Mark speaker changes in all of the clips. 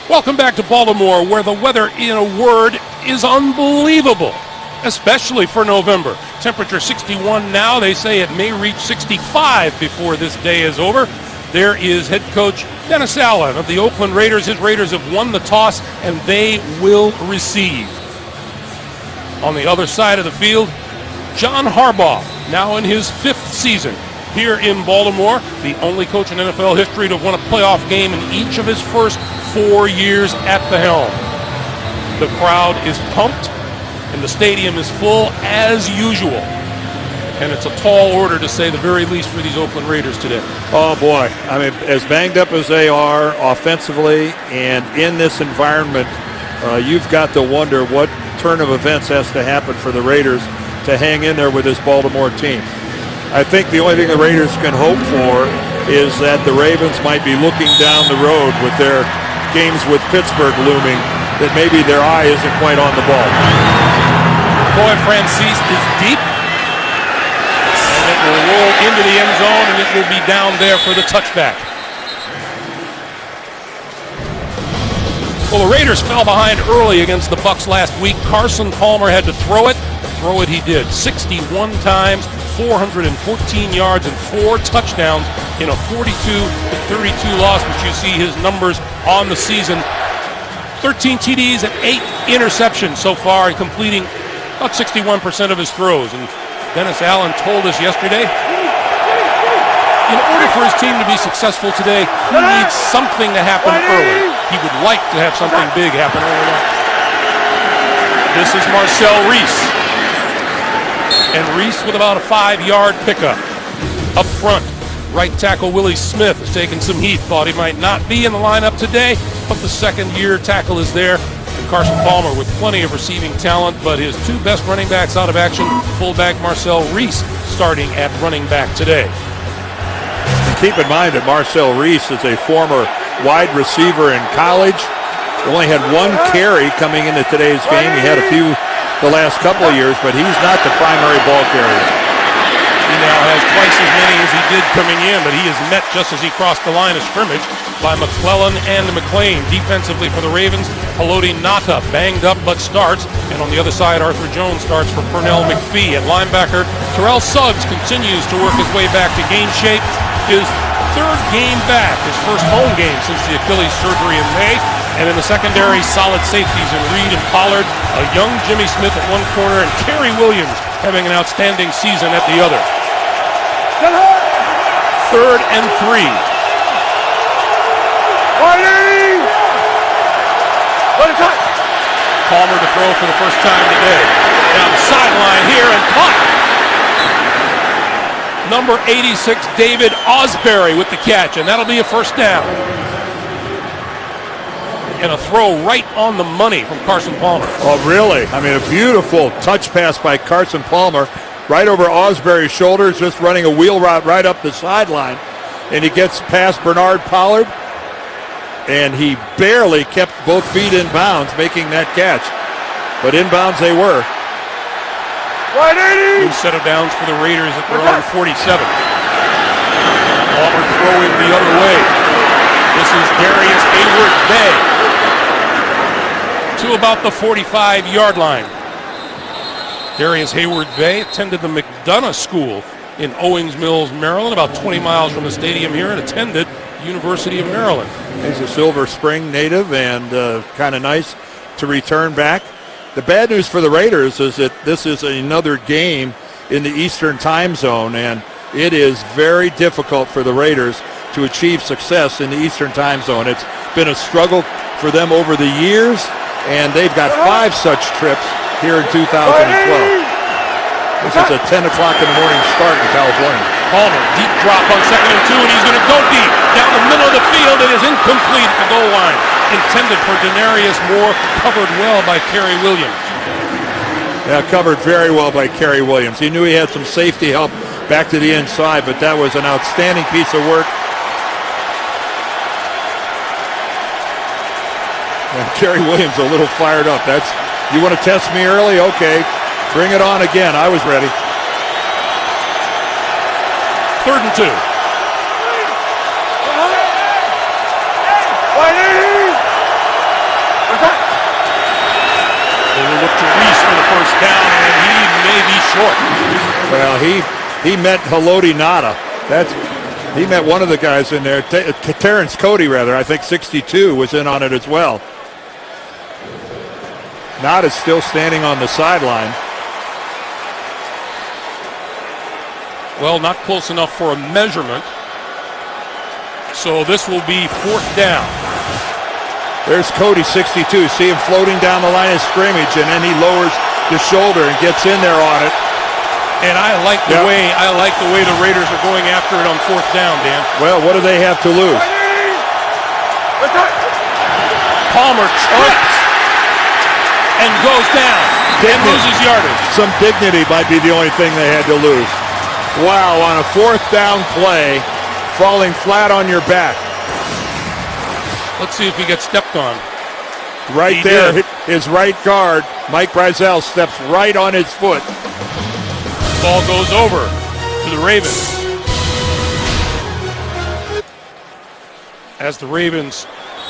Speaker 1: Welcome back to Baltimore, where the weather, in a word, is unbelievable, especially for November. Temperature 61 now. They say it may reach 65 before this day is over. There is head coach Dennis Allen of the Oakland Raiders. His Raiders have won the toss, and they will receive. On the other side of the field, John Harbaugh, now in his 5th season here in Baltimore, the only coach in NFL history to have won a playoff game in each of his first 4 years at the helm. The crowd is pumped, and the stadium is full as usual. And it's a tall order, to say the very least, for these Oakland Raiders today.
Speaker 2: Oh, boy. I mean, as banged up as they are offensively and in this environment, you've got to wonder what turn of events has to happen for the Raiders to hang in there with this Baltimore team. I think the only thing the Raiders can hope for is that the Ravens might be looking down the road with their games with Pittsburgh looming, that maybe their eye isn't quite on the ball.
Speaker 1: Boy, Francis is deep, and it will roll into the end zone, and it will be down there for the touchback. Well, the Raiders fell behind early against the Bucs last week. Carson Palmer had to throw it. Throw it he did. 61 times, 414 yards, and 4 touchdowns in a 42-32 loss, which you see his numbers on the season. 13 TDs and 8 interceptions so far, completing about 61% of his throws. And Dennis Allen told us yesterday, in order for his team to be successful today, he needs something to happen early. He would like to have something big happen early on. This is Marcel Reese. And Reese with about a 5-yard pickup. Up front, right tackle Willie Smith has taken some heat. Thought he might not be in the lineup today, but the second-year tackle is there. And Carson Palmer with plenty of receiving talent, but his 2 best running backs out of action, fullback Marcel Reese starting at running back today.
Speaker 2: And keep in mind that Marcel Reese is a former wide receiver in college. He only had 1 carry coming into today's game. He had a few the last couple of years, but he's not the primary ball carrier.
Speaker 1: He now has twice as many as he did coming in, but he is met just as he crossed the line of scrimmage by McClellan and McLean. Defensively for the Ravens, Haloti Ngata banged up but starts, and on the other side, Arthur Jones starts for Pernell McPhee. At linebacker, Terrell Suggs continues to work his way back to gain shape. His 3rd game back, his first home game since the Achilles surgery in May. And in the secondary, solid safeties in Reed and Pollard, a young Jimmy Smith at one corner, and Kerry Williams having an outstanding season at the other. 3rd and 3. Palmer to throw for the first time today. Down the sideline here and caught. Number 86, David Osbury with the catch, and that'll be a first down. And a throw right on the money from Carson Palmer.
Speaker 2: Oh, really? I mean, a beautiful touch pass by Carson Palmer, right over Osbury's shoulders, just running a wheel route right up the sideline. And he gets past Bernard Pollard, and he barely kept both feet in bounds, making that catch. But inbounds they were.
Speaker 1: New set of downs for the Raiders at their own 47. Palmer throwing the other way. This is Darius Hayward-Bay to about the 45-yard line. Darius Hayward-Bay attended the McDonough School in Owings Mills, Maryland, about 20 miles from the stadium here, and attended University of Maryland.
Speaker 2: He's a Silver Spring native, and kind of nice to return back. The bad news for the Raiders is that this is another game in the Eastern time zone, and it is very difficult for the Raiders to achieve success in the Eastern time zone. It's been a struggle for them over the years, and they've got 5 such trips here in 2012. This is a 10 o'clock in the morning start in California.
Speaker 1: Palmer, deep drop on 2nd and 2, and he's going to go deep. Down the middle of the field, it is incomplete at the goal line. Intended for Denarius Moore, covered well by Kerry Williams.
Speaker 2: Yeah, covered very well by Kerry Williams. He knew he had some safety help back to the inside, but that was an outstanding piece of work. And Kerry Williams a little fired up. That's, you want to test me early? Okay, bring it on again. I was ready.
Speaker 1: 3rd and 2. to Reese for the first down, and he may be short.
Speaker 2: Well, he met Haloti Nada. He met one of the guys in there. Terrence Cody, rather. I think 62 was in on it as well. Nada's still standing on the sideline.
Speaker 1: Well, not close enough for a measurement. So this will be fourth down.
Speaker 2: There's Cody, 62. See him floating down the line of scrimmage, and then he lowers the shoulder and gets in there on it.
Speaker 1: And I like the way the Raiders are going after it on fourth down, Dan.
Speaker 2: Well, what do they have to lose?
Speaker 1: Palmer trips and goes down and loses yardage.
Speaker 2: Some dignity might be the only thing they had to lose. Wow, on a fourth down play, falling flat on your back.
Speaker 1: Let's see if he gets stepped on.
Speaker 2: Right there, his right guard, Mike Brazel, steps right on his foot.
Speaker 1: Ball goes over to the Ravens. As the Ravens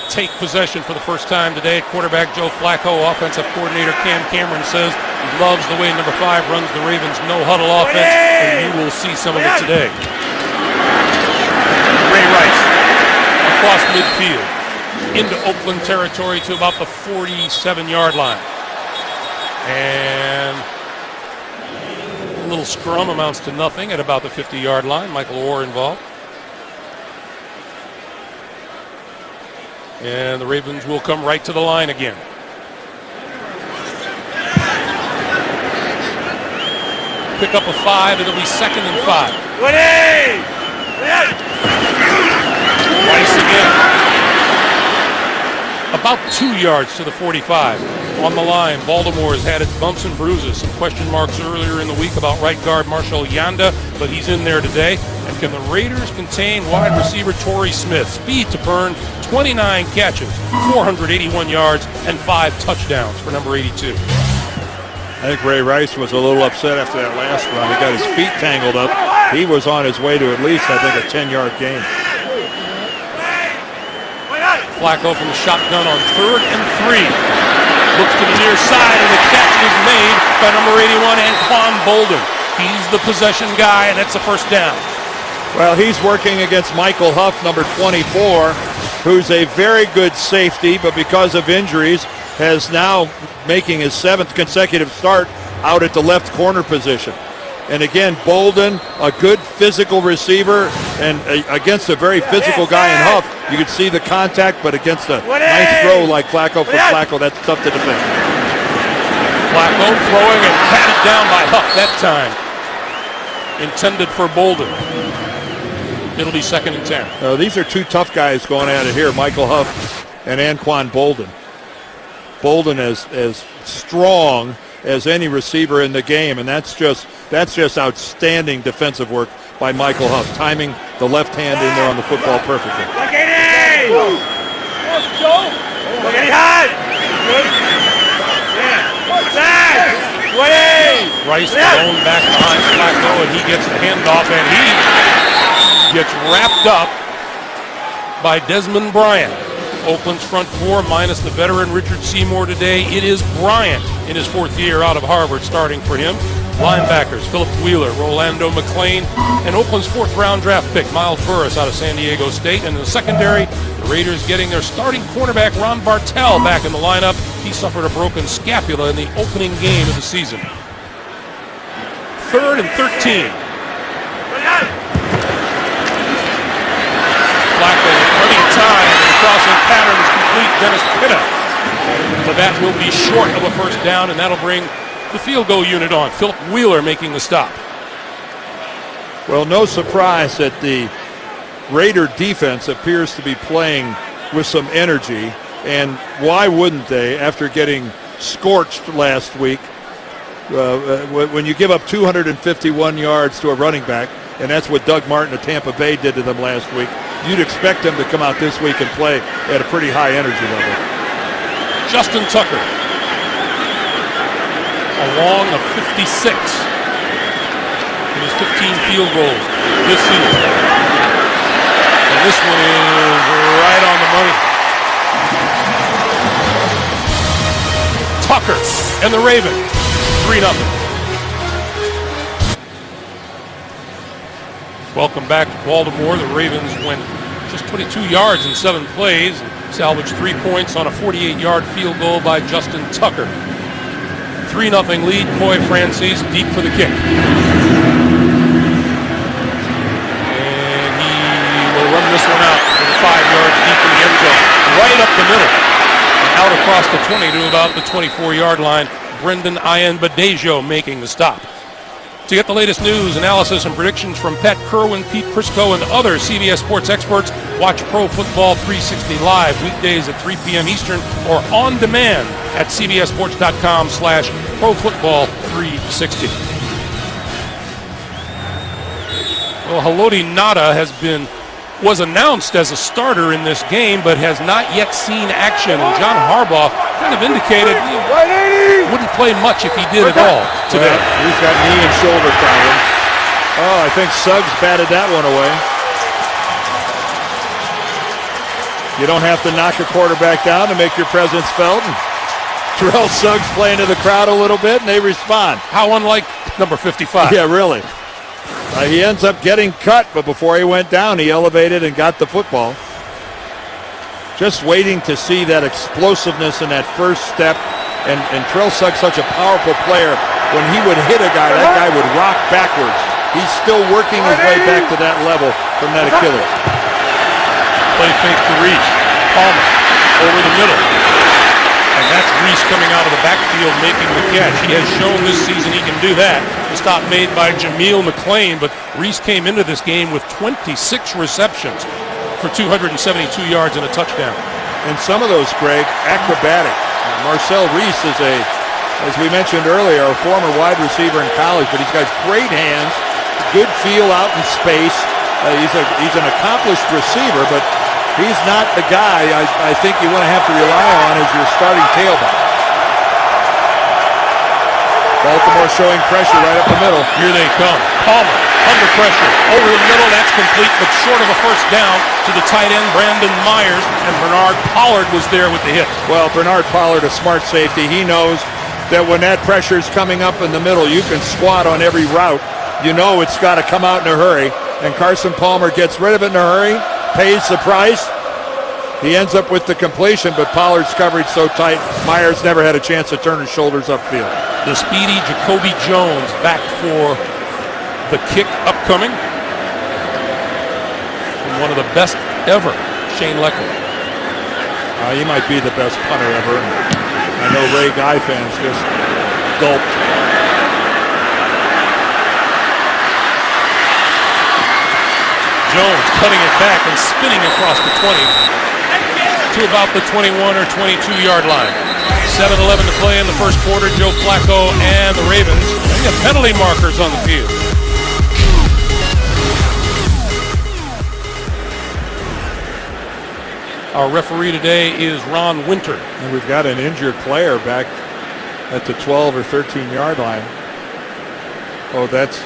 Speaker 1: take possession for the first time today, quarterback Joe Flacco, offensive coordinator Cam Cameron says he loves the way number 5 runs the Ravens no-huddle offense, and you will see some of it today. Ray Rice across midfield into Oakland territory to about the 47-yard line. And a little scrum amounts to nothing at about the 50-yard line. Michael Orr involved. And the Ravens will come right to the line again. Pick up a 5, it'll be 2nd and 5. Rice again. About 2 yards to the 45. On the line, Baltimore has had its bumps and bruises. Some question marks earlier in the week about right guard Marshall Yanda, but he's in there today. And can the Raiders contain wide receiver Torrey Smith? Speed to burn, 29 catches, 481 yards, and 5 touchdowns for number 82.
Speaker 2: I think Ray Rice was a little upset after that last run. He got his feet tangled up. He was on his way to at least, I think, a 10-yard gain.
Speaker 1: Flacco from the shotgun on 3rd and 3. Looks to the near side, and the catch is made by number 81, Anquan Bolden. He's the possession guy, and that's the first down.
Speaker 2: Well, he's working against Michael Huff, number 24, who's a very good safety, but because of injuries, has now making his 7th consecutive start out at the left corner position. And again, Bolden, a good physical receiver, and against a very physical guy in Huff, you could see the contact, but against a nice throw like Flacco for Flacco, that's tough to defend.
Speaker 1: Flacco throwing and patted down by Huff that time. Intended for Bolden. It'll be 2nd and 10.
Speaker 2: These are two tough guys going at it here, Michael Huff and Anquan Bolden. Bolden as strong as any receiver in the game, and that's just outstanding defensive work by Michael Huff, timing the left hand in there on the football perfectly.
Speaker 1: Rice thrown back behind Flacco, and he gets the handoff, and he gets wrapped up by Desmond Bryant. Oakland's front 4 minus the veteran Richard Seymour today. It is Bryant in his 4th year out of Harvard starting for him. Linebackers, Philip Wheeler, Rolando McClain, and Oakland's 4th-round draft pick, Miles Burris out of San Diego State. And in the secondary, the Raiders getting their starting cornerback, Ron Bartell, back in the lineup. He suffered a broken scapula in the opening game of the season. 3rd and 13. Flacco with plenty of time, and the crossing pattern is complete. Dennis Pitta. But that will be short of a first down, and that'll bring the field goal unit on. Philip Wheeler making the stop.
Speaker 2: Well, no surprise that the Raider defense appears to be playing with some energy, and why wouldn't they after getting scorched last week? When you give up 251 yards to a running back, and that's what Doug Martin of Tampa Bay did to them last week, you'd expect them to come out this week and play at a pretty high energy level.
Speaker 1: Justin Tucker along of 56 in his 15 field goals this season. And this one is right on the money. Tucker and the Ravens 3-0. Welcome back to Baltimore. The Ravens went just 22 yards in 7 plays and salvaged 3 points on a 48-yard field goal by Justin Tucker. 3-0 lead. Coy Francis deep for the kick. And he will run this one out for the 5 yards deep in the end zone. Right up the middle. And out across the 20 to about the 24-yard line. Brendan Ayanbadejo making the stop. To get the latest news, analysis, and predictions from Pat Kerwin, Pete Prisco, and other CBS Sports experts, watch Pro Football 360 live weekdays at 3 p.m. Eastern or on demand at cbssports.com/profootball360. Well, Haloti Ngata was announced as a starter in this game, but has not yet seen action. And John Harbaugh kind of indicated he wouldn't play much if he did at all today.
Speaker 2: Well, he's got knee and shoulder problems. Oh, I think Suggs batted that one away. You don't have to knock a quarterback down to make your presence felt. And Terrell Suggs playing to the crowd a little bit, and they respond.
Speaker 1: How unlike number 55.
Speaker 2: Yeah, really. He ends up getting cut, but before he went down, he elevated and got the football. Just waiting to see that explosiveness in that first step. And Terrell Suggs, such a powerful player, when he would hit a guy, that guy would rock backwards. He's still working his way back to that level from that Achilles.
Speaker 1: Play fake to Reese. Palmer over the middle. And that's Reese coming out of the backfield making the catch. He has shown this season he can do that. The stop made by Jameel McClain, but Reese came into this game with 26 receptions for 272 yards and a touchdown.
Speaker 2: And some of those, Greg, acrobatic. Marcel Reese is as we mentioned earlier, a former wide receiver in college, but he's got great hands, good feel out in space. He's an accomplished receiver, but he's not the guy I think you want to have to rely on as your starting tailback. Baltimore showing pressure right up the middle.
Speaker 1: Here they come. Palmer under pressure. Over the middle, that's complete, but short of a first down to the tight end, Brandon Myers, and Bernard Pollard was there with the hit.
Speaker 2: Well, Bernard Pollard, a smart safety. He knows that when that pressure is coming up in the middle, you can squat on every route. You know it's got to come out in a hurry, and Carson Palmer gets rid of it in a hurry, pays the price. He ends up with the completion, but Pollard's coverage so tight, Myers never had a chance to turn his shoulders upfield.
Speaker 1: The speedy Jacoby Jones back for the kick upcoming. And one of the best ever, Shane Lecker.
Speaker 2: He might be the best punter ever. I know Ray Guy fans just gulped.
Speaker 1: Jones cutting it back and spinning across the 20 to about the 21 or 22-yard line. 7:11 to play in the first quarter. Joe Flacco and the Ravens. They got penalty markers on the field. Our referee today is Ron Winter.
Speaker 2: And we've got an injured player back at the 12 or 13-yard line. Oh, that's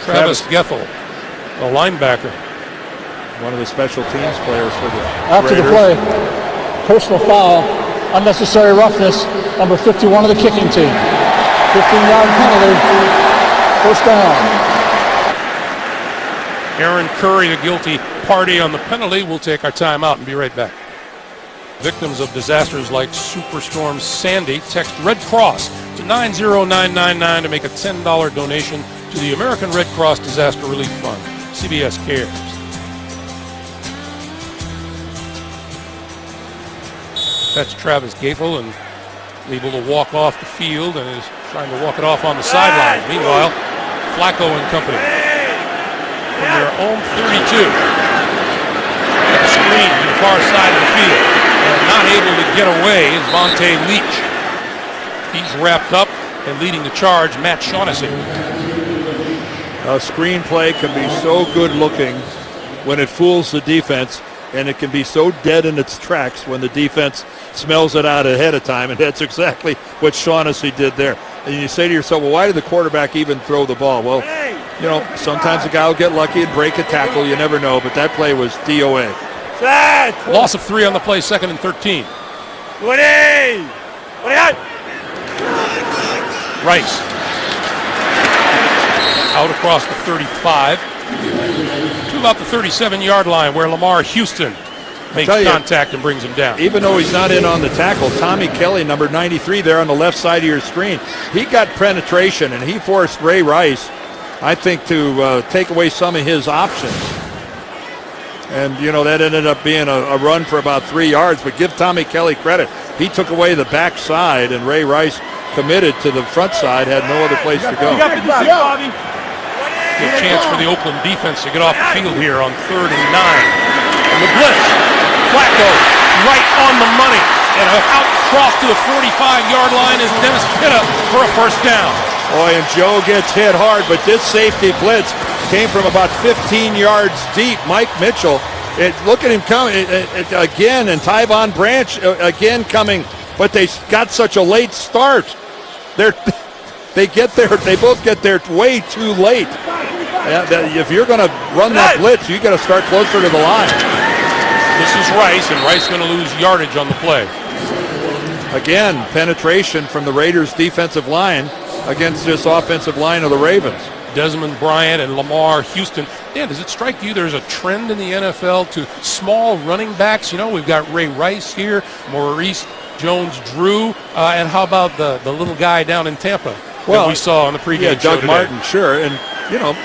Speaker 1: Travis Geffel, a linebacker.
Speaker 2: One of the special teams players for the
Speaker 3: After
Speaker 2: Raiders.
Speaker 3: the play, personal foul, unnecessary roughness, number 51 of the kicking team. 15-yard penalty, first down.
Speaker 1: Aaron Curry, a guilty party on the penalty. We'll take our time out and be right back. Victims of disasters like Superstorm Sandy, text Red Cross to 90999 to make a $10 donation to the American Red Cross Disaster Relief Fund. CBS Cares. That's Travis Geffel, and able to walk off the field and is trying to walk it off on the sideline. Meanwhile, Flacco and company from their own 32 at the screen to the far side of the field. And not able to get away is Vontae Leach. He's wrapped up and leading the charge, Matt Shaughnessy.
Speaker 2: A screenplay can be so good looking when it fools the defense, and it can be so dead in its tracks when the defense smells it out ahead of time, and that's exactly what Shaughnessy did there. And you say to yourself, well, why did the quarterback even throw the ball? Well, you know, sometimes a guy will get lucky and break a tackle. You never know, but that play was DOA.
Speaker 1: Loss of 3 on the play, 2nd and 13.
Speaker 4: 20! 20 out!
Speaker 1: Rice. Out across the 35 to about the 37-yard line where Lamar Houston makes contact and brings him down.
Speaker 2: Even though he's not in on the tackle, Tommy Kelly, number 93 there on the left side of your screen, he got penetration and he forced Ray Rice, I think, to take away some of his options. And, that ended up being a run for about 3 yards, but give Tommy Kelly credit. He took away the back side and Ray Rice committed to the front side, had no other place to go.
Speaker 1: Good chance for the Oakland defense to get off the field here on 3rd and 9. And the blitz, Flacco right on the money. And out across to the 45-yard line is Dennis Pitta for a first down.
Speaker 2: Boy, and Joe gets hit hard, but this safety blitz came from about 15 yards deep. Mike Mitchell, look at him coming again, and Tyvon Branch again coming, but they got such a late start. They both get there way too late. If you're going to run that blitz, you got to start closer to the line.
Speaker 1: This is Rice, and Rice going to lose yardage on the play.
Speaker 2: Again, penetration from the Raiders' defensive line against this offensive line of the Ravens.
Speaker 1: Desmond Bryant and Lamar Houston. Dan, does it strike you there's a trend in the NFL to small running backs? We've got Ray Rice here, Maurice Jones-Drew, and how about the little guy down in Tampa that we saw on the pregame show
Speaker 2: Doug
Speaker 1: today?
Speaker 2: Martin, sure. And,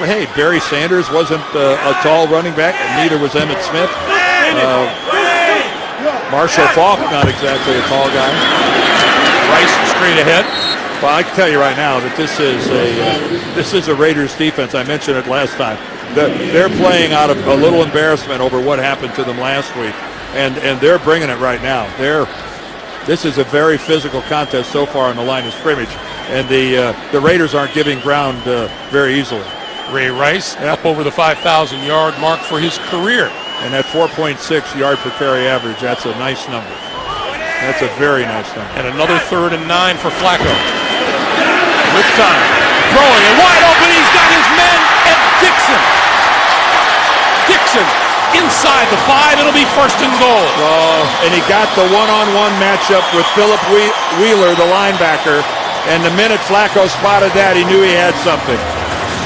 Speaker 2: hey, Barry Sanders wasn't a tall running back, and neither was Emmitt Smith. Marshall Faulk, not exactly a tall guy.
Speaker 1: Rice straight ahead.
Speaker 2: Well, I can tell you right now that this is a Raiders defense. I mentioned it last time. They're playing out of a little embarrassment over what happened to them last week, and they're bringing it right now. This is a very physical contest so far on the line of scrimmage, and the Raiders aren't giving ground very easily.
Speaker 1: Ray Rice up over the 5,000-yard mark for his career.
Speaker 2: And that 4.6 yard per carry average, that's a nice number. That's a very nice number.
Speaker 1: And another 3rd and 9 for Flacco. With time. Throwing and wide open. He's got his man, Ed Dixon. Dixon inside the 5. It'll be 1st and goal.
Speaker 2: And he got the one-on-one matchup with Philip Wheeler, the linebacker. And the minute Flacco spotted that, he knew he had something.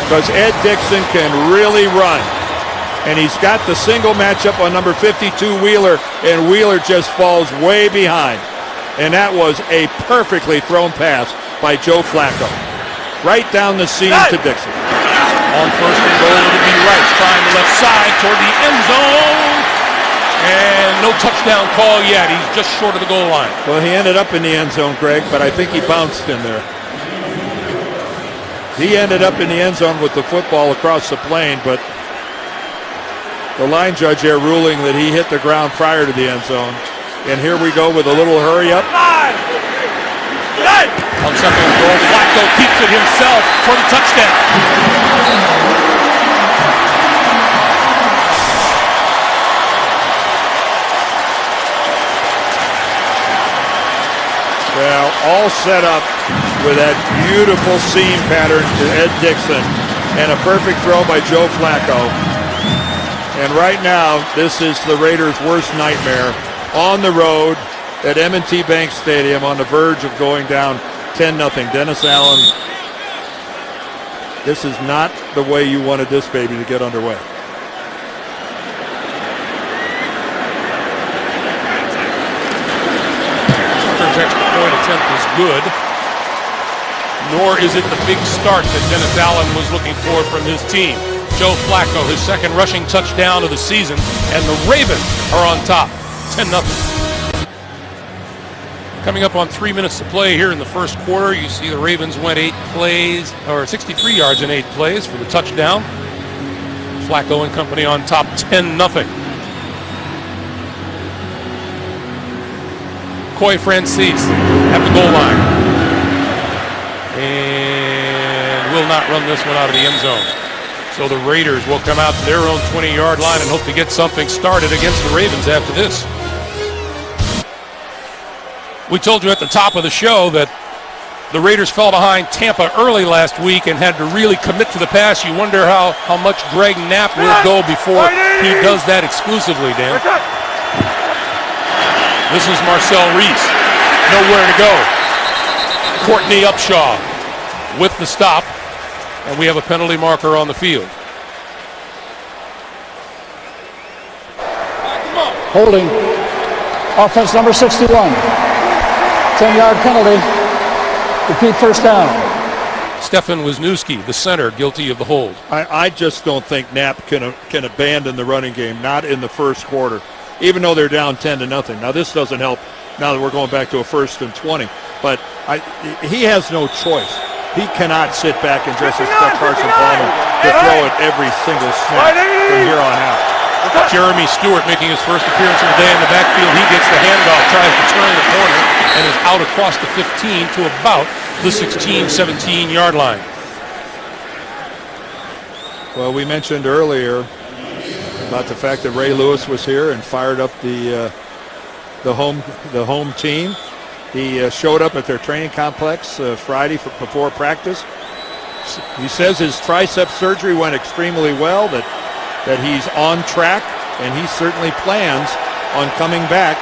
Speaker 2: Because Ed Dixon can really run. And he's got the single matchup on number 52, Wheeler, and Wheeler just falls way behind. And that was a perfectly thrown pass by Joe Flacco. Right down the seam to Dixon.
Speaker 1: On 1st and goal, it'll be Rice trying the left side toward the end zone. And no touchdown call yet. He's just short of the goal line.
Speaker 2: Well, he ended up in the end zone, Greg, but I think he bounced in there. He ended up in the end zone with the football across the plane, but the line judge there ruling that he hit the ground prior to the end zone. And here we go with a little hurry up.
Speaker 1: On 2nd and goal, Flacco keeps it himself for the touchdown.
Speaker 2: Well, all set up with that beautiful seam pattern to Ed Dixon and a perfect throw by Joe Flacco. And right now, this is the Raiders' worst nightmare on the road at M&T Bank Stadium on the verge of going down 10-0. Dennis Allen, this is not the way you wanted this baby to get underway.
Speaker 1: Tucker's extra point attempt is good, nor is it the big start that Dennis Allen was looking for from his team. Joe Flacco, his 2nd rushing touchdown of the season, and the Ravens are on top, 10-0. Coming up on 3 minutes to play here in the first quarter, you see the Ravens went 63 yards in 8 plays for the touchdown. Flacco and company on top, 10-0. Coy Francis at the goal line. And will not run this one out of the end zone. So the Raiders will come out to their own 20-yard line and hope to get something started against the Ravens after this. We told you at the top of the show that the Raiders fell behind Tampa early last week and had to really commit to the pass. You wonder how much Greg Knapp will go before he does that exclusively, Dan. This is Marcel Reese. Nowhere to go. Courtney Upshaw with the stop, and we have a penalty marker on the field.
Speaker 3: Holding. Offense number 61. 10-yard penalty. Repeat first down.
Speaker 1: Stefan Wisniewski, the center, guilty of the hold.
Speaker 2: I just don't think Knapp can abandon the running game, not in the first quarter, even though they're down 10-0. Now, this doesn't help now that we're going back to a 1st and 20, but he has no choice. He cannot sit back and just expect Carson Palmer to throw it every single snap from here on out.
Speaker 1: Jeremy Stewart making his first appearance of the day in the backfield. He gets the handoff, tries to turn the corner, and is out across the 15 to about the 16, 17-yard line.
Speaker 2: Well, we mentioned earlier about the fact that Ray Lewis was here and fired up the home team. He showed up at their training complex Friday before practice. He says his tricep surgery went extremely well, that he's on track, and he certainly plans on coming back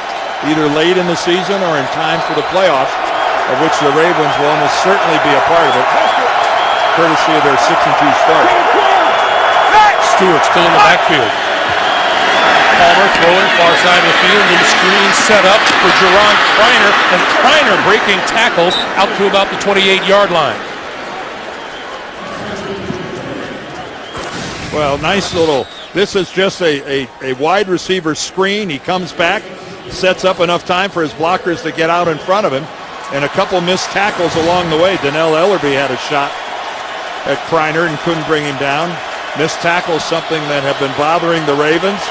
Speaker 2: either late in the season or in time for the playoffs, of which the Ravens will almost certainly be a part of it, courtesy of their 6-2 start.
Speaker 1: Stewart still in the backfield. Palmer throwing far side of the field, and the screen set up for Jerron Kreiner, and Kreiner breaking tackles out to about the 28-yard line.
Speaker 2: Well, nice little, this is just a wide receiver screen. He comes back, sets up enough time for his blockers to get out in front of him, and a couple missed tackles along the way. Donnell Ellerby had a shot at Kreiner and couldn't bring him down. Missed tackles, something that have been bothering the Ravens,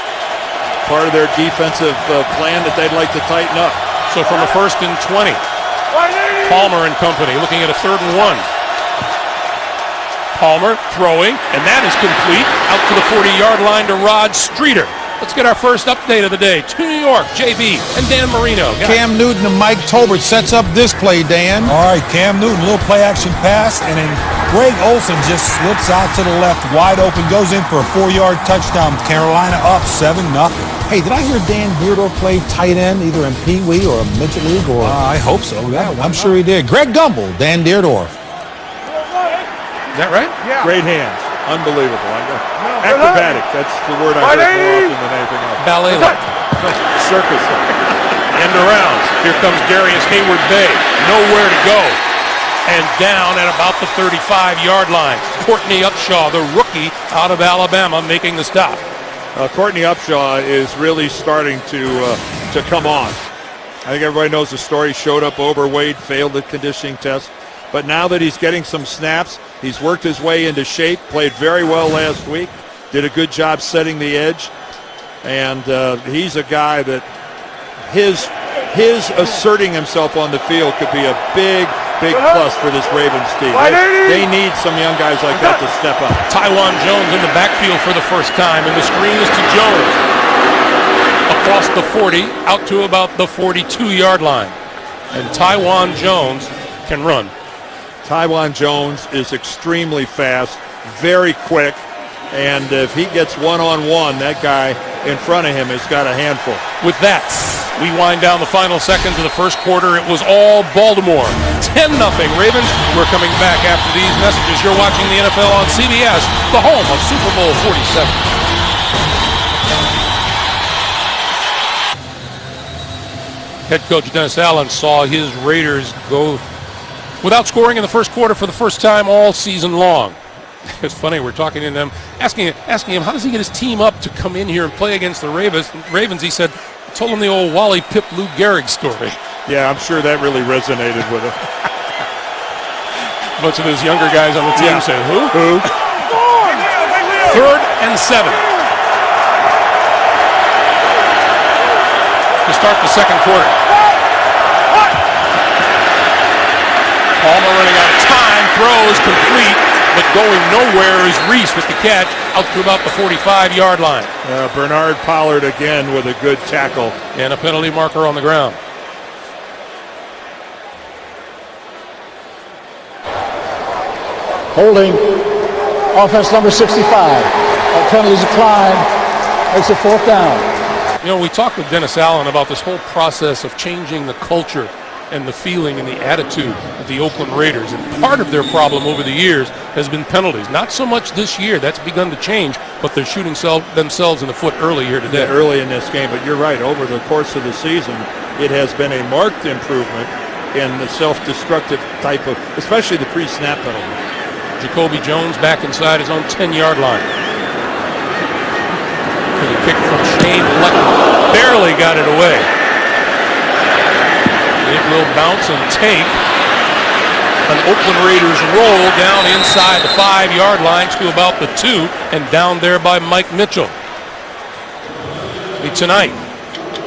Speaker 2: part of their defensive plan that they'd like to tighten up.
Speaker 1: So from a 1st and 20, Palmer and company looking at a 3rd and 1. Palmer throwing, and that is complete out to the 40-yard line to Rod Streeter. Let's get our first update of the day. To New York, JB and Dan Marino.
Speaker 4: Cam Newton and Mike Tolbert sets up this play, Dan.
Speaker 5: All right, Cam Newton, little play-action pass, and then Greg Olsen just slips out to the left, wide open, goes in for a 4-yard touchdown. Carolina up 7-0.
Speaker 4: Hey, did I hear Dan Beardorf play tight end either in Pee Wee or Midget League? Or
Speaker 5: I hope so. Yeah,
Speaker 4: I'm sure he did. Greg Gumbel, Dan Beardorf.
Speaker 1: Is that right?
Speaker 2: Yeah. Great hands. Unbelievable. Acrobatic. That's the word I heard more often than anything else.
Speaker 1: Ballet-like.
Speaker 2: Circus.
Speaker 1: End arounds. Here comes Darius Hayward-Bay. Nowhere to go. And down at about the 35-yard line. Courtney Upshaw, the rookie out of Alabama, making the stop.
Speaker 2: Courtney Upshaw is really starting to come on. I think everybody knows the story. Showed up overweight, failed the conditioning test. But now that he's getting some snaps, he's worked his way into shape, played very well last week, did a good job setting the edge, and he's a guy that his asserting himself on the field could be a big plus for this Ravens team. They need some young guys like that to step up.
Speaker 1: Tywan Jones in the backfield for the first time, and the screen is to Jones. Across the 40, out to about the 42-yard line. And Tywan Jones can run.
Speaker 2: Tywan Jones is extremely fast, very quick, and if he gets one-on-one, that guy in front of him has got a handful.
Speaker 1: With that, we wind down the final seconds of the first quarter. It was all Baltimore. 10-0 Ravens. We're coming back after these messages. You're watching the NFL on CBS, the home of Super Bowl 47. Head coach Dennis Allen saw his Raiders go without scoring in the first quarter for the first time all season long. It's funny, we're talking to them, asking him how does he get his team up to come in here and play against the Ravens. He said, I told him the old Wally Pip Lou Gehrig story.
Speaker 2: Yeah, I'm sure that really resonated with him.
Speaker 1: A bunch of those younger guys on the team said, who? 3rd and 7. To start the second quarter. Palmer running out of time, throws complete, but going nowhere is Reese with the catch out to about the 45-yard line.
Speaker 2: Bernard Pollard again with a good tackle.
Speaker 1: And a penalty marker on the ground.
Speaker 3: Holding. Offense number 65. That penalty declined. Makes it 4th down.
Speaker 1: You know, we talked with Dennis Allen about this whole process of changing the culture and the feeling and the attitude of the Oakland Raiders. And part of their problem over the years has been penalties. Not so much this year. That's begun to change, but they're shooting themselves in the foot early here today.
Speaker 2: Yeah, early in this game, but you're right. Over the course of the season, it has been a marked improvement in the self-destructive type of, especially the pre-snap penalty.
Speaker 1: Jacoby Jones back inside his own 10-yard line. To the kick from Shane Leckler. Barely got it away. It will bounce and take an Oakland Raiders roll down inside the 5-yard line to about the 2, and down there by Mike Mitchell. Tonight,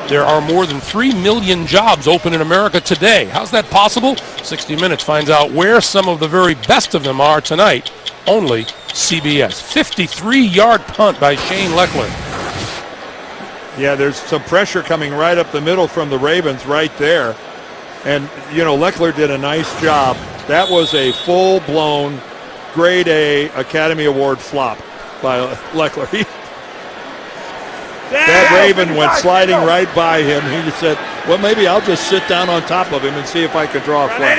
Speaker 1: there are more than 3 million jobs open in America today. How's that possible? 60 Minutes finds out where some of the very best of them are tonight. Only CBS. 53-yard punt by Shane Leckler.
Speaker 2: Yeah, there's some pressure coming right up the middle from the Ravens right there. And, you know, Leckler did a nice job. That was a full-blown grade A Academy Award flop by Leckler. That Raven went sliding right by him. He said, well, maybe I'll just sit down on top of him and see if I can draw a flag.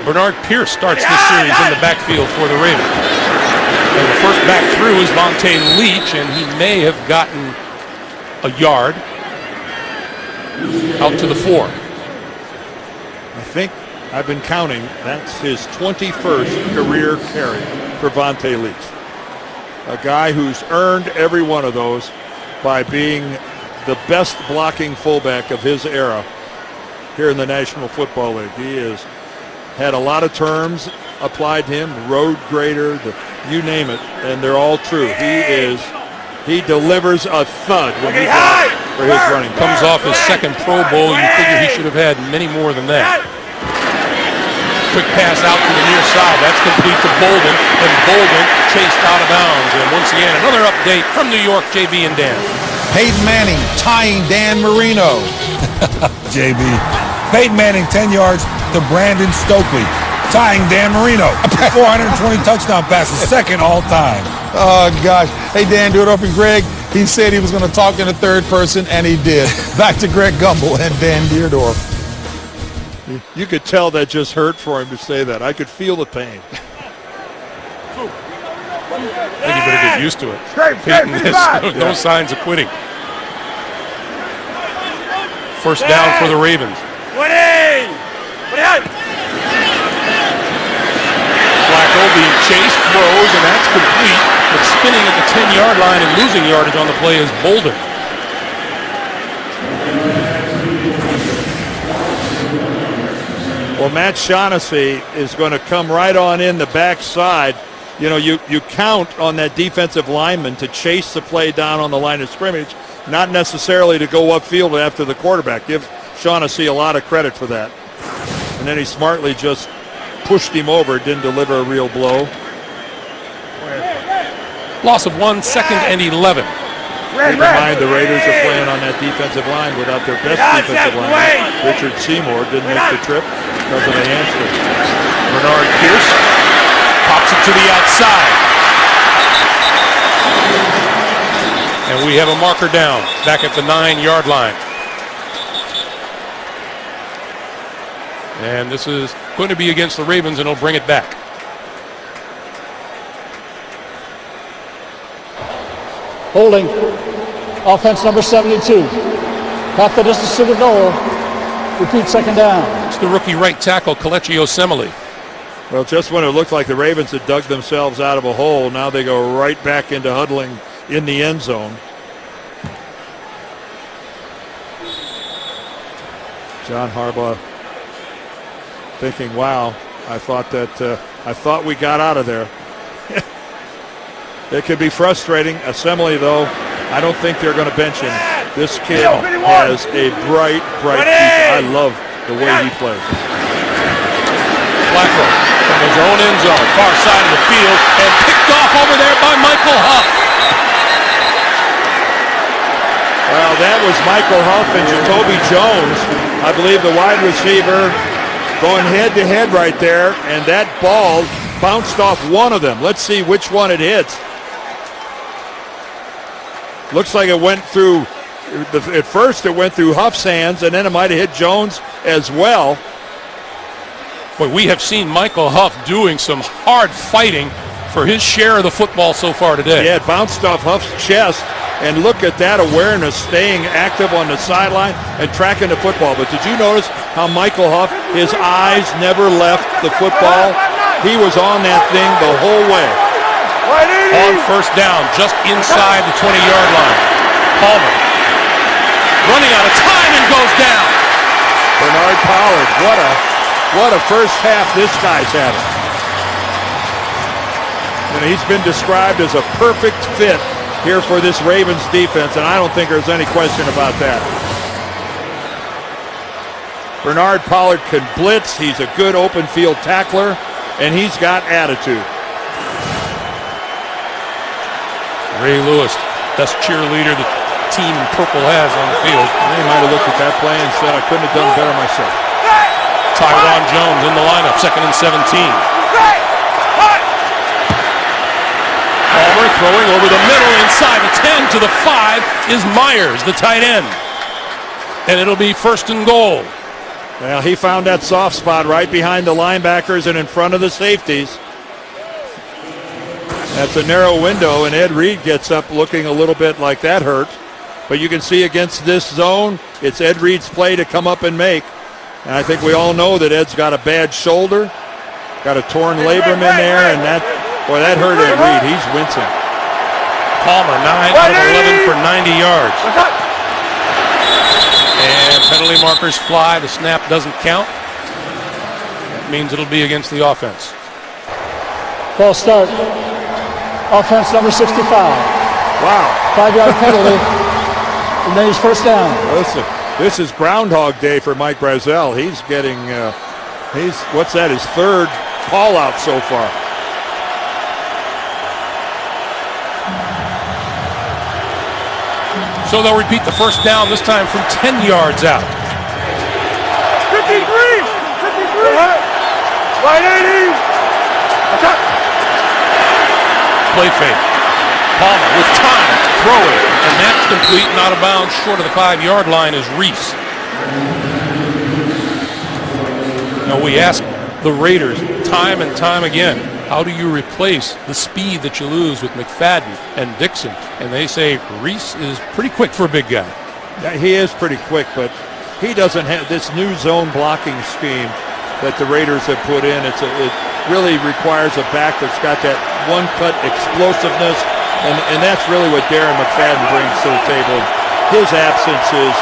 Speaker 1: Bernard Pierce starts this series in the backfield for the Ravens. And the first back through is Vontae Leach, and he may have gotten a yard out to the 4.
Speaker 2: I think I've been counting. That's his 21st career carry for Vontae Leach. A guy who's earned every one of those by being the best blocking fullback of his era here in the National Football League. He has had a lot of terms applied to him, road grader, you name it, and they're all true. He delivers a thud when he blocks for his running.
Speaker 1: Comes off his second Pro Bowl. You figure he should have had many more than that. Quick pass out to the near side. That's complete to Bolden, and Bolden chased out of bounds. And once again, another update from New York, JB and Dan.
Speaker 4: Peyton Manning tying Dan Marino.
Speaker 5: JB. Peyton Manning 10 yards to Brandon Stokely, tying Dan Marino. 420 touchdown passes, second all time.
Speaker 4: Oh, gosh. Hey, Dan Dierdorf and Greg, he said he was going to talk in the third person, and he did. Back to Greg Gumbel and Dan Dierdorf.
Speaker 2: You could tell that just hurt for him to say that. I could feel the pain.
Speaker 1: I think you better get used to it. No signs of quitting. First down for the Ravens. Flacco being chased, throws, and that's complete. But spinning at the 10-yard line and losing yardage on the play is Bolden.
Speaker 2: Well, Matt Shaughnessy is going to come right on in the backside. You know, you count on that defensive lineman to chase the play down on the line of scrimmage, not necessarily to go upfield after the quarterback. Give Shaughnessy a lot of credit for that. And then he smartly just pushed him over, didn't deliver a real blow.
Speaker 1: Loss of 1, 2nd and 11.
Speaker 2: Keep in mind the Raiders are playing on that defensive line without their best defensive lineman. Richard Seymour didn't make the trip because of a hamstring.
Speaker 1: Bernard Pierce pops it to the outside. And we have a marker down back at the 9-yard line. And this is going to be against the Ravens, and he'll bring it back.
Speaker 3: Holding. Offense number 72. Half the distance to the goal. Repeat, second down.
Speaker 1: It's the rookie right tackle, Kelechi Osemele.
Speaker 2: Well, just when it looked like the Ravens had dug themselves out of a hole, now they go right back into huddling in the end zone. John Harbaugh thinking, wow, I thought we got out of there. It could be frustrating. Osemele, though, I don't think they're going to bench him. This kid has a bright future. I love the way he plays.
Speaker 1: Flacco from his own end zone, far side of the field, and picked off over there by Michael Huff.
Speaker 2: Well, that was Michael Huff and Jacoby Jones, I believe the wide receiver, going head-to-head right there, and that ball bounced off one of them. Let's see which one it hits. Looks like it went through, at first it went through Huff's hands, and then it might have hit Jones as well.
Speaker 1: Boy, we have seen Michael Huff doing some hard fighting for his share of the football so far today.
Speaker 2: Yeah, it bounced off Huff's chest, and look at that awareness, staying active on the sideline and tracking the football. But did you notice how Michael Huff, his eyes never left the football? He was on that thing the whole way.
Speaker 1: On first down, just inside the 20-yard line. Palmer running out of time and goes down.
Speaker 2: Bernard Pollard, what a first half this guy's having. And he's been described as a perfect fit here for this Ravens defense, and I don't think there's any question about that. Bernard Pollard can blitz. He's a good open field tackler, and he's got attitude.
Speaker 1: Ray Lewis, best cheerleader the team in purple has on the field.
Speaker 2: They might have looked at that play and said, I couldn't have done better myself.
Speaker 1: Tyron Jones in the lineup, 2nd and 17. Palmer throwing over the middle, inside the 10 to the 5 is Myers, the tight end. And it'll be 1st and goal.
Speaker 2: Well, he found that soft spot right behind the linebackers and in front of the safeties. That's a narrow window, and Ed Reed gets up looking a little bit like that hurt. But you can see against this zone, it's Ed Reed's play to come up and make. And I think we all know that Ed's got a bad shoulder, got a torn labrum in there, and that hurt Ed Reed. He's wincing.
Speaker 1: Palmer, 9 out of 11 for 90 yards. And penalty markers fly. The snap doesn't count. That means it'll be against the offense.
Speaker 3: False start. Offense number 65.
Speaker 2: Wow.
Speaker 3: 5-yard penalty. Remains first down.
Speaker 2: Listen, this is Groundhog Day for Mike Brazel. He's getting, his third call out so far.
Speaker 1: So they'll repeat the first down, this time from 10 yards out.
Speaker 6: 53! Right 80!
Speaker 1: Play fake. Palmer with time, throwing, and that's complete, and out of bounds, short of the 5-yard line is Reese. Now we ask the Raiders time and time again, how do you replace the speed that you lose with McFadden and Dixon? And they say Reese is pretty quick for a big guy.
Speaker 2: Yeah, he is pretty quick, but he doesn't have this new zone blocking scheme that the Raiders have put in. It really requires a back that's got that one-cut explosiveness, and that's really what Darren McFadden brings to the table. His absence is,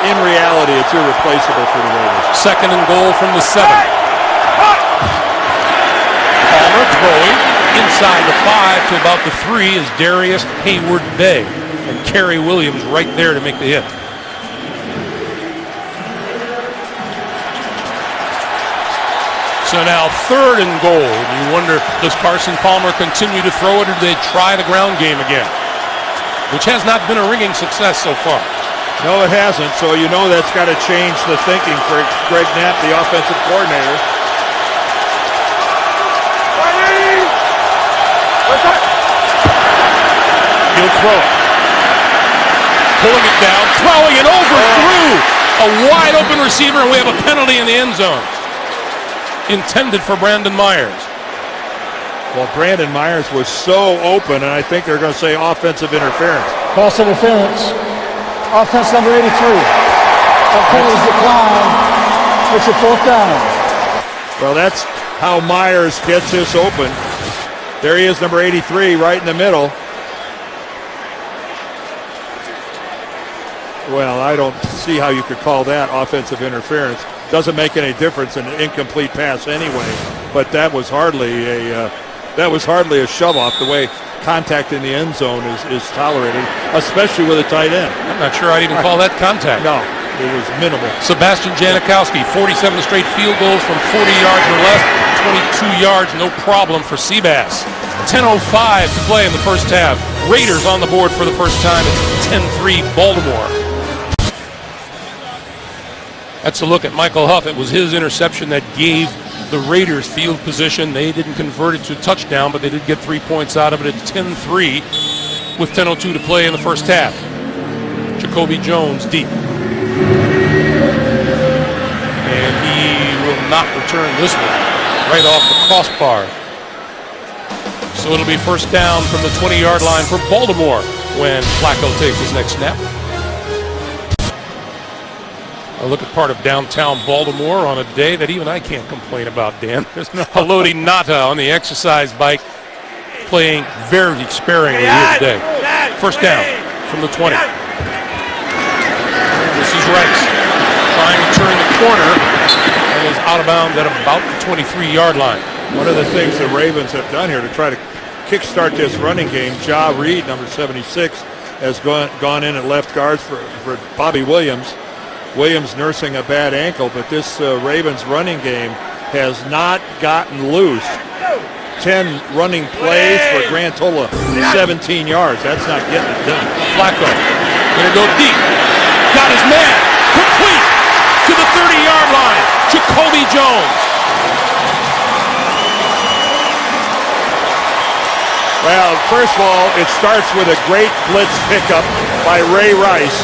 Speaker 2: in reality, it's irreplaceable for the Raiders.
Speaker 1: 2nd and goal from the 7. Palmer throwing inside the 5 to about the 3 is Darius Hayward-Bay, and Kerry Williams right there to make the hit. So now 3rd and goal. You wonder, does Carson Palmer continue to throw it, or do they try the ground game again? Which has not been a ringing success so far.
Speaker 2: No, it hasn't, so you know that's got to change the thinking for Greg Knapp, the offensive coordinator.
Speaker 1: He'll throw it. Pulling it down, throwing it overthrew a wide open receiver, and we have a penalty in the end zone. Intended for Brandon Myers.
Speaker 2: Well, Brandon Myers was so open, and I think they're going to say offensive interference.
Speaker 3: Pass interference. Offense number 83. That penalty decline. It's a 4th down.
Speaker 2: Well, that's how Myers gets this open. There he is, number 83, right in the middle. Well, I don't see how you could call that offensive interference. Doesn't make any difference in an incomplete pass anyway. But that was hardly a shove off. The way contact in the end zone is tolerated, especially with a tight end.
Speaker 1: I'm not sure I'd even call that contact.
Speaker 2: No, it was minimal.
Speaker 1: Sebastian Janikowski, 47 straight field goals from 40 yards or less, 22 yards, no problem for Seabass. 10:05 to play in the first half. Raiders on the board for the first time. It's 10-3 Baltimore. That's a look at Michael Huff. It was his interception that gave the Raiders field position. They didn't convert it to a touchdown, but they did get 3 points out of it. It's 10-3 with 10:02 to play in the first half. Jacoby Jones deep. And he will not return this one right off the crossbar. So it'll be first down from the 20-yard line for Baltimore when Flacco takes his next snap. I look at part of downtown Baltimore on a day that even I can't complain about, Dan. There's Haloti Ngata on the exercise bike playing very sparingly here today. First down from the 20. This is Rice trying to turn the corner and is out of bounds at about the 23-yard line.
Speaker 2: One of the things the Ravens have done here to try to kickstart this running game, Ja Reed, number 76, has gone in at left guard for Bobby Williams. Williams nursing a bad ankle, but this Ravens running game has not gotten loose. 10 running plays for a grand total of 17 yards. That's not getting it done.
Speaker 1: Flacco gonna go deep. Got his man. Complete to the 30-yard line. Jacoby Jones.
Speaker 2: Well, first of all, it starts with a great blitz pickup by Ray Rice.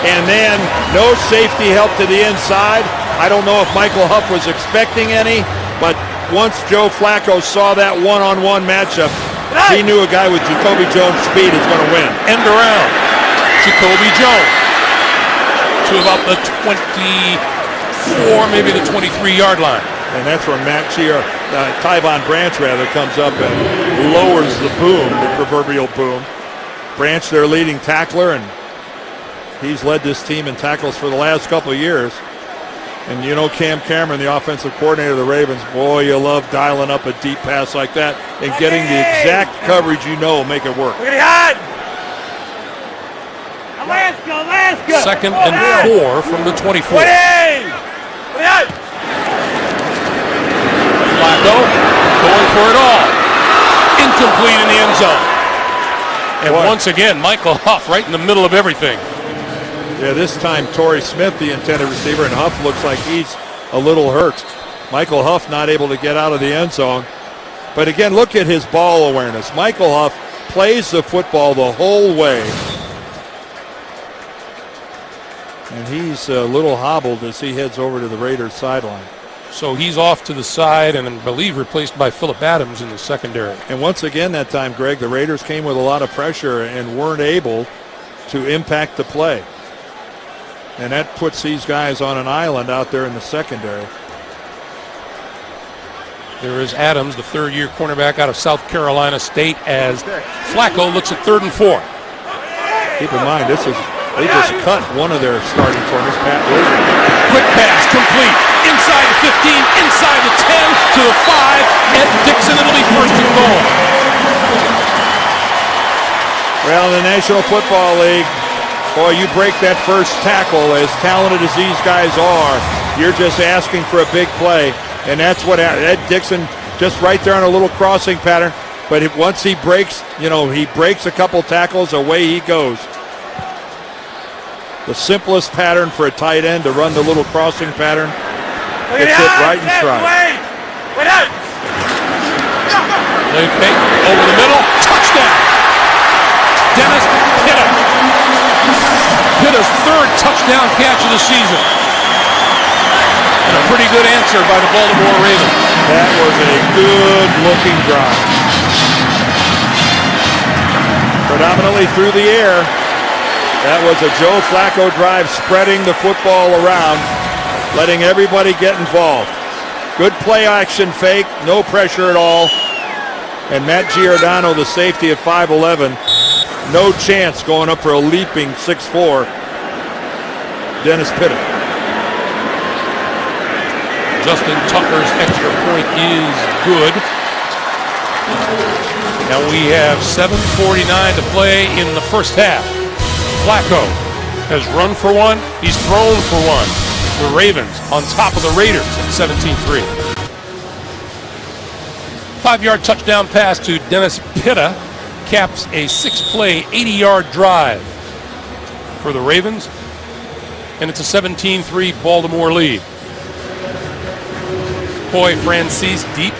Speaker 2: And then no safety help to the inside. I don't know if Michael Huff was expecting any, but once Joe Flacco saw that one-on-one matchup, he knew a guy with Jacoby Jones' speed is going to win.
Speaker 1: End around. Jacoby Jones to about the 24, maybe the 23-yard line.
Speaker 2: And that's where Tyvon Branch comes up and lowers the boom, the proverbial boom. Branch, their leading tackler, and he's led this team in tackles for the last couple of years. And you know Cam Cameron, the offensive coordinator of the Ravens, boy, you love dialing up a deep pass like that and getting the exact coverage you know will make it work.
Speaker 6: Alaska.
Speaker 1: Second and 4 from the 24. Flacco going for it all. Incomplete in the end zone. And once again, Michael Huff right in the middle of everything.
Speaker 2: Yeah, this time Torrey Smith, the intended receiver, and Huff looks like he's a little hurt. Michael Huff not able to get out of the end zone. But again, look at his ball awareness. Michael Huff plays the football the whole way. And he's a little hobbled as he heads over to the Raiders sideline.
Speaker 1: So he's off to the side and I believe replaced by Phillip Adams in the secondary.
Speaker 2: And once again that time, Greg, the Raiders came with a lot of pressure and weren't able to impact the play. And that puts these guys on an island out there in the secondary.
Speaker 1: There is Adams, the third-year cornerback out of South Carolina State, as Flacco looks at 3rd and 4.
Speaker 2: Keep in mind, they just cut one of their starting corners, Pat Williams.
Speaker 1: Quick pass, complete, inside the 15, inside the 10, to the 5, and Dixon, it'll be 1st and goal.
Speaker 2: Well, in the National Football League, boy, you break that first tackle, as talented as these guys are, you're just asking for a big play. And that's what Ed Dixon, just right there on a little crossing pattern. But once he breaks, he breaks a couple tackles, away he goes. The simplest pattern for a tight end to run the little crossing pattern. It's it right in stride.
Speaker 1: They fake over the middle, touchdown. Dennis Pitta. Pitta's 3rd touchdown catch of the season. And a pretty good answer by the Baltimore Ravens.
Speaker 2: That was a good-looking drive. Predominantly through the air. That was a Joe Flacco drive, spreading the football around, letting everybody get involved. Good play action fake, no pressure at all. And Matt Giordano, the safety at 5'11", no chance going up for a leaping 6'4". Dennis Pitta.
Speaker 1: Justin Tucker's extra point is good. Now we have 7:49 to play in the first half. Flacco has run for one. He's thrown for one. The Ravens on top of the Raiders at 17-3. 5-yard touchdown pass to Dennis Pitta caps a 6-play, 80-yard drive for the Ravens. And it's a 17-3 Baltimore lead. Coy Francis deep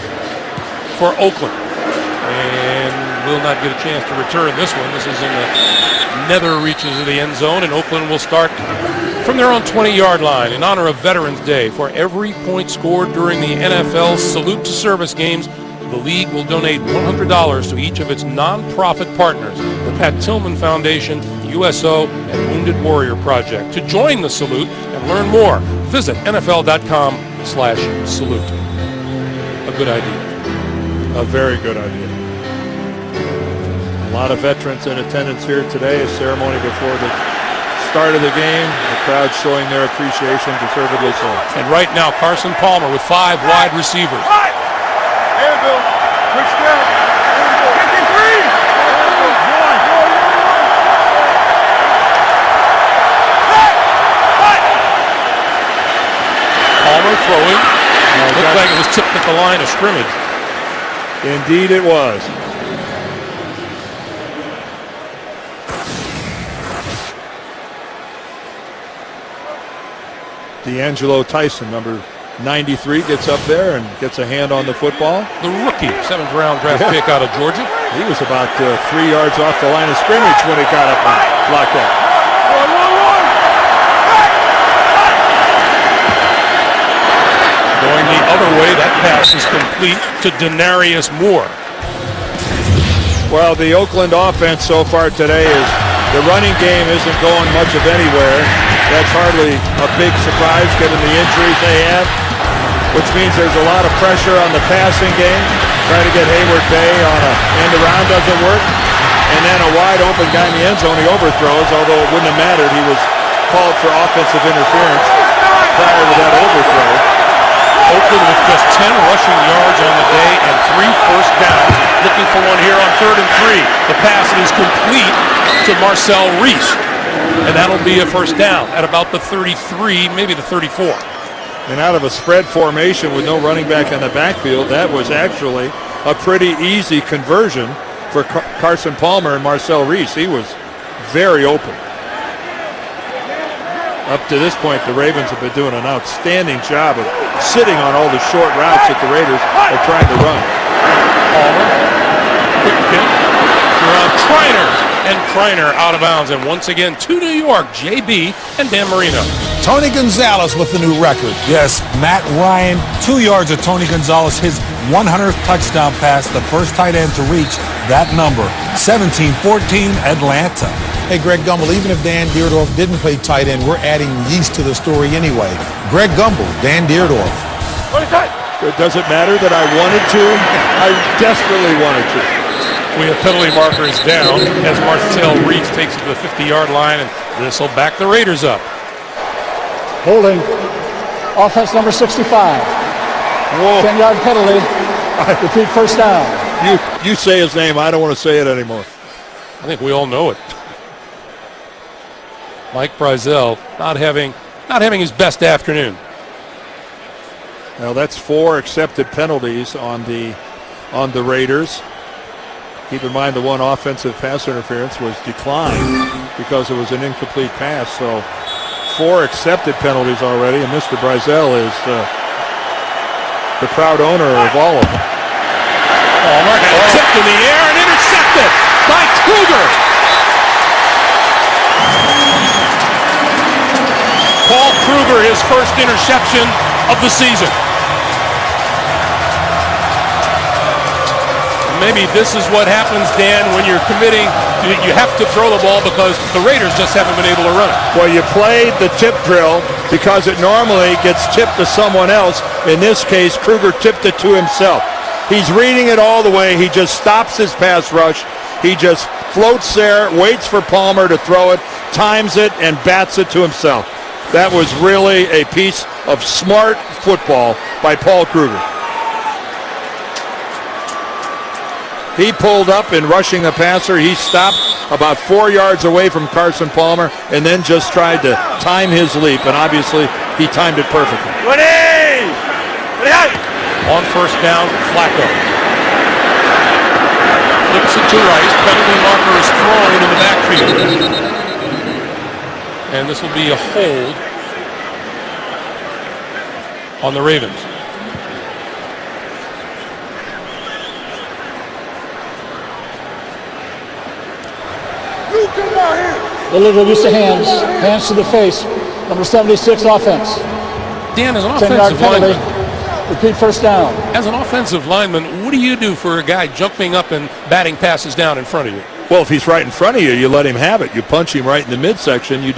Speaker 1: for Oakland. And will not get a chance to return this one. This is in the nether reaches of the end zone, and Oakland will start From their own 20-yard line, in honor of Veterans Day, for every point scored during the NFL's Salute to Service games, the league will donate $100 to each of its non-profit partners, the Pat Tillman Foundation, USO, and Wounded Warrior Project. To join the salute and learn more, visit NFL.com/salute. A good idea.
Speaker 2: A very good idea. A lot of veterans in attendance here today. A ceremony before the start of the game. The crowd showing their appreciation, deservedly so.
Speaker 1: And right now, Carson Palmer with 5 wide receivers. Palmer throwing. Looked like it was tipped at the line of scrimmage.
Speaker 2: Indeed it was. D'Angelo Tyson, number 93, gets up there and gets a hand on the football.
Speaker 1: The rookie, 7th round draft pick out of Georgia.
Speaker 2: He was about 3 yards off the line of scrimmage when it got up and blocked up.
Speaker 1: Going the other way, that pass is complete to Denarius Moore.
Speaker 2: Well, the Oakland offense so far today is the running game isn't going much of anywhere. That's hardly a big surprise given the injuries they have, which means there's a lot of pressure on the passing game. Trying to get Hayward Bay on a end around doesn't work. And then a wide open guy in the end zone, he overthrows, although it wouldn't have mattered. He was called for offensive interference prior to that overthrow.
Speaker 1: Oakland with just 10 rushing yards on the day and 3 first downs. Looking for one here on 3rd and 3. The pass is complete to Marcel Reese. And that'll be a first down at about the 33, maybe the 34.
Speaker 2: And out of a spread formation with no running back in the backfield, that was actually a pretty easy conversion for Carson Palmer and Marcel Reese. He was very open. Up to this point, the Ravens have been doing an outstanding job of sitting on all the short routes that the Raiders are trying to run.
Speaker 1: Palmer, quick kick, Gerard Triner, and Triner out of bounds. And once again, to New York, JB and Dan Marino.
Speaker 4: Tony Gonzalez with the new record.
Speaker 5: Yes, Matt Ryan, 2 yards of Tony Gonzalez, his 100th touchdown pass, the first tight end to reach that number. 17-14 Atlanta.
Speaker 4: Hey, Greg Gumbel, even if Dan Dierdorf didn't play tight end, we're adding yeast to the story anyway. Greg Gumbel, Dan Dierdorf.
Speaker 2: It doesn't matter that I wanted to. I desperately wanted to.
Speaker 1: We have penalty markers down as Marcel Reese takes it to the 50-yard line, and this will back the Raiders up.
Speaker 3: Holding. Offense number 65.
Speaker 2: Whoa.
Speaker 3: 10-yard penalty. Repeat first down.
Speaker 2: You say his name. I don't want to say it anymore.
Speaker 1: I think we all know it. Mike Brazel not having his best afternoon.
Speaker 2: Now that's 4 accepted penalties on the Raiders. Keep in mind the one offensive pass interference was declined because it was an incomplete pass. So 4 accepted penalties already, and Mr. Brazel is the proud owner of all of them.
Speaker 1: Palmer had it tipped in the air and intercepted by Kruger. Paul Kruger, his first interception of the season. Maybe this is what happens, Dan, when you're committing. You have to throw the ball because the Raiders just haven't been able to run it.
Speaker 2: Well, you played the tip drill because it normally gets tipped to someone else. In this case, Kruger tipped it to himself. He's reading it all the way. He just stops his pass rush. He just floats there, waits for Palmer to throw it, times it, and bats it to himself. That was really a piece of smart football by Paul Kruger. He pulled up in rushing the passer. He stopped about 4 yards away from Carson Palmer and then just tried to time his leap, and obviously he timed it perfectly.
Speaker 1: On first down, Flacco. Flips it to Rice. Penalty marker is thrown in the backfield. And this will be a hold on the Ravens.
Speaker 3: The little use of hands to the face. Number 76, offense.
Speaker 1: Dan, as an
Speaker 3: 10-yard
Speaker 1: offensive
Speaker 3: penalty.
Speaker 1: lineman,
Speaker 3: Repeat first down.
Speaker 1: as an offensive lineman, what do you do for a guy jumping up and batting passes down in front of you?
Speaker 2: Well, if he's right in front of you, you let him have it. You punch him right in the midsection. You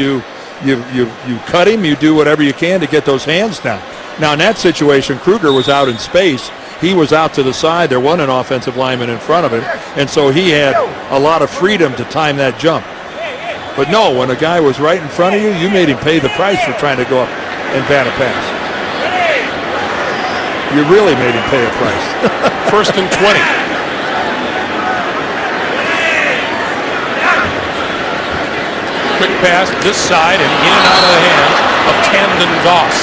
Speaker 2: cut him. You do whatever you can to get those hands down. Now, in that situation, Kruger was out in space. He was out to the side. There wasn't an offensive lineman in front of him, and so he had a lot of freedom to time that jump. But no, when a guy was right in front of you, you made him pay the price for trying to go up and bat a pass. You really made him pay a price.
Speaker 1: First and 20. Quick pass this side and in and out of the hands of Camden Goss.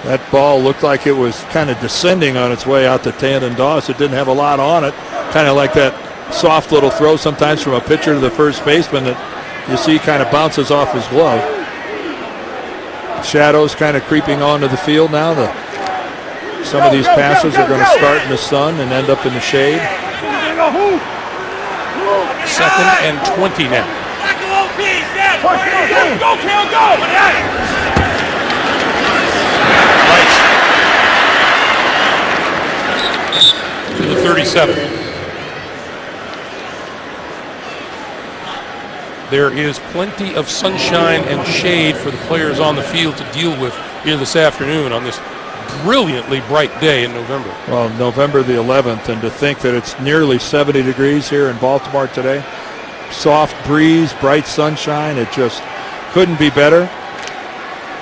Speaker 2: That ball looked like it was kind of descending on its way out to Tandon Doss. It didn't have a lot on it. Kind of like that soft little throw sometimes from a pitcher to the first baseman that you see kind of bounces off his glove. Shadows kind of creeping onto the field now. Some of these passes are going to start in the sun and end up in the shade.
Speaker 1: Second and 20 now. To the 37. There is plenty of sunshine and shade for the players on the field to deal with here this afternoon on this brilliantly bright day in November.
Speaker 2: Well, November the 11th, and to think that it's nearly 70 degrees here in Baltimore today. Soft breeze, bright sunshine. It just couldn't be better.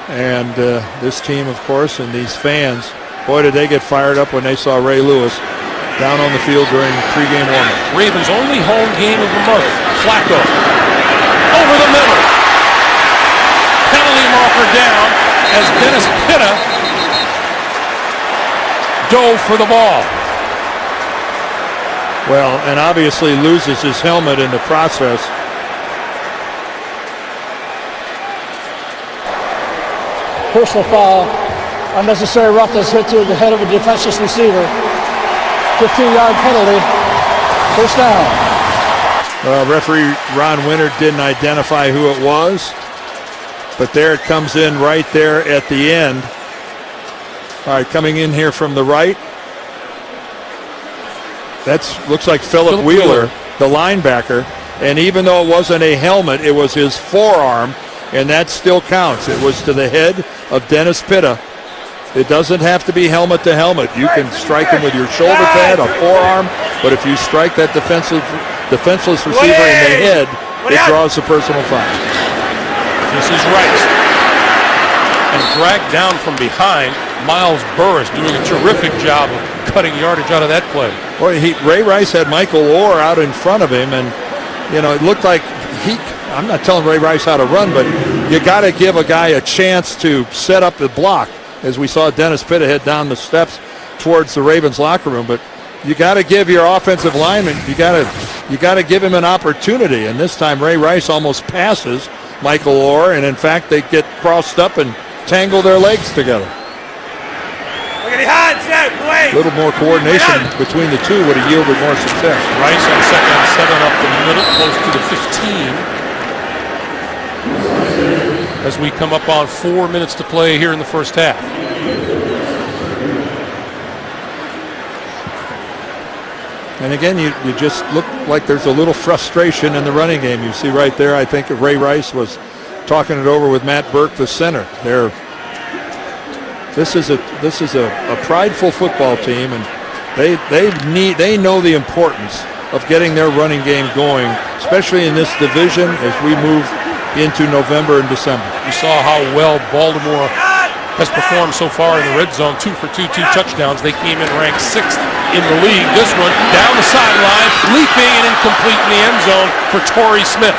Speaker 2: And this team, of course, and these fans, boy, did they get fired up when they saw Ray Lewis down on the field during pregame warm-ups.
Speaker 1: Ravens' only home game of the month. Flacco over the middle. Penalty marker down as Dennis Pitta dove for the ball.
Speaker 2: Well, and obviously loses his helmet in the process.
Speaker 3: Personal foul. Unnecessary roughness hit to the head of a defenseless receiver. 15-yard penalty. First down.
Speaker 2: Well, referee Ron Winter didn't identify who it was, but there it comes in right there at the end. All right, coming in here from the right. That looks like Philip Wheeler, the linebacker. And even though it wasn't a helmet, it was his forearm, and that still counts. It was to the head of Dennis Pitta. It doesn't have to be helmet to helmet. You can strike him with your shoulder pad, a forearm, but if you strike that defenseless receiver in the head, it draws a personal foul.
Speaker 1: This is Rice. And dragged down from behind, Miles Burris doing a terrific job of cutting yardage out of that play.
Speaker 2: Boy, Ray Rice had Michael Orr out in front of him, and it looked like I'm not telling Ray Rice how to run, but you got to give a guy a chance to set up the block. As we saw Dennis Pitta head down the steps towards the Ravens locker room, but you got to give your offensive lineman, you got to give him an opportunity. And this time Ray Rice almost passes Michael Orr, and in fact they get crossed up and tangle their legs together. A little more coordination between the two would have yielded more success.
Speaker 1: Rice on second and 7 up the middle, close to the 15. As we come up on 4 minutes to play here in the first half.
Speaker 2: And again, you just look like there's a little frustration in the running game. You see right there, I think Ray Rice was talking it over with Matt Burke, the center. This is a prideful football team, and they know the importance of getting their running game going, especially in this division as we move into November and December.
Speaker 1: You saw how well Baltimore has performed so far in the red zone. 2 for 2 touchdowns. They came in ranked 6th in the league. This one down the sideline, leaping and incomplete in the end zone for Torrey Smith.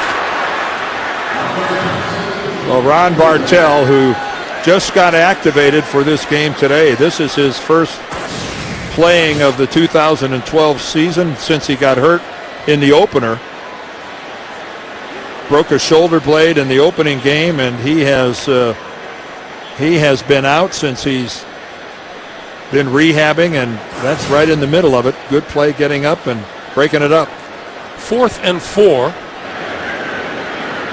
Speaker 2: Well, Ron Bartell, who just got activated for this game today. This is his first playing of the 2012 season since he got hurt in the opener. Broke a shoulder blade in the opening game, and he has been out since he's been rehabbing, and that's right in the middle of it. Good play getting up and breaking it up.
Speaker 1: 4th and 4.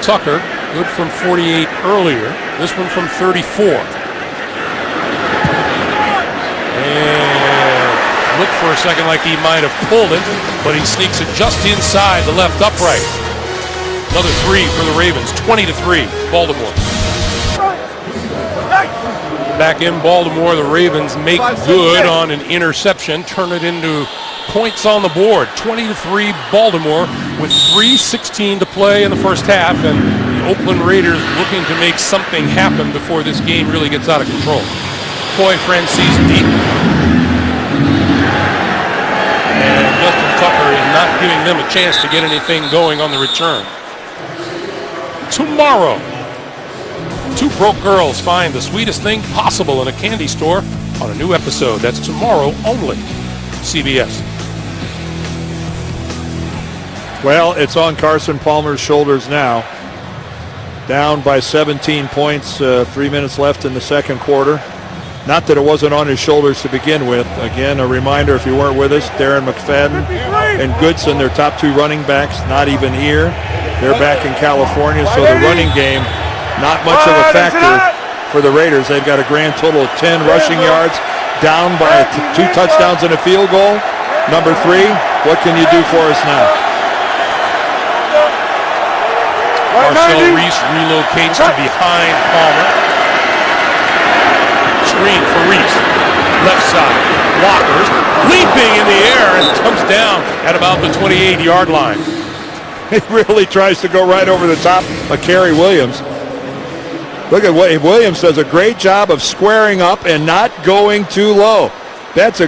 Speaker 1: Tucker, good from 48 earlier. This one from 34. And looked for a second like he might have pulled it, but he sneaks it just inside the left upright. Another 3 for the Ravens, 20-3, Baltimore. Back in Baltimore, the Ravens make good on an interception, turn it into points on the board. 20-3 Baltimore with 3:16 to play in the first half, and the Oakland Raiders looking to make something happen before this game really gets out of control. Coy Francis deep. And Justin Tucker is not giving them a chance to get anything going on the return. Tomorrow, 2 broke girls find the sweetest thing possible in a candy store on a new episode. That's tomorrow only. CBS.
Speaker 2: Well, it's on Carson Palmer's shoulders now. Down by 17 points, 3 minutes left in the second quarter. Not that it wasn't on his shoulders to begin with. Again, a reminder, if you weren't with us, Darren McFadden and Goodson, their top 2 running backs, not even here. They're back in California, so the running game, not much of a factor for the Raiders. They've got a grand total of 10 rushing yards, down by 2 touchdowns and a field goal. Number 3, what can you do for us now?
Speaker 1: Marcel Reese relocates to behind Palmer. Screen for Reese. Left side. Walker's leaping in the air and comes down at about the 28-yard line.
Speaker 2: He really tries to go right over the top of Kerry Williams. Look at what Williams does a great job of squaring up and not going too low. That's a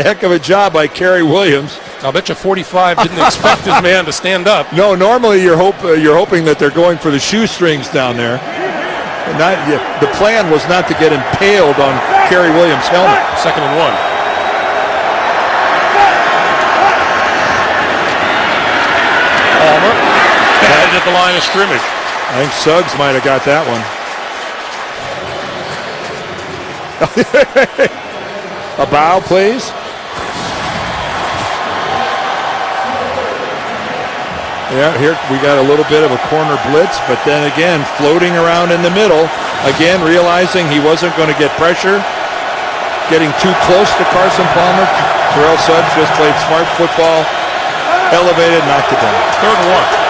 Speaker 2: heck of a job by Kerry Williams.
Speaker 1: I'll bet you 45 didn't expect his man to stand up.
Speaker 2: No, normally you're hoping that they're going for the shoestrings down there. The plan was not to get impaled on Kerry Williams' helmet.
Speaker 1: 2nd and 1. Palmer batted at the line of scrimmage.
Speaker 2: I think Suggs might have got that one. A bow, please. Yeah, here we got a little bit of a corner blitz, but then again, floating around in the middle, again realizing he wasn't going to get pressure, getting too close to Carson Palmer. Terrell Suggs just played smart football, elevated, knocked it down.
Speaker 1: 3rd and 1.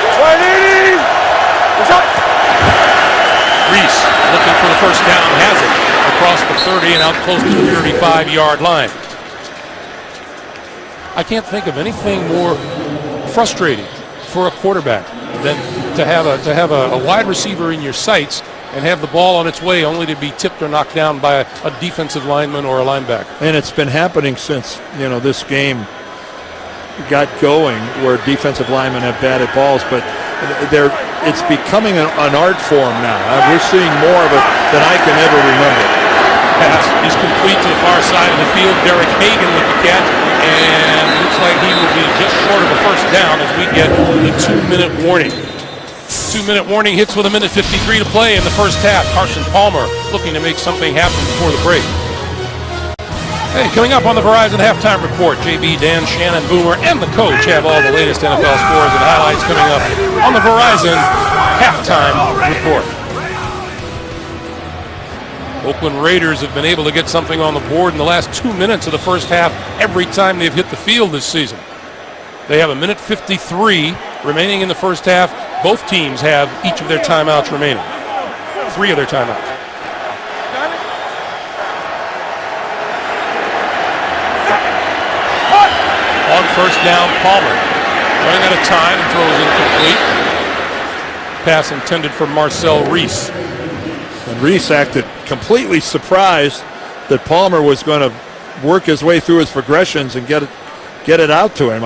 Speaker 1: Reese looking for the first down, has it across the 30 and out close to the 35-yard line. I can't think of anything more frustrating for a quarterback than to have a wide receiver in your sights and have the ball on its way only to be tipped or knocked down by a defensive lineman or a linebacker.
Speaker 2: And it's been happening since this game got going, where defensive linemen have batted balls, but it's becoming an art form now. We're seeing more of it than I can ever remember.
Speaker 1: Pass is complete to the far side of the field. Derek Hagan with the catch, and looks like he will be just short of a first down as we get the 2-minute warning. 2-minute warning hits with 1:53 to play in the first half. Carson Palmer looking to make something happen before the break. Hey, coming up on the Verizon Halftime Report, JB, Dan, Shannon, Boomer, and the coach have all the latest NFL scores and highlights coming up on the Verizon Halftime Report. Oakland Raiders have been able to get something on the board in the last 2 minutes of the first half every time they've hit the field this season. They have 1:53 remaining in the first half. Both teams have each of their timeouts remaining. 3 of their timeouts. On first down, Palmer running out of time and throws incomplete. Pass intended for Marcel Reese.
Speaker 2: And Reese acted completely surprised that Palmer was going to work his way through his progressions and get it out to him.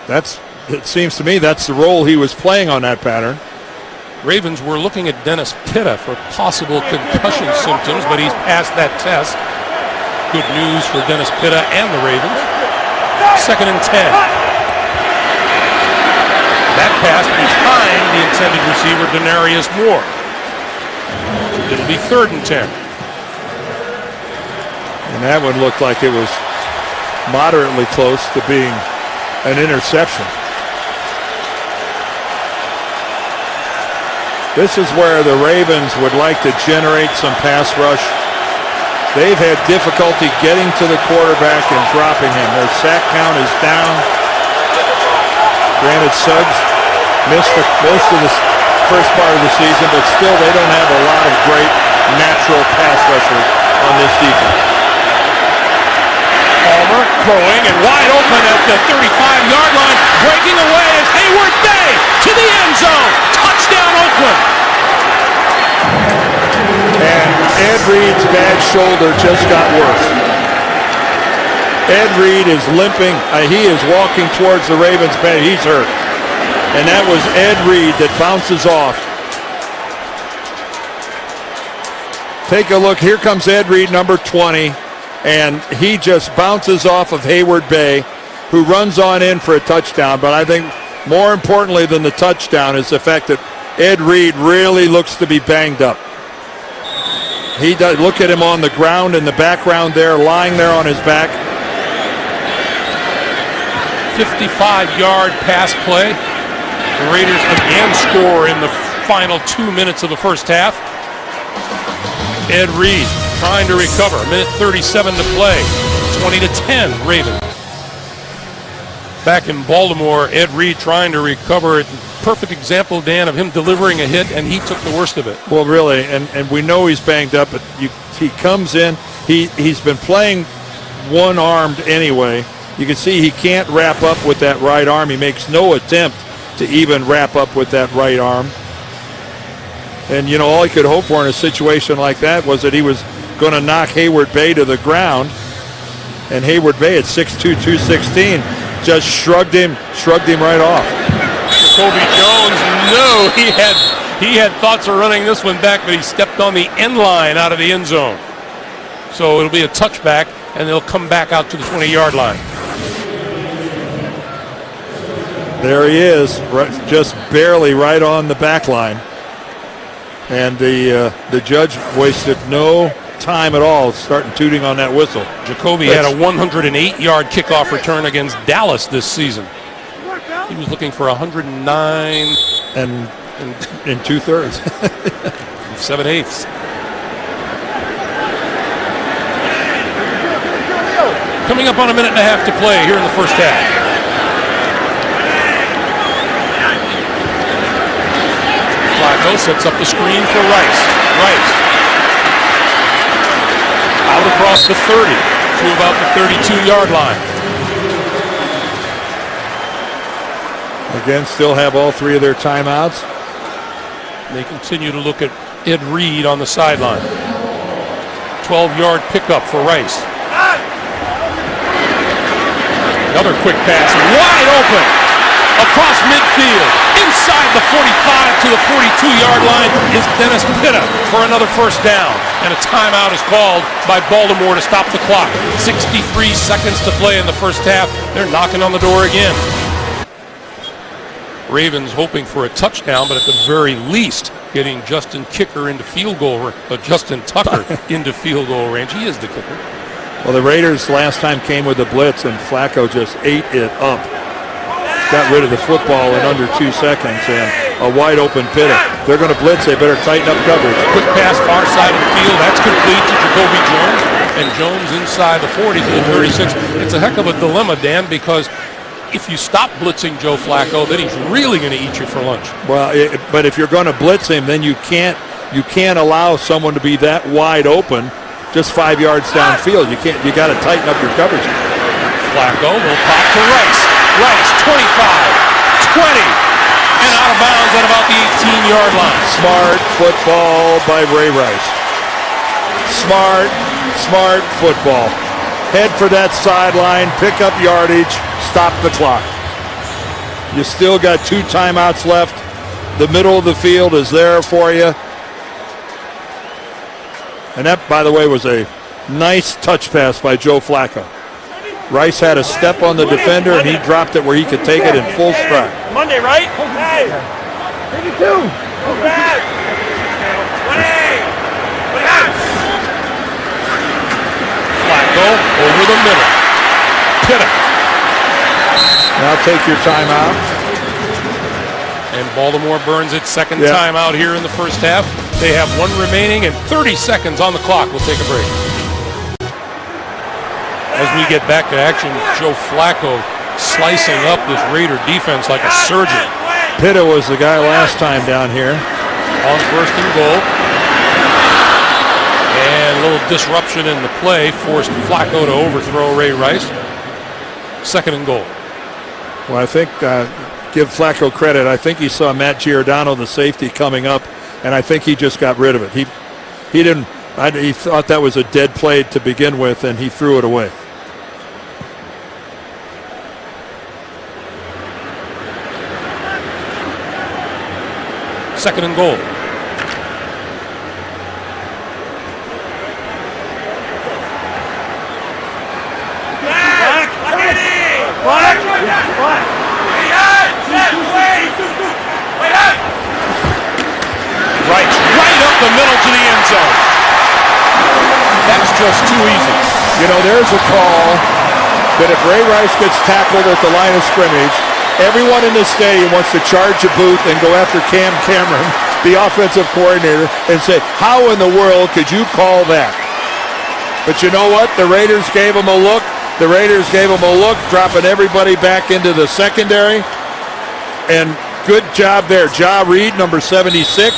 Speaker 2: It seems to me that's the role he was playing on that pattern.
Speaker 1: Ravens were looking at Dennis Pitta for possible concussion symptoms, but he's passed that test. Good news for Dennis Pitta and the Ravens. 2nd and 10. That pass behind the intended receiver, Denarius Moore. It'll be 3rd and 10.
Speaker 2: And that one looked like it was moderately close to being an interception. This is where the Ravens would like to generate some pass rush. They've had difficulty getting to the quarterback and dropping him. Their sack count is down. Granted, Suggs missed most of the first part of the season, but still they don't have a lot of great natural pass rushers on this defense.
Speaker 1: Palmer throwing and wide open at the 35-yard line. Breaking away is Hayward Bay to the end zone. Touchdown, Oakland.
Speaker 2: And Ed Reed's bad shoulder just got worse. Ed Reed is limping. He is walking towards the Ravens bench. He's hurt. And that was Ed Reed that bounces off. Take a look. Here comes Ed Reed, number 20. And he just bounces off of Hayward Bay, who runs on in for a touchdown. But I think more importantly than the touchdown is the fact that Ed Reed really looks to be banged up. He does. Look at him on the ground in the background there, lying there on his back.
Speaker 1: 55-yard pass play. The Raiders again score in the final 2 minutes of the first half. Ed Reed trying to recover. Minute 37 to play. 20-10 Ravens. Back in Baltimore, Ed Reed trying to recover. Perfect example, Dan, of him delivering a hit, and he took the worst of it.
Speaker 2: Well, really, and we know he's banged up, but he comes in. He's been playing one-armed anyway. You can see he can't wrap up with that right arm. He makes no attempt to even wrap up with that right arm. And, you know, all he could hope for in a situation like that was that he was going to knock Hayward Bay to the ground. And Hayward Bay at 6'2", 216 just shrugged him right off.
Speaker 1: Jacoby Jones, no, he had thoughts of running this one back, but he stepped on the end line out of the end zone. So it'll be a touchback, and they'll come back out to the 20-yard line.
Speaker 2: There he is, just barely right on the back line. And the judge wasted no time at all starting tooting on that whistle.
Speaker 1: Jacoby had a 108-yard kickoff return against Dallas this season. He was looking for 109
Speaker 2: and 2/3.
Speaker 1: 7/8. Coming up on a minute and a half to play here in the first half. Flacco sets up the screen for Rice. Rice out across the 30 to about the 32-yard line.
Speaker 2: Again, still have all three of their timeouts.
Speaker 1: They continue to look at Ed Reed on the sideline. 12-yard pickup for Rice. Another quick pass, wide open, across midfield, inside the 45 to the 42-yard line is Dennis Pitta for another first down. And a timeout is called by Baltimore to stop the clock. 63 seconds to play in the first half. They're knocking on the door again. Ravens hoping for a touchdown, but at the very least, getting Justin Tucker into field goal range. He is the kicker.
Speaker 2: Well, the Raiders last time came with a blitz, and Flacco just ate it up. Got rid of the football in under 2 seconds, and a wide open Pitta. They're going to blitz. They better tighten up coverage.
Speaker 1: Quick pass far side of the field. That's complete to Jacoby Jones, and Jones inside the 40 to the 36. It's a heck of a dilemma, Dan, because if you stop blitzing Joe Flacco, then he's really going to eat you for lunch.
Speaker 2: Well, but if you're going to blitz him, then you can't allow someone to be that wide open just 5 yards downfield. You got to tighten up your coverage.
Speaker 1: Flacco will pop to Rice. Rice, 25, 20, and out of bounds at about the 18-yard line.
Speaker 2: Smart football by Ray Rice. Smart football. Head for that sideline, pick up yardage, stop the clock. You still got 2 timeouts left. The middle of the field is there for you. And that, by the way, was a nice touch pass by Joe Flacco. Rice had a step on the defender, and he dropped it where he could take it in full stride.
Speaker 6: Monday, right? Hey! 32! Go back! 20!
Speaker 1: Flacco over the middle. Pitta.
Speaker 2: Now take your timeout.
Speaker 1: And Baltimore burns its second timeout here in the first half. They have one remaining and 30 seconds on the clock. We'll take a break. As we get back to action, Joe Flacco slicing up this Raider defense like a surgeon.
Speaker 2: Pitta was the guy last time down here.
Speaker 1: On first and goal. And a little disruption in the play forced Flacco to overthrow Ray Rice. Second and goal.
Speaker 2: Well, I think, give Flacco credit, I think he saw Matt Giordano, the safety, coming up, and I think he just got rid of it. He thought that was a dead play to begin with, and he threw it away.
Speaker 1: Second and goal. Right up the middle to the end zone. That's just too easy.
Speaker 2: You know, there's a call that if Ray Rice gets tackled at the line of scrimmage, everyone in the stadium wants to charge a booth and go after Cam Cameron, the offensive coordinator, and say, how in the world could you call that? But you know what? The Raiders gave him a look. Dropping everybody back into the secondary. And good job there. Ja Reed, number 76,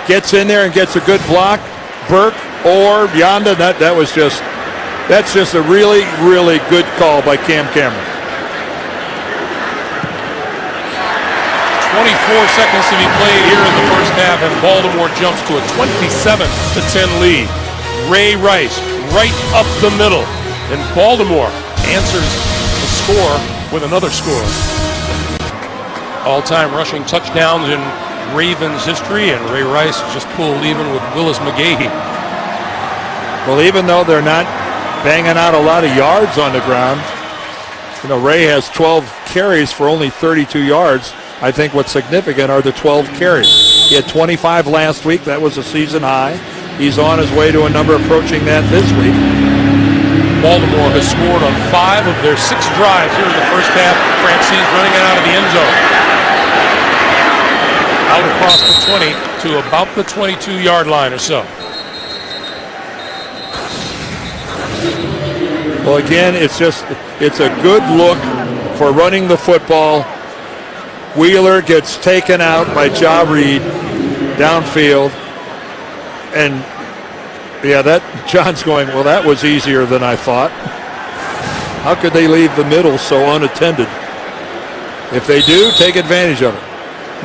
Speaker 2: gets in there and gets a good block. Burke or Yonda, that's just a really, really good call by Cam Cameron.
Speaker 1: 24 seconds to be played here in the first half, and Baltimore jumps to a 27-10 lead. Ray Rice right up the middle, and Baltimore answers the score with another score. All-time rushing touchdowns in Ravens history, and Ray Rice just pulled even with Willis McGahee.
Speaker 2: Well, even though they're not banging out a lot of yards on the ground, you know, Ray has 12 carries for only 32 yards. I think what's significant are the 12 carries. He had 25 last week. That was a season high. He's on his way to a number approaching that this week.
Speaker 1: Baltimore has scored on 5 of their 6 drives here in the first half. Francine running it out of the end zone. Out across the 20 to about the 22-yard line or so.
Speaker 2: Well, again, it's a good look for running the football. Wheeler gets taken out by Ja Reed downfield. And, yeah, John's going, well, that was easier than I thought. How could they leave the middle so unattended? If they do, take advantage of it.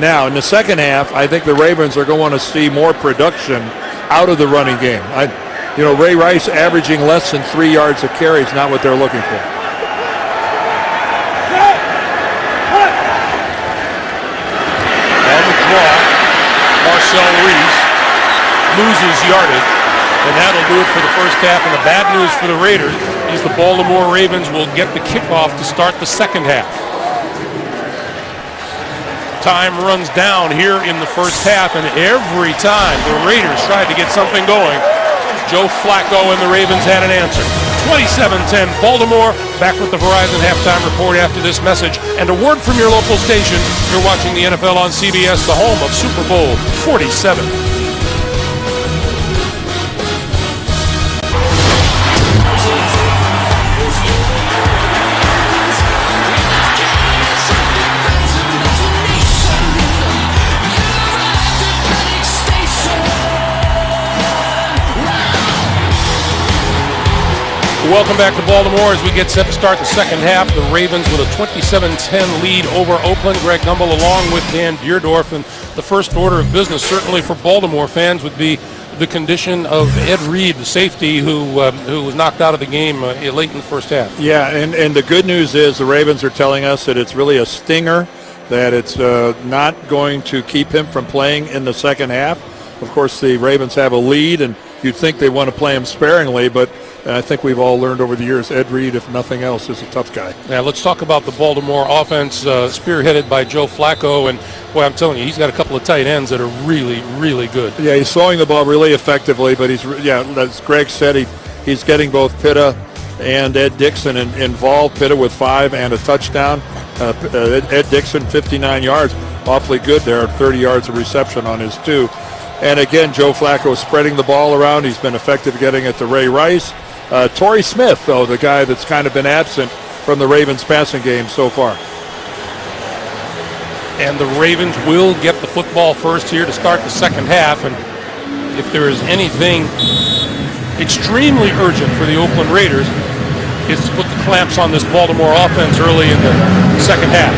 Speaker 2: Now, in the second half, I think the Ravens are going to see more production out of the running game. Ray Rice averaging less than 3 yards a carry is not what they're looking for.
Speaker 1: On the draw, Marcel Reese loses yardage, and that'll do it for the first half. And the bad news for the Raiders is the Baltimore Ravens will get the kickoff to start the second half. Time runs down here in the first half, and every time the Raiders tried to get something going, Joe Flacco and the Ravens had an answer. 27-10 Baltimore. Back with the Verizon halftime report after this message and a word from your local station. You're watching the NFL on CBS, the home of Super Bowl 47. Welcome back to Baltimore as we get set to start the second half. The Ravens with a 27-10 lead over Oakland. Greg Gumbel along with Dan Deerdorf. And the first order of business, certainly for Baltimore fans, would be the condition of Ed Reed, the safety who was knocked out of the game late in the first half.
Speaker 2: Yeah, and the good news is the Ravens are telling us that it's really a stinger, that it's not going to keep him from playing in the second half. Of course, the Ravens have a lead, and you'd think they want to play him sparingly, but I think we've all learned over the years, Ed Reed, if nothing else, is a tough guy.
Speaker 1: Yeah, let's talk about the Baltimore offense spearheaded by Joe Flacco. And, boy, I'm telling you, he's got a couple of tight ends that are really, really good.
Speaker 2: Yeah, he's throwing the ball really effectively, but as Greg said, he's getting both Pitta and Ed Dixon involved. Pitta with 5 and a touchdown. Ed Dixon, 59 yards. Awfully good there, 30 yards of reception on his 2. And again, Joe Flacco spreading the ball around. He's been effective getting it to Ray Rice. Torrey Smith, though, the guy that's kind of been absent from the Ravens passing game so far.
Speaker 1: And the Ravens will get the football first here to start the second half. And if there is anything extremely urgent for the Oakland Raiders, it's to put the clamps on this Baltimore offense early in the second half.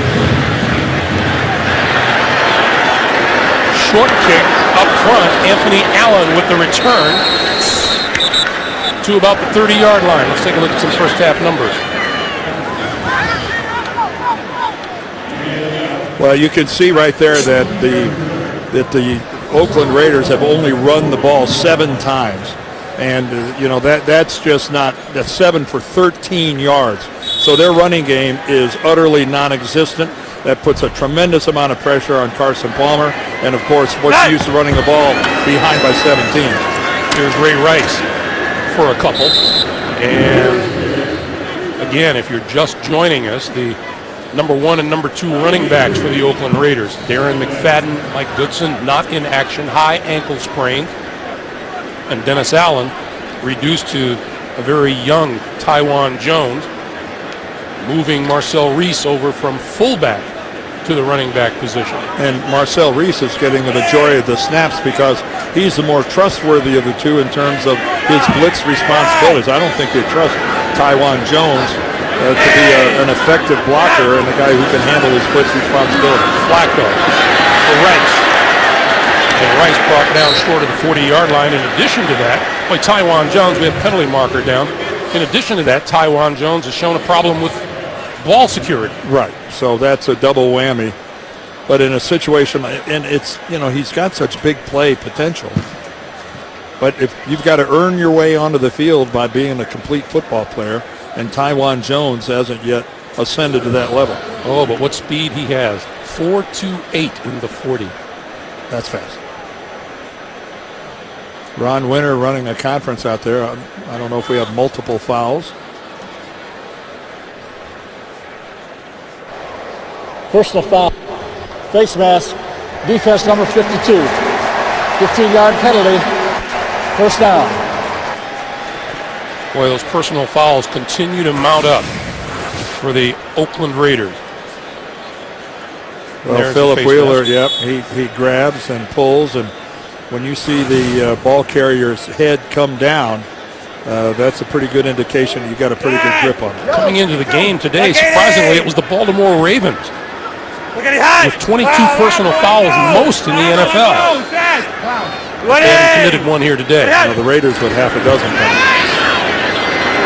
Speaker 1: Short kick up front. Anthony Allen with the return to about the 30-yard line. Let's take a look at some first half numbers.
Speaker 2: Well, you can see right there that the Oakland Raiders have only run the ball 7 times. And, that's just not, that's 7 for 13 yards. So their running game is utterly non-existent. That puts a tremendous amount of pressure on Carson Palmer. And, of course, what's the use of running the ball behind by 17?
Speaker 1: Here's Ray Rice for a couple. And, again, if you're just joining us, the number 1 and number 2 running backs for the Oakland Raiders, Darren McFadden, Mike Goodson, not in action, high ankle sprain. And Dennis Allen reduced to a very young Taiwan Jones, moving Marcel Reese over from fullback to the running back position.
Speaker 2: And Marcel Reese is getting the majority of the snaps because he's the more trustworthy of the 2 in terms of his blitz responsibilities. I don't think they trust Taiwan Jones to be an effective blocker and a guy who can handle his blitz responsibility.
Speaker 1: Flacco for Rice. And Rice brought down short of the 40-yard line. In addition to that, Taiwan Jones, we have penalty marker down. In addition to that, Taiwan Jones has shown a problem with ball security.
Speaker 2: Right, so that's a double whammy. But in a situation, and it's, he's got such big play potential. But if you've got to earn your way onto the field by being a complete football player, and Taiwan Jones hasn't yet ascended to that level.
Speaker 1: Oh, but what speed he has. 4.28 in the 40.
Speaker 2: That's fast. Ron Winter running a conference out there. I don't know if we have multiple fouls.
Speaker 3: Personal foul. Face mask. Defense number 52. 15-yard penalty. First down.
Speaker 1: Boy, those personal fouls continue to mount up for the Oakland Raiders.
Speaker 2: Well, Philip Wheeler, yep, he grabs and pulls, and when you see the ball carrier's head come down, that's a pretty good indication you got a pretty good grip on it.
Speaker 1: Coming into the game today, surprisingly, it was the Baltimore Ravens with 22 personal fouls, most in the NFL. They haven't committed one here today.
Speaker 2: The Raiders with half a dozen.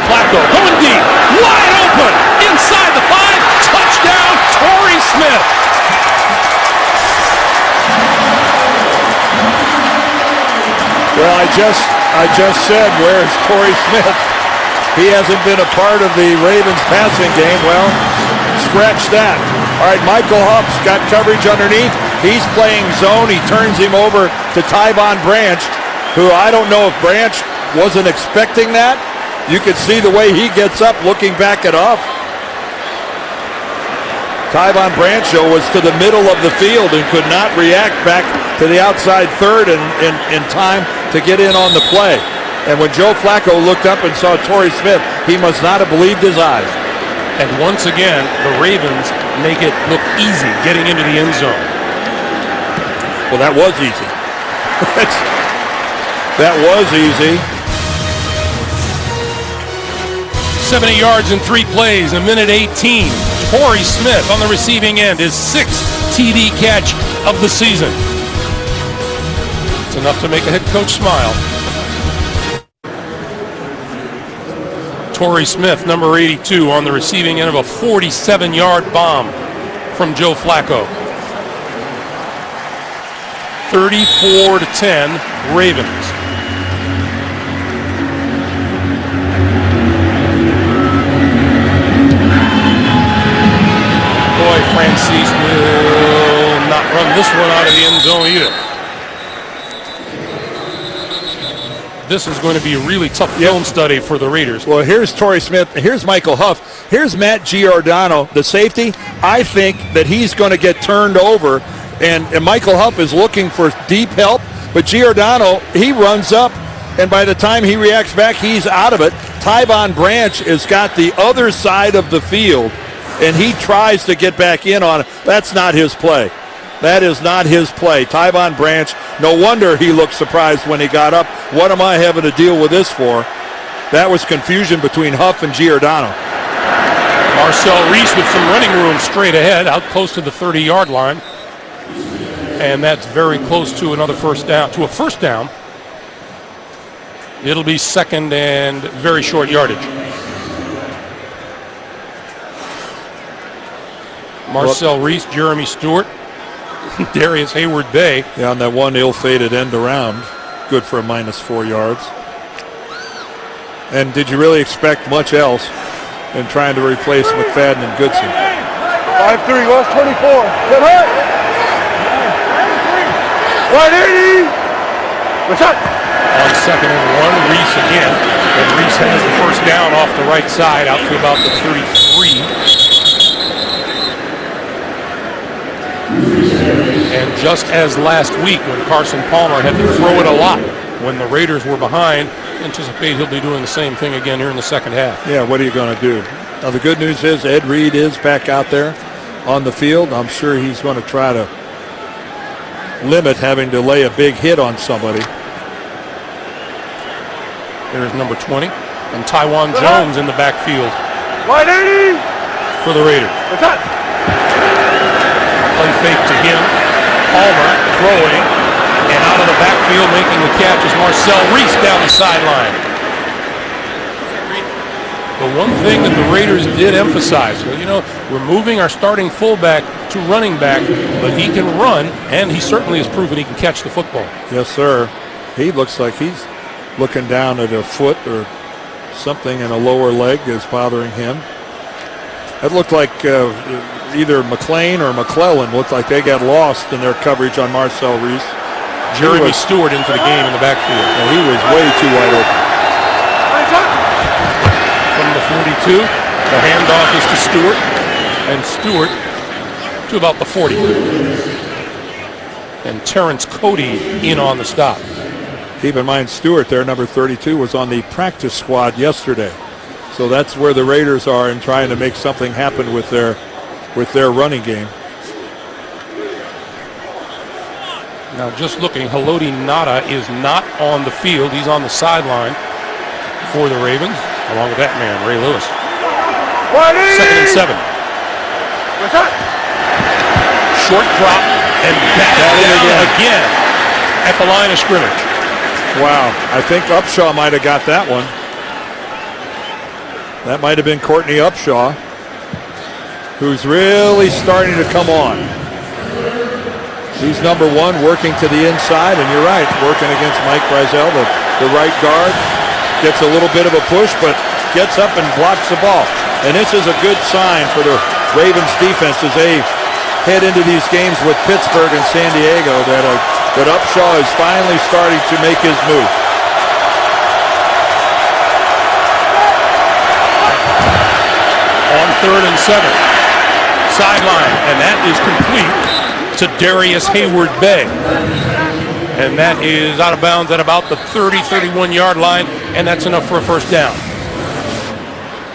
Speaker 1: Flacco going deep, wide open, inside the 5, touchdown, Torrey Smith.
Speaker 2: Well, I just said, where's Torrey Smith? He hasn't been a part of the Ravens passing game. Well, scratch that. All right, Michael Huff's got coverage underneath. He's playing zone. He turns him over to Tyvon Branch, who I don't know if Branch wasn't expecting that. You could see the way he gets up looking back at Huff. Tyvon Branch was to the middle of the field and could not react back to the outside third in time to get in on the play. And when Joe Flacco looked up and saw Torrey Smith, he must not have believed his eyes.
Speaker 1: And once again, the Ravens make it look easy getting into the end zone.
Speaker 2: Well, that was easy. That was easy.
Speaker 1: 70 yards in 3 plays, a minute 18. Torrey Smith on the receiving end, his 6th TD catch of the season. It's enough to make a head coach smile. Torrey Smith, number 82, on the receiving end of a 47-yard bomb from Joe Flacco. 34-10, Ravens. Boy, Francis will not run this one out of the end zone either. this is going to be a really tough film study for the Raiders.
Speaker 2: Well, here's Torrey Smith. Here's Michael Huff. Here's Matt Giordano, the safety. I think that he's going to get turned over, and Michael Huff is looking for deep help, but Giordano, he runs up, and by the time he reacts back, he's out of it. Tyvon Branch has got the other side of the field, and he tries to get back in on it. That's not his play. That is not his play. Tyvon Branch, no wonder he looked surprised when he got up. What am I having to deal with this for? That was confusion between Huff and Giordano.
Speaker 1: Marcel Reese with some running room straight ahead, out close to the 30-yard line. And that's very close to another first down, to a first down. It'll be second and very short yardage. Marcel Reese, Jeremy Stewart, Darius Hayward-Bay.
Speaker 2: Yeah, on that one ill-fated end around. Good for a -4 yards. And did you really expect much else in trying to replace McFadden and Goodson?
Speaker 6: 5-3, lost 24. Get hurt. 180. What's up?
Speaker 1: On second and one, Reese again. And Reese has the first down off the right side out to about the 33. And just as last week when Carson Palmer had to throw it a lot when the Raiders were behind, anticipate he'll be doing the same thing again here in the second half.
Speaker 2: Yeah, what are you going to do? Now, the good news is Ed Reed is back out there on the field. I'm sure he's going to try to limit having to lay a big hit on somebody.
Speaker 1: There's number 20. And Tywan Jones in the backfield
Speaker 6: 180.
Speaker 1: for the Raiders.
Speaker 6: What's up?
Speaker 1: Play fake to him. Palmer throwing. And out of the backfield making the catch is Marcel Reese down the sideline. The one thing that the Raiders did emphasize, we're moving our starting fullback to running back, but he can run, and he certainly has proven he can catch the football.
Speaker 2: Yes, sir. He looks like he's looking down at a foot or something in a lower leg is bothering him. It looked like either McLean or McClellan looked like they got lost in their coverage on Marcel Reese.
Speaker 1: Jeremy Stewart into the game in the backfield.
Speaker 2: And he was way too wide open.
Speaker 1: From the 42, the handoff is to Stewart, and Stewart to about the 40. And Terrence Cody in on the stop.
Speaker 2: Keep in mind, Stewart there, number 32, was on the practice squad yesterday. So that's where the Raiders are in trying to make something happen with their running game.
Speaker 1: Now just looking, Haloti Ngata is not on the field. He's on the sideline for the Ravens, along with that man, Ray Lewis. 2nd and 7.
Speaker 6: What's up?
Speaker 1: Short drop and batted down again at the line of scrimmage.
Speaker 2: Wow, I think Upshaw might have got that one. That might have been Courtney Upshaw, who's really starting to come on. He's number one, working to the inside, and you're right, working against Mike Brazel, the right guard. Gets a little bit of a push, but gets up and blocks the ball. And this is a good sign for the Ravens defense as they head into these games with Pittsburgh and San Diego that Upshaw is finally starting to make his move.
Speaker 1: On 3rd and 7. Sideline, and that is complete to Darius Hayward-Bay. And that is out of bounds at about the 31-yard line, and that's enough for a first down.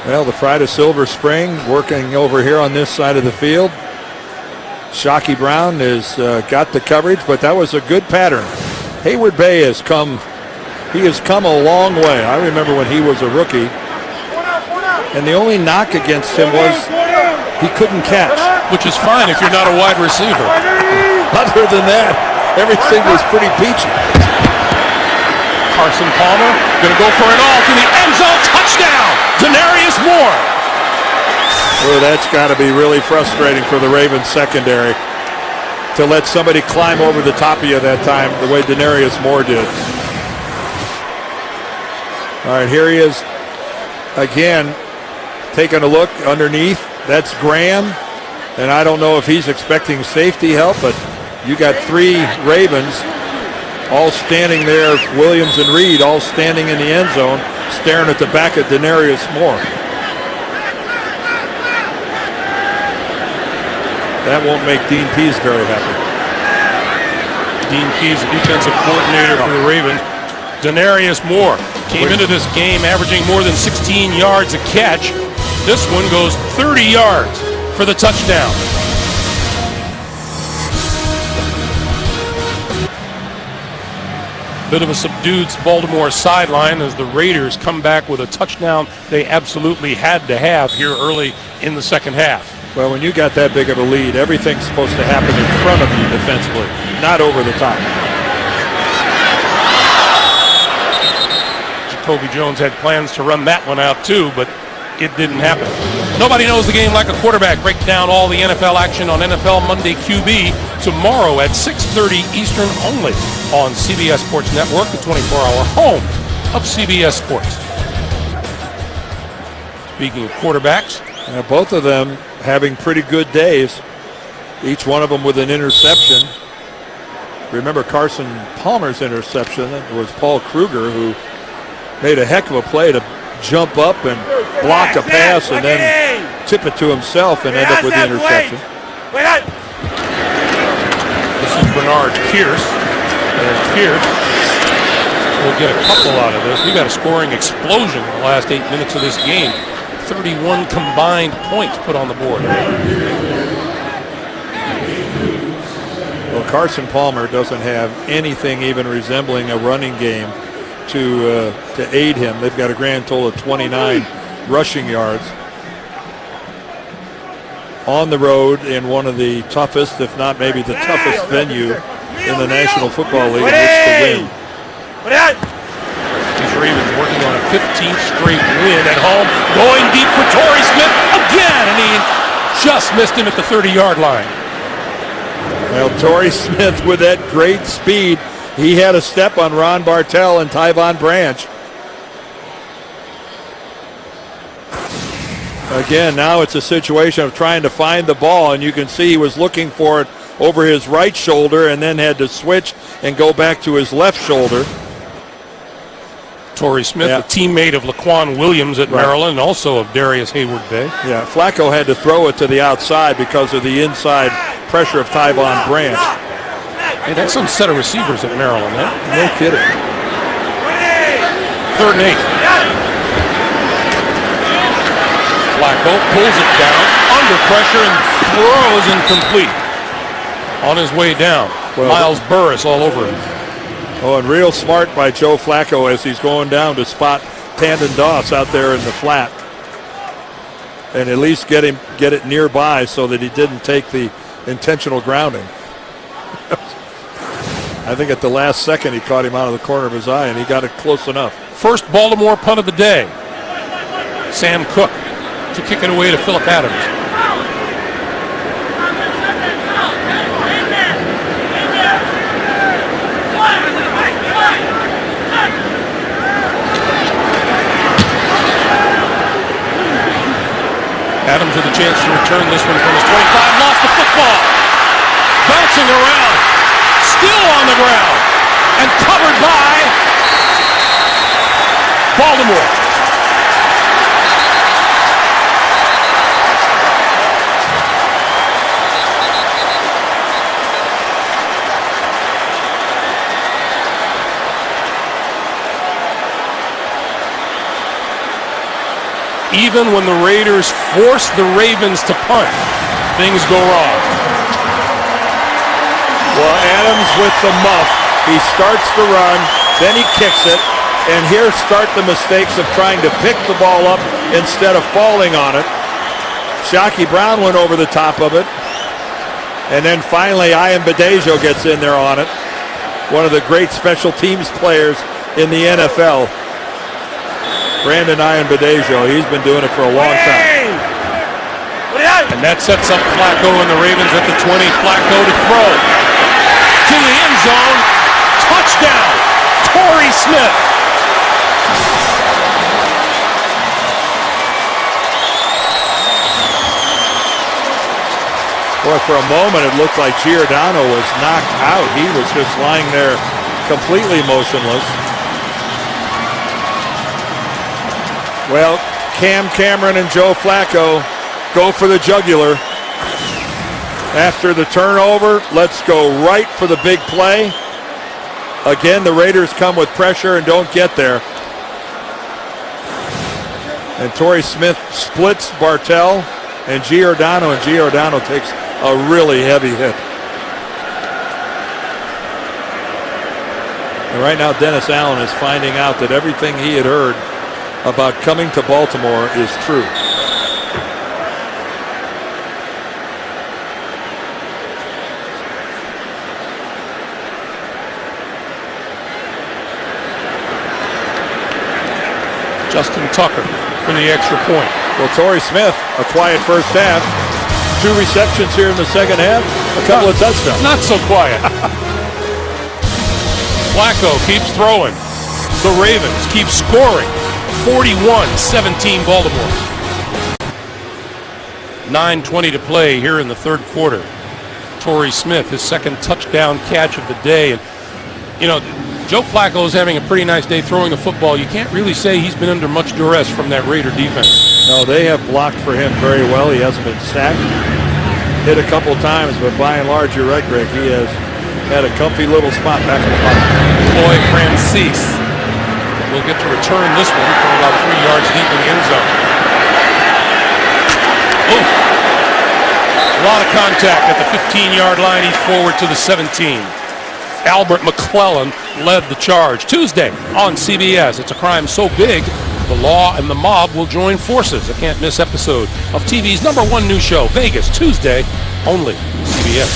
Speaker 2: Well, the Pride of Silver Spring working over here on this side of the field. Shockey Brown has got the coverage, but that was a good pattern. Hayward-Bay has come a long way. I remember when he was a rookie, and the only knock against him was he couldn't catch.
Speaker 1: Which is fine if you're not a wide receiver.
Speaker 2: Other than that, everything was pretty peachy.
Speaker 1: Carson Palmer going to go for it all to the end zone. Touchdown, Denarius Moore.
Speaker 2: Well, that's got to be really frustrating for the Ravens secondary to let somebody climb over the top of you that time the way Denarius Moore did. All right, here he is again, taking a look underneath. That's Graham. And I don't know if he's expecting safety help, but you got three Ravens all standing there, Williams and Reed all standing in the end zone, staring at the back of Denarius Moore. That won't make Dean Pease very happy.
Speaker 1: Dean Pease, the defensive coordinator for the Ravens. Denarius Moore came into this game averaging more than 16 yards a catch. This one goes 30 yards for the touchdown. Bit of a subdued Baltimore sideline as the Raiders come back with a touchdown they absolutely had to have here early in the second half.
Speaker 2: Well, when you got that big of a lead, everything's supposed to happen in front of you defensively, not over the top.
Speaker 1: Jacoby Jones had plans to run that one out too, but it didn't happen. Nobody knows the game like a quarterback. Break down all the NFL action on NFL Monday QB tomorrow at 6:30 Eastern only on CBS Sports Network, the 24-hour home of CBS Sports. Speaking of quarterbacks,
Speaker 2: both of them having pretty good days, each one of them with an interception. Remember Carson Palmer's interception? It was Paul Kruger who made a heck of a play to jump up and block a pass and then tip it to himself and end up with the interception.
Speaker 1: This is Bernard Pierce. And Pierce will get a couple out of this. We got a scoring explosion in the last 8 minutes of this game. 31 combined points put on the board.
Speaker 2: Well, Carson Palmer doesn't have anything even resembling a running game to aid him. They've got a grand total of 29 rushing yards on the road in one of the toughest, if not maybe the toughest venue in the National Football League in which to win.
Speaker 1: These Ravens working on a 15th straight win at home, going deep for Torrey Smith again, and he just missed him at the 30-yard line.
Speaker 2: Well, Torrey Smith with that great speed, he had a step on Ron Bartell and Tyvon Branch. Again, now it's a situation of trying to find the ball, and you can see he was looking for it over his right shoulder and then had to switch and go back to his left shoulder.
Speaker 1: Torrey Smith, a teammate of Laquan Williams at Maryland, also of Darius Hayward-Bay.
Speaker 2: Yeah, Flacco had to throw it to the outside because of the inside pressure of Tyvon Branch.
Speaker 1: Hey, that's some set of receivers at Maryland, huh?
Speaker 2: No kidding.
Speaker 1: 3rd and 8. Flacco pulls it down, under pressure, and throws incomplete. On his way down, Miles Burris all over him.
Speaker 2: Oh, and real smart by Joe Flacco as he's going down to spot Tandon Doss out there in the flat. And at least get it nearby so that he didn't take the intentional grounding. I think at the last second he caught him out of the corner of his eye and he got it close enough.
Speaker 1: First Baltimore punt of the day. Sam Cook to kick it away to Phillip Adams. Adams with a chance to return this one from his 25. Lost the football. Bouncing around. Still on the ground. And covered by Baltimore. Even when the Raiders force the Ravens to punt, things go wrong.
Speaker 2: Well, Adams with the muff. He starts to run, then he kicks it, and here start the mistakes of trying to pick the ball up instead of falling on it. Shockey Brown went over the top of it. And then finally, Ian Badejo gets in there on it. One of the great special teams players in the NFL. Brandon Ian Badejo, he's been doing it for a long time.
Speaker 1: And that sets up Flacco and the Ravens at the 20. Flacco to throw. To the end zone. Touchdown. Torrey Smith.
Speaker 2: Boy, for a moment it looked like Giordano was knocked out. He was just lying there completely motionless. Well, Cam Cameron and Joe Flacco go for the jugular. After the turnover, let's go right for the big play. Again, the Raiders come with pressure and don't get there. And Torrey Smith splits Bartell and Giordano, and Giordano takes a really heavy hit. And right now, Dennis Allen is finding out that everything he had heard about coming to Baltimore is true.
Speaker 1: Justin Tucker for the extra point.
Speaker 2: Well, Torrey Smith, a quiet first half. 2 receptions here in the second half, a couple of touchdowns.
Speaker 1: Not so quiet. Flacco keeps throwing. The Ravens keep scoring. 41-17 Baltimore. 9:20 to play here in the third quarter. Torrey Smith, his second touchdown catch of the day. And, you know, Joe Flacco is having a pretty nice day throwing the football. You can't really say he's been under much duress from that Raider defense.
Speaker 2: No, they have blocked for him very well. He hasn't been sacked. Hit a couple times, but by and large, you're right, Greg. He has had a comfy little spot back in the pocket.
Speaker 1: Floyd Francis will get to return this one from about 3 yards deep in the end zone. Oof. A lot of contact at the 15-yard line. He's forward to the 17. Albert McClellan led the charge. Tuesday on CBS. It's a crime so big, the law and the mob will join forces. A can't-miss episode of TV's #1 news show, Vegas, Tuesday, only CBS.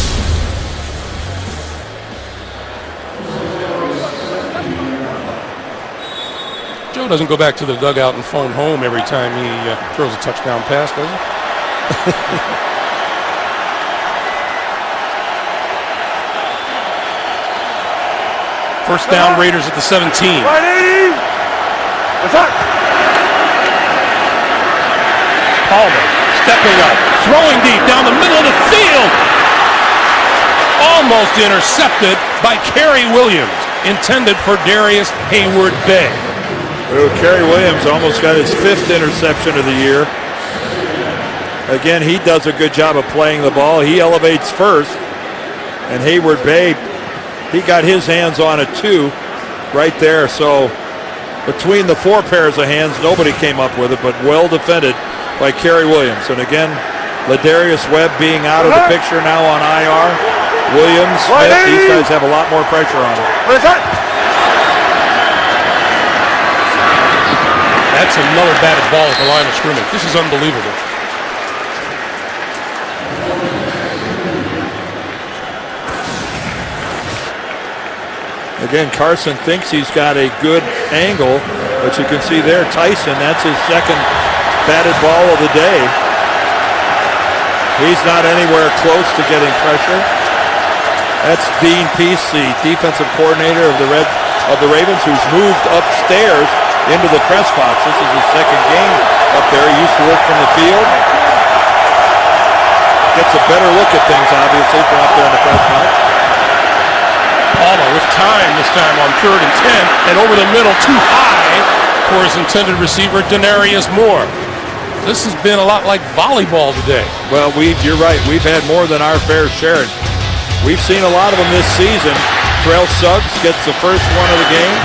Speaker 1: Joe doesn't go back to the dugout and phone home every time he throws a touchdown pass, does he? First down, Raiders at the 17.
Speaker 6: What's up?
Speaker 1: Palmer stepping up, throwing deep down the middle of the field. Almost intercepted by Kerry Williams, intended for Darius Hayward-Bay.
Speaker 2: Well, Kerry Williams almost got his 5th interception of the year. Again, he does a good job of playing the ball. He elevates first, and Hayward-Bay, he got his hands on it too, right there. So between the 4 pairs of hands, nobody came up with it, but well defended by Kerry Williams. And again, Ladarius Webb being out of the picture now on IR. Williams, Smith, these guys have a lot more pressure on them.
Speaker 1: That's another batted ball at the line of scrimmage. This is unbelievable.
Speaker 2: Again, Carson thinks he's got a good angle, but you can see there, Tyson, that's his second batted ball of the day. He's not anywhere close to getting pressure. That's Dean Peace, the defensive coordinator of the Ravens, who's moved upstairs into the press box. This is his second game up there. He used to work from the field. Gets a better look at things, obviously, from up there in the press box.
Speaker 1: Palmer with time this time on 3rd and 10, and over the middle, too high for his intended receiver, Denarius Moore. This has been a lot like volleyball today.
Speaker 2: Well, you're right. We've had more than our fair share. We've seen a lot of them this season. Terrell Suggs gets the first one of the game.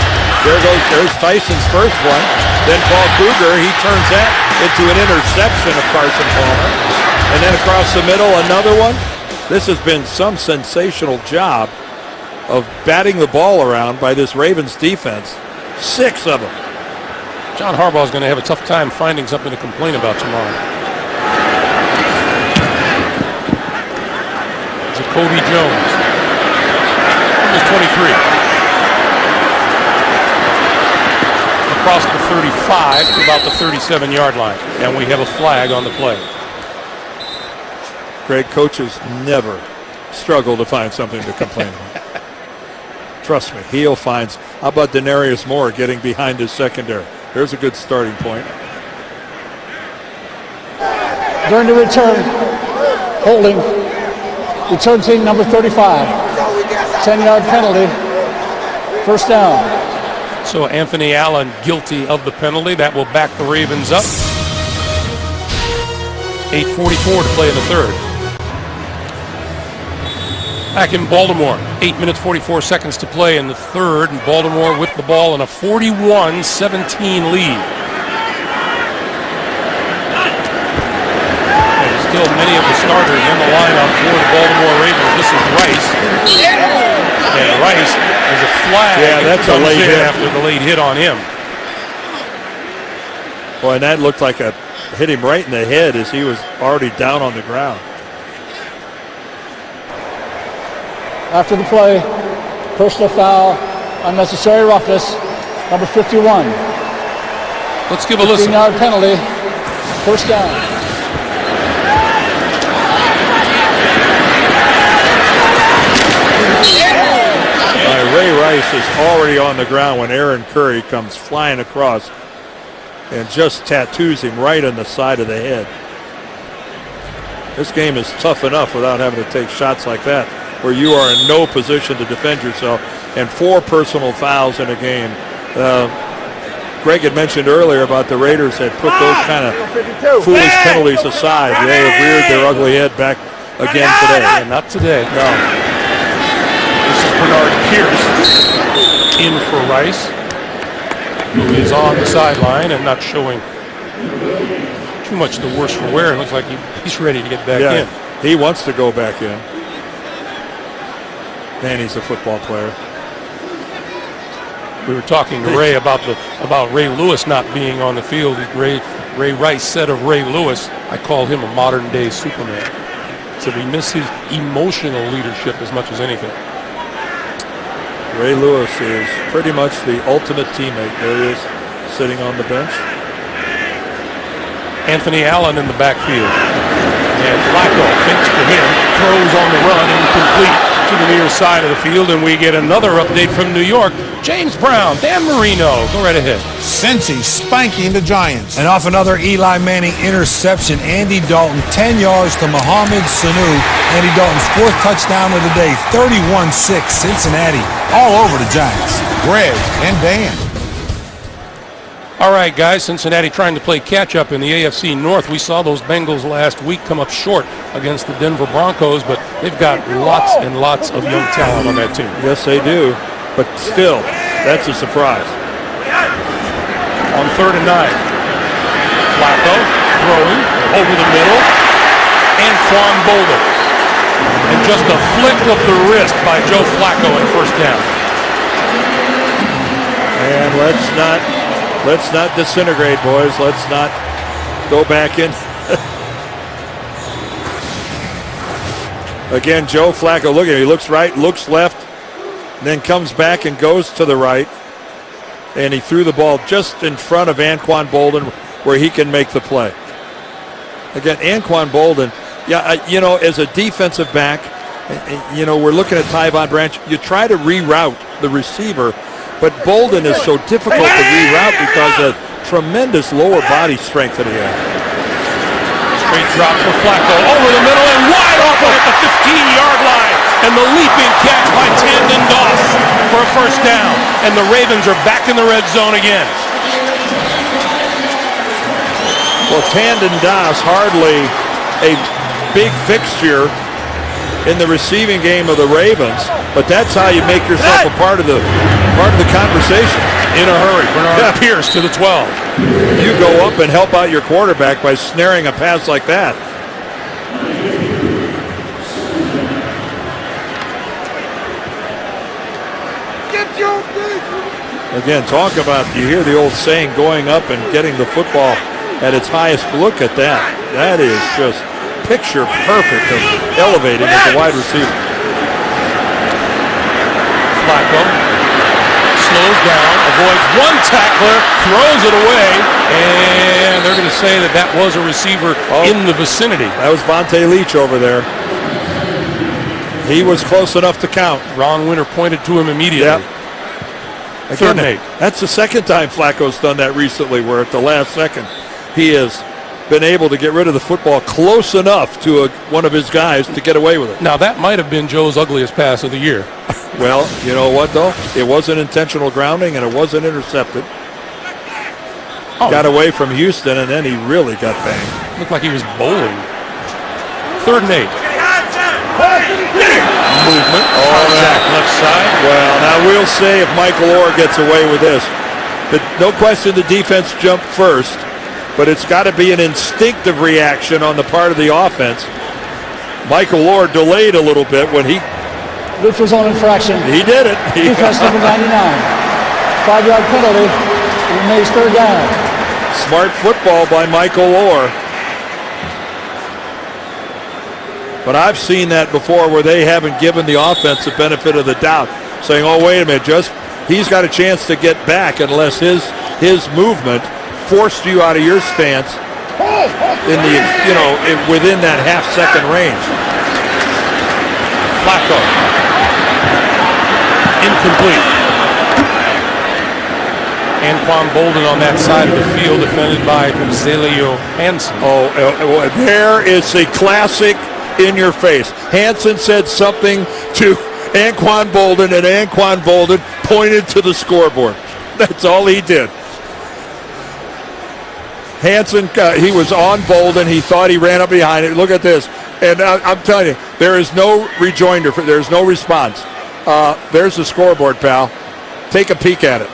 Speaker 2: There's Tyson's first one. Then Paul Kruger, he turns that into an interception of Carson Palmer. And then across the middle, another one. This has been some sensational job of batting the ball around by this Ravens defense. 6 of them.
Speaker 1: John Harbaugh is going to have a tough time finding something to complain about tomorrow. Jacoby Jones. Number 23. Across the 35 to about the 37-yard line. And we have a flag on the play.
Speaker 2: Great coaches never struggle to find something to complain about. Trust me, he'll find. How about Denarius Moore getting behind his secondary? There's a good starting point.
Speaker 3: During the return, holding, return team number 35. 10-yard penalty. First down.
Speaker 1: So Anthony Allen guilty of the penalty. That will back the Ravens up. 8:44 to play in the third. Back in Baltimore, 8 minutes 44 seconds to play in the third, and Baltimore with the ball in a 41-17 lead. And still many of the starters in the lineup for the Baltimore Ravens. This is Rice. And Rice is a flag.
Speaker 2: Yeah, that's a late hit.
Speaker 1: After the late hit on him.
Speaker 2: Boy, and that looked like hit him right in the head as he was already down on the ground.
Speaker 3: After the play, personal foul, unnecessary roughness, number 51.
Speaker 1: Let's give a listen.
Speaker 3: 15-yard penalty, first down.
Speaker 2: Ray Rice is already on the ground when Aaron Curry comes flying across and just tattoos him right on the side of the head. This game is tough enough without having to take shots like that, where you are in no position to defend yourself, and 4 personal fouls in a game. Greg had mentioned earlier about the Raiders had put those kind of foolish penalties aside. They have reared their ugly head back again today.
Speaker 1: Yeah, not today.
Speaker 2: No.
Speaker 1: This is Bernard Pierce in for Rice, who is on the sideline and not showing too much the worse for wear. It looks like he's ready to get back in.
Speaker 2: He wants to go back in. Man, he's a football player.
Speaker 1: We were talking to Ray about Ray Lewis not being on the field. Ray Rice said of Ray Lewis, I call him a modern-day Superman. So we miss his emotional leadership as much as anything.
Speaker 2: Ray Lewis is pretty much the ultimate teammate. There he is, sitting on the bench.
Speaker 1: Anthony Allen in the backfield. And Flacco fakes to him, throws on the run, incomplete to the near side of the field, and we get another update from New York. James Brown, Dan Marino, go right ahead.
Speaker 4: Cincy spanking the Giants.
Speaker 5: And off another Eli Manning interception, Andy Dalton 10 yards to Mohamed Sanu. Andy Dalton's 4th touchdown of the day, 31-6, Cincinnati, all over the Giants.
Speaker 4: Greg and Dan.
Speaker 1: All right, guys, Cincinnati trying to play catch-up in the AFC North. We saw those Bengals last week come up short against the Denver Broncos, but they've got lots and lots of young talent on that team.
Speaker 2: Yes, they do. But still, that's a surprise.
Speaker 1: On 3rd and 9. Flacco throwing over the middle. Anquan Bolden. And just a flick of the wrist by Joe Flacco in first down.
Speaker 2: And let's not disintegrate, boys. Let's not go back in. Again, Joe Flacco, look at him. He looks right, looks left, then comes back and goes to the right. And he threw the ball just in front of Anquan Bolden where he can make the play. Again, Anquan Bolden, as a defensive back, we're looking at Tyvon Branch. You try to reroute the receiver, but Bolden is so difficult to reroute because of tremendous lower body strength that he has.
Speaker 1: Straight drop for Flacco over the middle and wide open at the 15-yard line. And the leaping catch by Tandon Doss for a first down. And the Ravens are back in the red zone again.
Speaker 2: Well, Tandon Doss, hardly a big fixture in the receiving game of the Ravens, but that's how you make yourself a part of the conversation.
Speaker 1: In a hurry, Bernard Pierce to the 12.
Speaker 2: You go up and help out your quarterback by snaring a pass like that. Again, talk about, you hear the old saying, going up and getting the football at its highest. Look at that. That is just picture perfect of elevating as a wide receiver.
Speaker 1: Flacco slows down, avoids one tackler, throws it away, and they're going to say that was a receiver in the vicinity.
Speaker 2: That was Vontae Leach over there. He was close enough to count.
Speaker 1: Ron Winter pointed to him immediately.
Speaker 2: Yep. Again, that's the second time Flacco's done that recently, where at the last second he has been able to get rid of the football close enough to one of his guys to get away with it.
Speaker 1: Now, that might have been Joe's ugliest pass of the year.
Speaker 2: Well, you know what, though? It wasn't intentional grounding, and it wasn't intercepted. Got away from Houston, and then he really got banged.
Speaker 1: Looked like he was bowling. 3rd and 8. Movement. Contact left side.
Speaker 2: Well, now we'll see if Michael Orr gets away with this. But no question the defense jumped first, but it's got to be an instinctive reaction on the part of the offense. Michael Orr delayed a little bit when he...
Speaker 3: Neutral zone infraction.
Speaker 2: He did it.
Speaker 3: Defense number 99. 5-yard penalty. Remains 3rd down.
Speaker 2: Smart football by Michael Orr. But I've seen that before where they haven't given the offense the benefit of the doubt, saying, oh, wait a minute, he's got a chance to get back unless his movement forced you out of your stance in the, within that half-second range.
Speaker 1: Flacco. Incomplete. Anquan Bolden on that side of the field, defended by Zelio Hansen.
Speaker 2: There is a classic in your face. Hansen said something to Anquan Bolden, and Anquan Bolden pointed to the scoreboard. That's all he did. Hansen, he was on Bolden. He thought he ran up behind it. Look at this. And I'm telling you, there is no rejoinder. There's no response. There's the scoreboard, pal. Take a peek at it.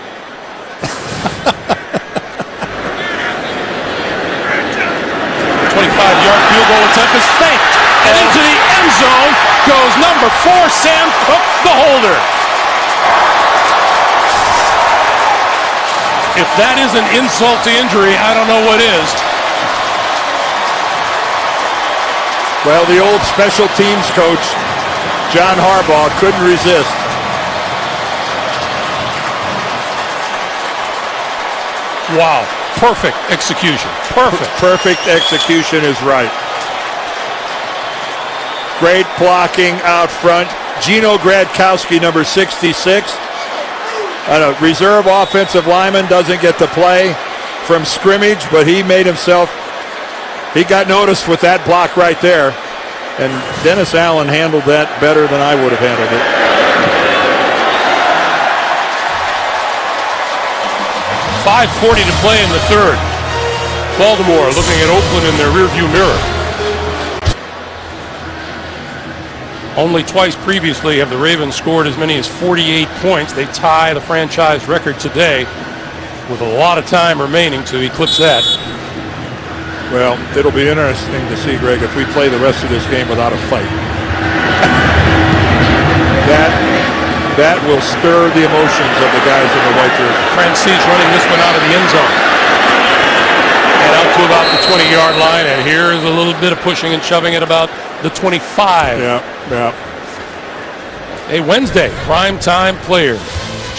Speaker 1: 25-yard field goal attempt is faked. And into the end zone goes number 4, Sam Cook, the holder. If that isn't insult to injury, I don't know what is.
Speaker 2: Well, the old special teams coach, John Harbaugh, couldn't resist.
Speaker 1: Wow. Perfect execution.
Speaker 2: Perfect execution is right. Great blocking out front. Gino Gradkowski, number 66. A reserve offensive lineman, doesn't get to play from scrimmage, but he got noticed with that block right there. And Dennis Allen handled that better than I would have handled it.
Speaker 1: .540 to play in the 3rd. Baltimore looking at Oakland in their rearview mirror. Only twice previously have the Ravens scored as many as 48 points. They tie the franchise record today with a lot of time remaining to eclipse that.
Speaker 2: Well, it'll be interesting to see, Greg, if we play the rest of this game without a fight. That will stir the emotions of the guys in the white jersey.
Speaker 1: Francis running this one out of the end zone. And out to about the 20-yard line, and here's a little bit of pushing and shoving at about the 25.
Speaker 2: Yeah.
Speaker 1: A Wednesday primetime player.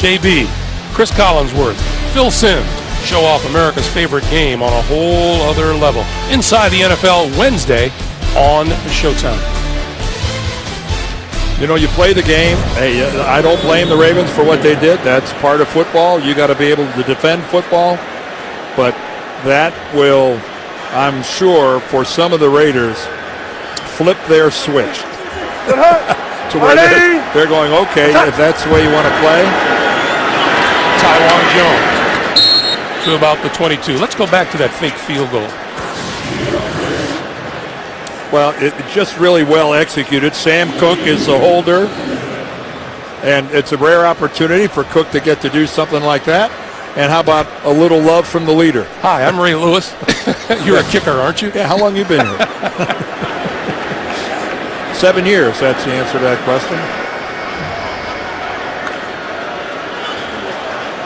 Speaker 1: JB, Chris Collinsworth, Phil Simms show off America's favorite game on a whole other level. Inside the NFL Wednesday on Showtime.
Speaker 2: You play the game. Hey, I don't blame the Ravens for what they did. That's part of football. You got to be able to defend football. But that will, I'm sure, for some of the Raiders, flip their switch. To where they're going, okay, if that's the way you want to play.
Speaker 1: Tywan Jones to about the 22. Let's go back to that fake field goal.
Speaker 2: Well, it just really well executed. Sam Cook is the holder, and it's a rare opportunity for Cook to get to do something like that. And how about a little love from the leader?
Speaker 1: Hi, I'm Ray Lewis. You're a kicker, aren't you?
Speaker 2: Yeah, how long you been here? 7 years, that's the answer to that question.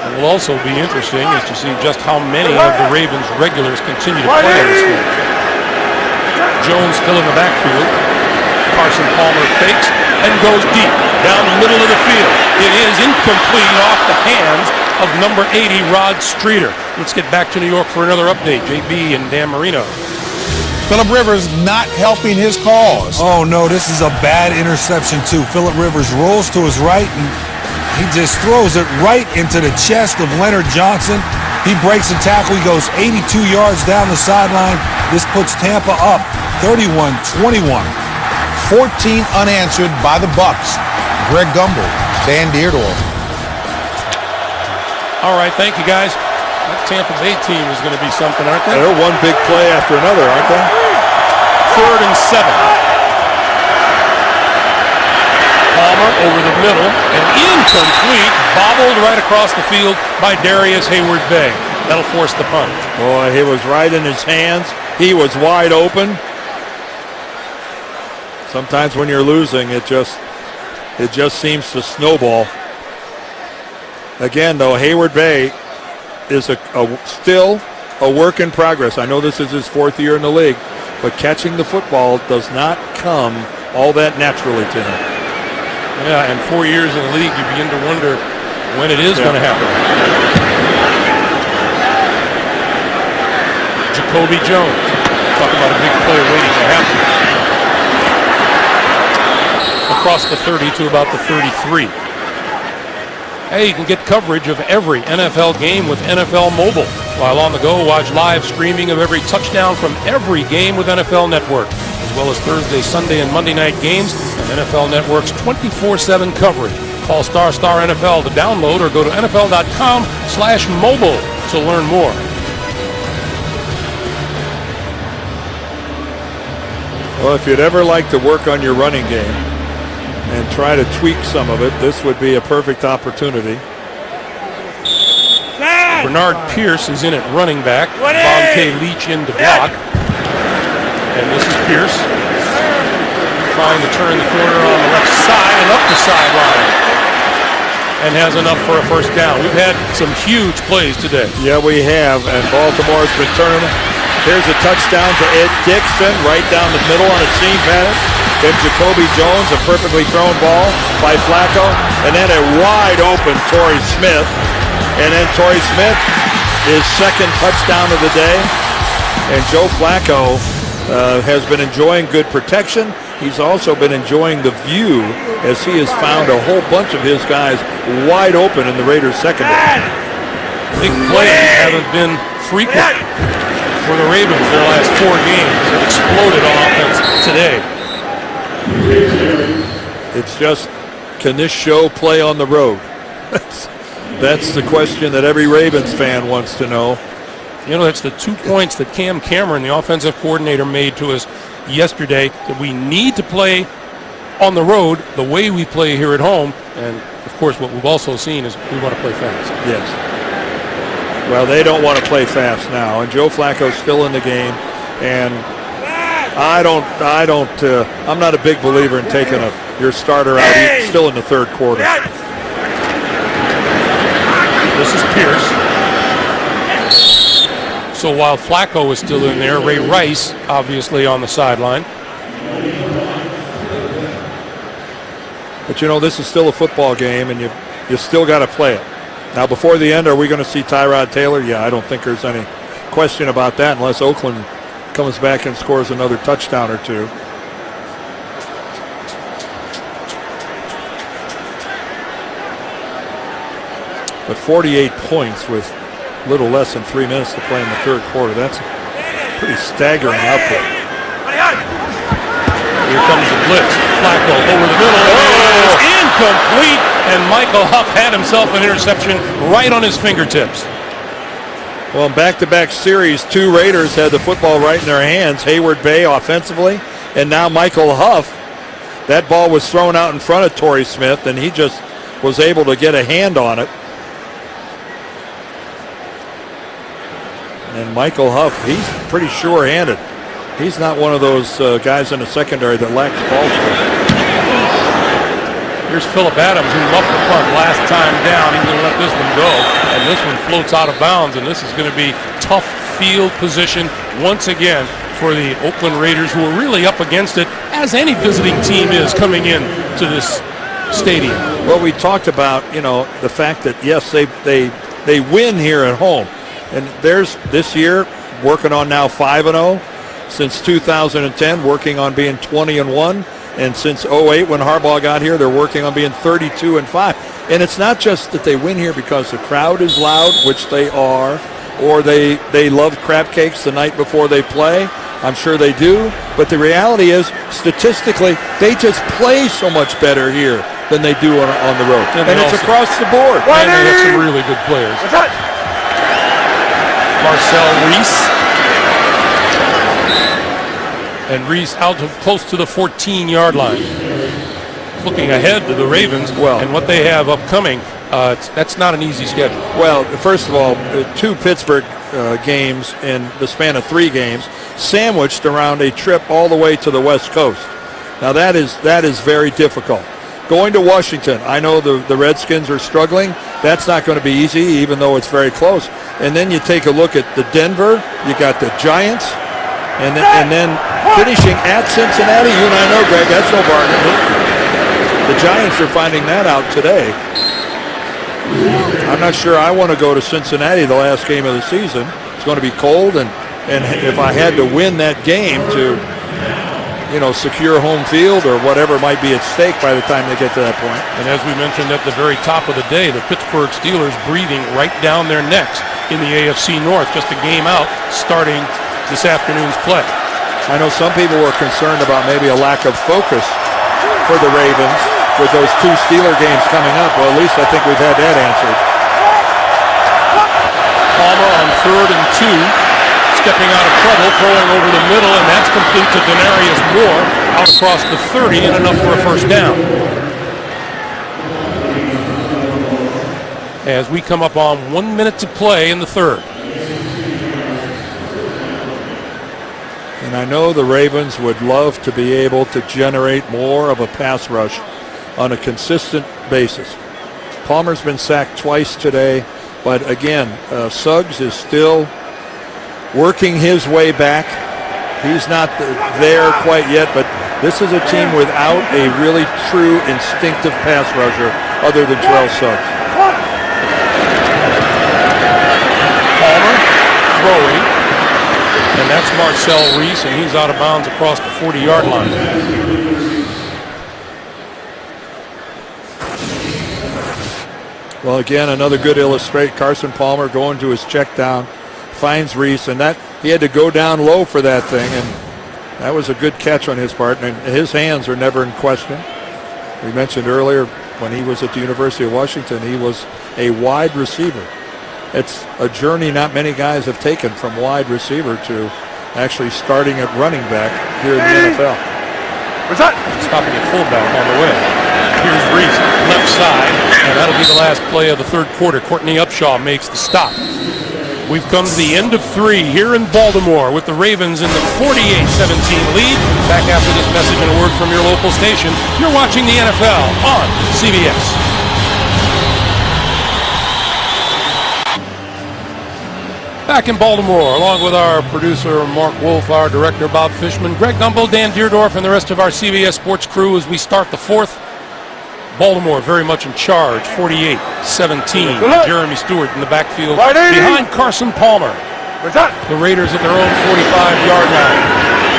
Speaker 1: It will also be interesting is to see just how many of the Ravens regulars continue to play this game. Jones still in the backfield. Carson Palmer fakes and goes deep down the middle of the field. It is incomplete off the hands of number 80, Rod Streeter. Let's get back to New York for another update. JB and Dan Marino.
Speaker 4: Phillip Rivers not helping his cause.
Speaker 5: Oh, no, this is a bad interception, too. Phillip Rivers rolls to his right, and he just throws it right into the chest of Leonard Johnson. He breaks a tackle. He goes 82 yards down the sideline. This puts Tampa up 31-21.
Speaker 4: 14 unanswered by the Bucs. Greg Gumbel. Dan Dierdorf.
Speaker 1: All right, thank you, guys. That Tampa Bay team is going to be something, aren't they?
Speaker 2: They're one big play after another, aren't they?
Speaker 1: 3rd and 7. Palmer over the middle and incomplete, bobbled right across the field by Darius Hayward-Bay. That'll force the punt.
Speaker 2: Boy, he was right in his hands. He was wide open. Sometimes when you're losing, it just seems to snowball. Again, though, Hayward-Bay is still a work in progress. I know this is his 4th year in the league, but catching the football does not come all that naturally to him.
Speaker 1: Yeah, and 4 years in the league, you begin to wonder when it is going to happen. Jacoby Jones. Talk about a big play waiting to happen. Across the 30 to about the 33. Hey, you can get coverage of every NFL game with NFL Mobile. While on the go, watch live streaming of every touchdown from every game with NFL Network, as well as Thursday, Sunday, and Monday night games and NFL Network's 24/7 coverage. Call ** NFL to download or go to NFL.com/mobile to learn more.
Speaker 2: Well, if you'd ever like to work on your running game and try to tweak some of it, this would be a perfect opportunity.
Speaker 1: Bernard Pierce is in at running back. Vontae Leach in to block. And this is Pierce trying to turn the corner on the left side and up the sideline. And has enough for a first down. We've had some huge plays today.
Speaker 2: Yeah, we have. And Baltimore's been turning. Here's a touchdown to Ed Dixon right down the middle on a seam pass. Then Jacoby Jones, a perfectly thrown ball by Flacco. And then a wide open Torrey Smith. And then Torrey Smith, his 2nd touchdown of the day. And Joe Flacco has been enjoying good protection. He's also been enjoying the view as he has found a whole bunch of his guys wide open in the Raiders secondary.
Speaker 1: Big plays haven't been frequent for the Ravens in the last 4 games. It exploded on offense today.
Speaker 2: It's just, can this show play on the road? That's the question that every Ravens fan wants to know.
Speaker 1: You know, that's the 2 points that Cam Cameron, the offensive coordinator, made to us yesterday, that we need to play on the road the way we play here at home. And, of course, what we've also seen is we want to play fast.
Speaker 2: Yes. Well, they don't want to play fast now. And Joe Flacco's still in the game. And I'm not a big believer in taking your starter out still in the 3rd quarter.
Speaker 1: This is Pierce. So while Flacco is still in there, Ray Rice obviously on the sideline.
Speaker 2: But you know, this is still a football game, and you still got to play it. Now, before the end, are we going to see Tyrod Taylor? Yeah, I don't think there's any question about that unless Oakland comes back and scores another touchdown or two. But 48 points with little less than 3 minutes to play in the 3rd quarter. That's a pretty staggering output.
Speaker 1: Here comes the blitz. Flacco over the middle. Oh! Incomplete. And Michael Huff had himself an interception right on his fingertips.
Speaker 2: Well, in back-to-back series, 2 Raiders had the football right in their hands. Hayward-Bay offensively, and now Michael Huff. That ball was thrown out in front of Torrey Smith, and he just was able to get a hand on it. And Michael Huff, he's pretty sure-handed. He's not one of those guys in the secondary that lacks ball skills.
Speaker 1: Here's Phillip Adams, who muffed the punt last time down. He's going to let this one go, and this one floats out of bounds, and this is going to be tough field position once again for the Oakland Raiders, who are really up against it, as any visiting team is coming in to this stadium.
Speaker 2: Well, we talked about, you know, the fact that, yes, they win here at home. And there's this year working on now 5-0 since 2010, working on being 20-1, and since 2008 when Harbaugh got here, they're working on being 32-5. And it's not just that they win here because the crowd is loud, which they are, or they love crab cakes the night before they play. I'm sure they do, but the reality is, statistically, they just play so much better here than they do on the road.
Speaker 1: And
Speaker 2: it's
Speaker 1: also,
Speaker 2: across the board.
Speaker 1: And they have some really good players. Marcel Reese. And Reese out of close to the 14-yard line. Looking ahead to the Ravens and what they have upcoming, that's not an easy schedule.
Speaker 2: Well, first of all, 2 Pittsburgh games in the span of 3 games, sandwiched around a trip all the way to the West Coast. Now that is very difficult. Going to Washington, I know the Redskins are struggling. That's not going to be easy, even though it's very close. And then you take a look at the Denver. You got the Giants, and then finishing at Cincinnati. You and I know, Greg, that's no bargain. The Giants are finding that out today. I'm not sure I want to go to Cincinnati the last game of the season. It's going to be cold, and if I had to win that game to secure home field or whatever might be at stake by the time they get to that point.
Speaker 1: And as we mentioned at the very top of the day, the Pittsburgh Steelers breathing right down their necks in the AFC North, just a game out starting this afternoon's play.
Speaker 2: I know some people were concerned about maybe a lack of focus for the Ravens with those 2 Steeler games coming up. Well, at least I think we've had that answered.
Speaker 1: Palmer on 3rd and 2. Stepping out of trouble, throwing over the middle, and that's complete to Denarius Moore out across the 30 and enough for a first down. As we come up on 1 minute to play in the 3rd.
Speaker 2: And I know the Ravens would love to be able to generate more of a pass rush on a consistent basis. Palmer's been sacked twice today, but again, Suggs is still working his way back. He's not there quite yet, but this is a team without a really true instinctive pass rusher other than Terrell Suggs.
Speaker 1: Palmer throwing, and that's Marcel Reese, and he's out of bounds across the 40-yard line.
Speaker 2: Well, again, another good illustration. Carson Palmer going to his check down. Finds Reese, and that he had to go down low for that thing, and that was a good catch on his part, and his hands are never in question. We mentioned earlier when he was at the University of Washington, he was a wide receiver. It's a journey not many guys have taken from wide receiver to actually starting at running back here in the NFL.
Speaker 6: What's that?
Speaker 1: Stopping at fullback on the way. Here's Reese, left side, and that'll be the last play of the 3rd quarter. Courtney Upshaw makes the stop. We've come to the end of 3 here in Baltimore with the Ravens in the 48-17 lead. Back after this message and a word from your local station. You're watching the NFL on CBS. Back in Baltimore, along with our producer Mark Wolf, our director Bob Fishman, Greg Gumbel, Dan Deerdorf, and the rest of our CBS Sports crew as we start the 4th. Baltimore very much in charge, 48-17. Jeremy Stewart in the backfield behind Carson Palmer. The Raiders at their own 45-yard line.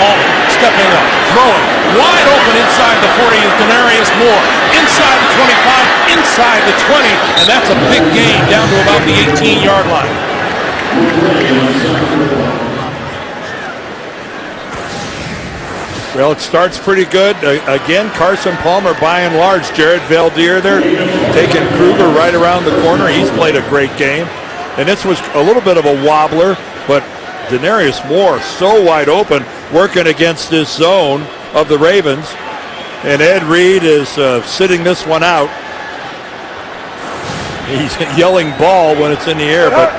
Speaker 1: Palmer stepping up, throwing, wide open inside the 40 is Denarius Moore. Inside the 25, inside the 20, and that's a big gain down to about the 18-yard line.
Speaker 2: Well, it starts pretty good. Again, Carson Palmer by and large. Jared Valdir there taking Kruger right around the corner. He's played a great game. And this was a little bit of a wobbler, but Denarius Moore so wide open working against this zone of the Ravens. And Ed Reed is sitting this one out. He's yelling ball when it's in the air, but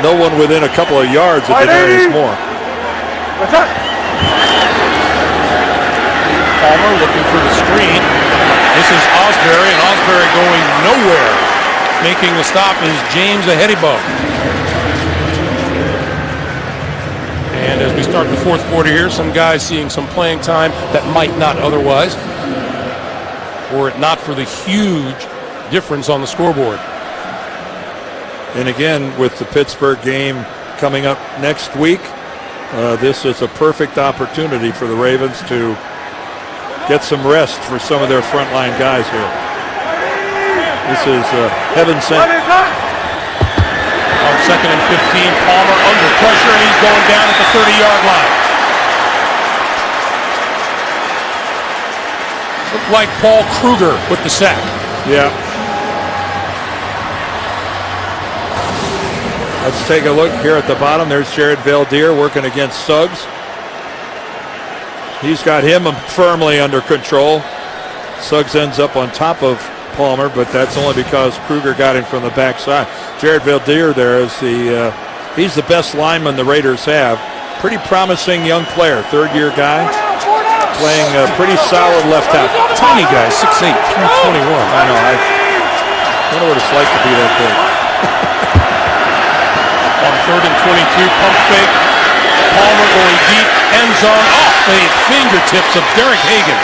Speaker 2: no one within a couple of yards of Denarius Moore.
Speaker 6: What's that?
Speaker 1: Palmer looking for the screen. This is Osbury, and Osbury going nowhere. Making the stop is James Ahedibo. And as we start the 4th quarter here, some guys seeing some playing time that might not otherwise, were it not for the huge difference on the scoreboard.
Speaker 2: And again, with the Pittsburgh game coming up next week, this is a perfect opportunity for the Ravens to get some rest for some of their frontline guys here. This is heaven sent.
Speaker 1: On 2nd and 15, Palmer under pressure, and he's going down at the 30-yard line. Looked like Paul Kruger with the sack.
Speaker 2: Yeah. Let's take a look here at the bottom. There's Jared Valdir working against Suggs. He's got him firmly under control. Suggs ends up on top of Palmer, but that's only because Kruger got him from the backside. Jared Valdir there is he's the best lineman the Raiders have. Pretty promising young player, third-year guy, playing a pretty solid left tackle.
Speaker 1: Tiny guy, 6'8", 321.
Speaker 2: I know. I wonder what it's like to be that big.
Speaker 1: On 3rd and 22, pump fake. Palmer going deep, end zone, off the fingertips of Derek Hagan.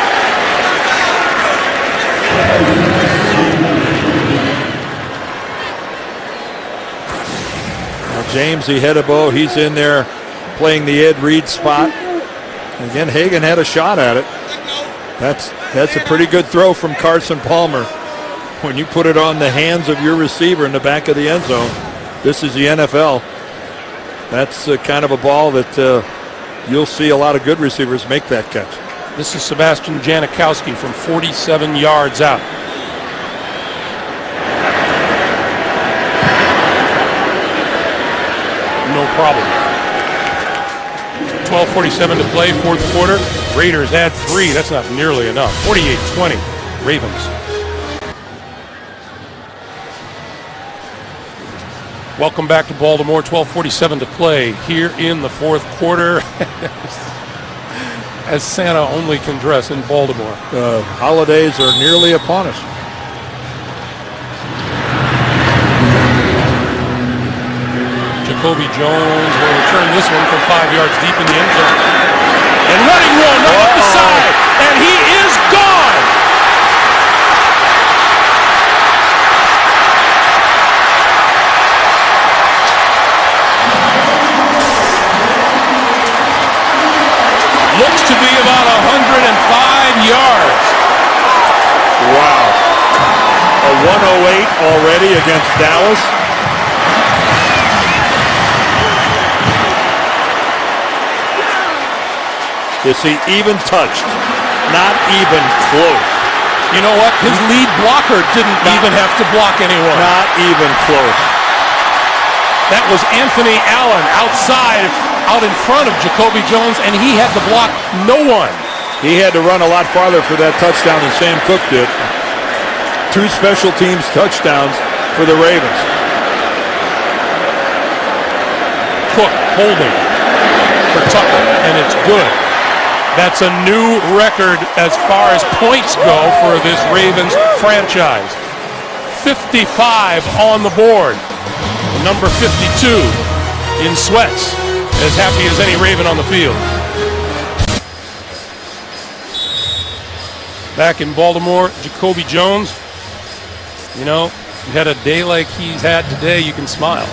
Speaker 2: Now James Ihedebo, he's in there playing the Ed Reed spot. Again, Hagan had a shot at it. That's a pretty good throw from Carson Palmer. When you put it on the hands of your receiver in the back of the end zone, this is the NFL. That's kind of a ball that you'll see a lot of good receivers make that catch.
Speaker 1: This is Sebastian Janikowski from 47 yards out. No problem. 12:47 to play, fourth quarter. Raiders had 3. That's not nearly enough. 48-20, Ravens. Welcome back to Baltimore. 12:47 to play here in the fourth quarter. As Santa only can dress in Baltimore.
Speaker 2: Holidays are nearly upon us.
Speaker 1: Jacoby Jones will return this one from 5 yards deep in the end zone. And running one right up the side. And he is gone. Looks to be about 105 yards.
Speaker 2: Wow. A 108 already against Dallas. Is he even touched? Not even close.
Speaker 1: You know what? His lead blocker didn't even have to block anyone.
Speaker 2: Not even close.
Speaker 1: That was Anthony Allen outside, out in front of Jacoby Jones, and he had to block no one.
Speaker 2: He had to run a lot farther for that touchdown than Sam Cook did. 2 special teams touchdowns for the Ravens.
Speaker 1: Cook holding for Tucker, and it's good. That's a new record as far as points go for this Ravens franchise. 55 on the board. Number 52 in sweats, as happy as any Raven on the field. Back in Baltimore, Jacoby Jones. You know, you had a day like he's had today, you can smile.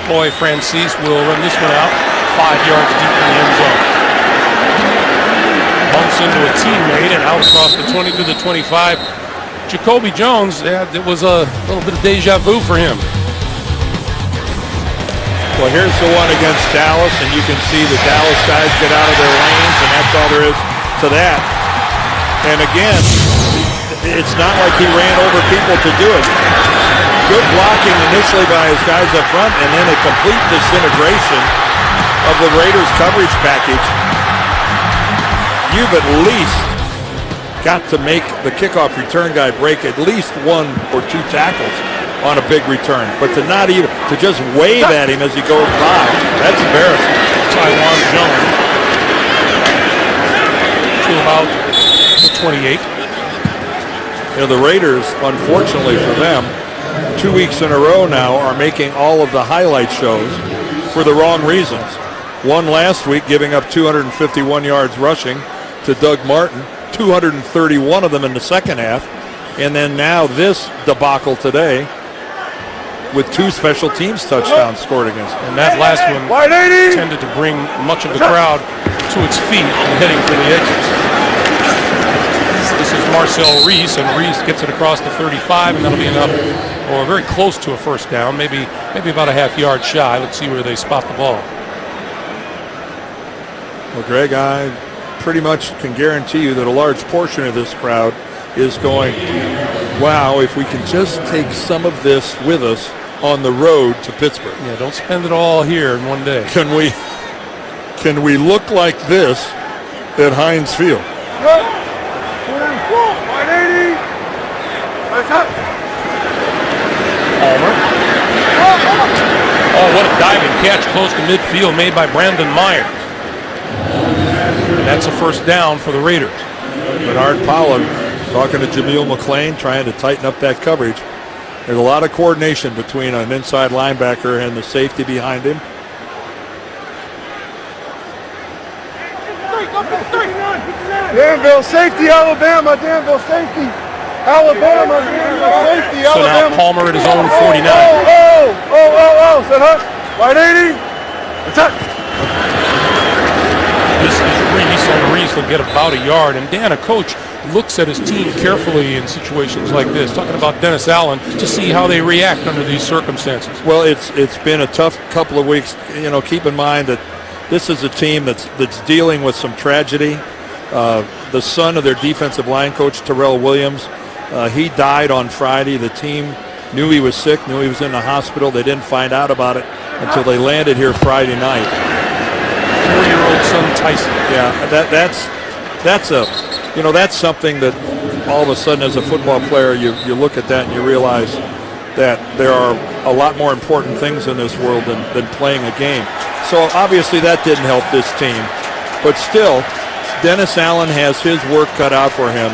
Speaker 1: Boy, Francis will run this one out 5 yards deep in the end zone. Bumps into a teammate and out across the 20 to the 25. Jacoby Jones, it was a little bit of deja vu for him.
Speaker 2: Well, here's the one against Dallas, and you can see the Dallas guys get out of their lanes, and that's all there is to that. And again, it's not like he ran over people to do it. Good blocking initially by his guys up front, and then a complete disintegration of the Raiders coverage package. You've at least got to make the kickoff return guy break at least 1 or 2 tackles on a big return. But to not even, to just wave at him as he goes by, that's embarrassing.
Speaker 1: Taiwan Jones to about the 28.
Speaker 2: You know, the Raiders, unfortunately for them, 2 weeks in a row now are making all of the highlight shows for the wrong reasons. One last week giving up 251 yards rushing to Doug Martin, 231 of them in the second half, and then now this debacle today with 2 special teams touchdowns scored against them.
Speaker 1: And that last one tended to bring much of the crowd to its feet and heading for the exits. This is Marcel Reese, and Reese gets it across the 35, and that'll be enough, or very close to a first down, maybe about a half yard shy. Let's see where they spot the ball.
Speaker 2: Well, Greg, I pretty much can guarantee you that a large portion of this crowd is going, wow, if we can just take some of this with us on the road to Pittsburgh.
Speaker 1: Yeah, don't spend it all here in one day.
Speaker 2: Can we look like this at Heinz Field?
Speaker 1: Palmer. Oh, what a diving catch close to midfield made by Brandon Myers. And that's a first down for the Raiders.
Speaker 2: Bernard Pollard talking to Jameel McClain, trying to tighten up that coverage. There's a lot of coordination between an inside linebacker and the safety behind him.
Speaker 6: Danville safety, Alabama. Danville safety. Alabama. Danville safety.
Speaker 1: So
Speaker 6: Alabama.
Speaker 1: now Palmer at his own 49.
Speaker 6: Set up. Right 80. What's up?
Speaker 1: This is Reese. On Reese will get about a yard. And Dan, a coach, looks at his team carefully in situations like this, talking about Dennis Allen, to see how they react under these circumstances.
Speaker 2: Well, it's been a tough couple of weeks. You know, keep in mind that this is a team that's dealing with some tragedy. The son of their defensive line coach, Terrell Williams, he died on Friday. The team knew he was sick, knew he was in the hospital. They didn't find out about it until they landed here Friday night.
Speaker 1: 4-year-old son Tyson.
Speaker 2: Yeah, that's something that all of a sudden as a football player you look at that and you realize that there are a lot more important things in this world than playing a game. So obviously that didn't help this team. But still, Dennis Allen has his work cut out for him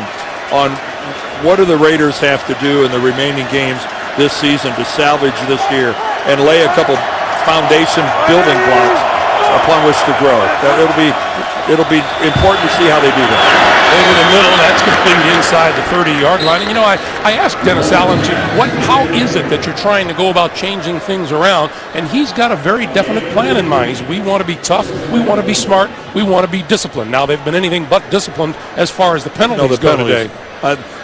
Speaker 2: on what do the Raiders have to do in the remaining games this season to salvage this year and lay a couple foundation building blocks upon which to grow. It'll be important to see how they do that.
Speaker 1: Over the middle, that's completely inside the 30-yard line. And, I asked Dennis Allen, how is it that you're trying to go about changing things around? And he's got a very definite plan in mind. We want to be tough, we want to be smart, we want to be disciplined. Now, they've been anything but disciplined as far as the penalties go today.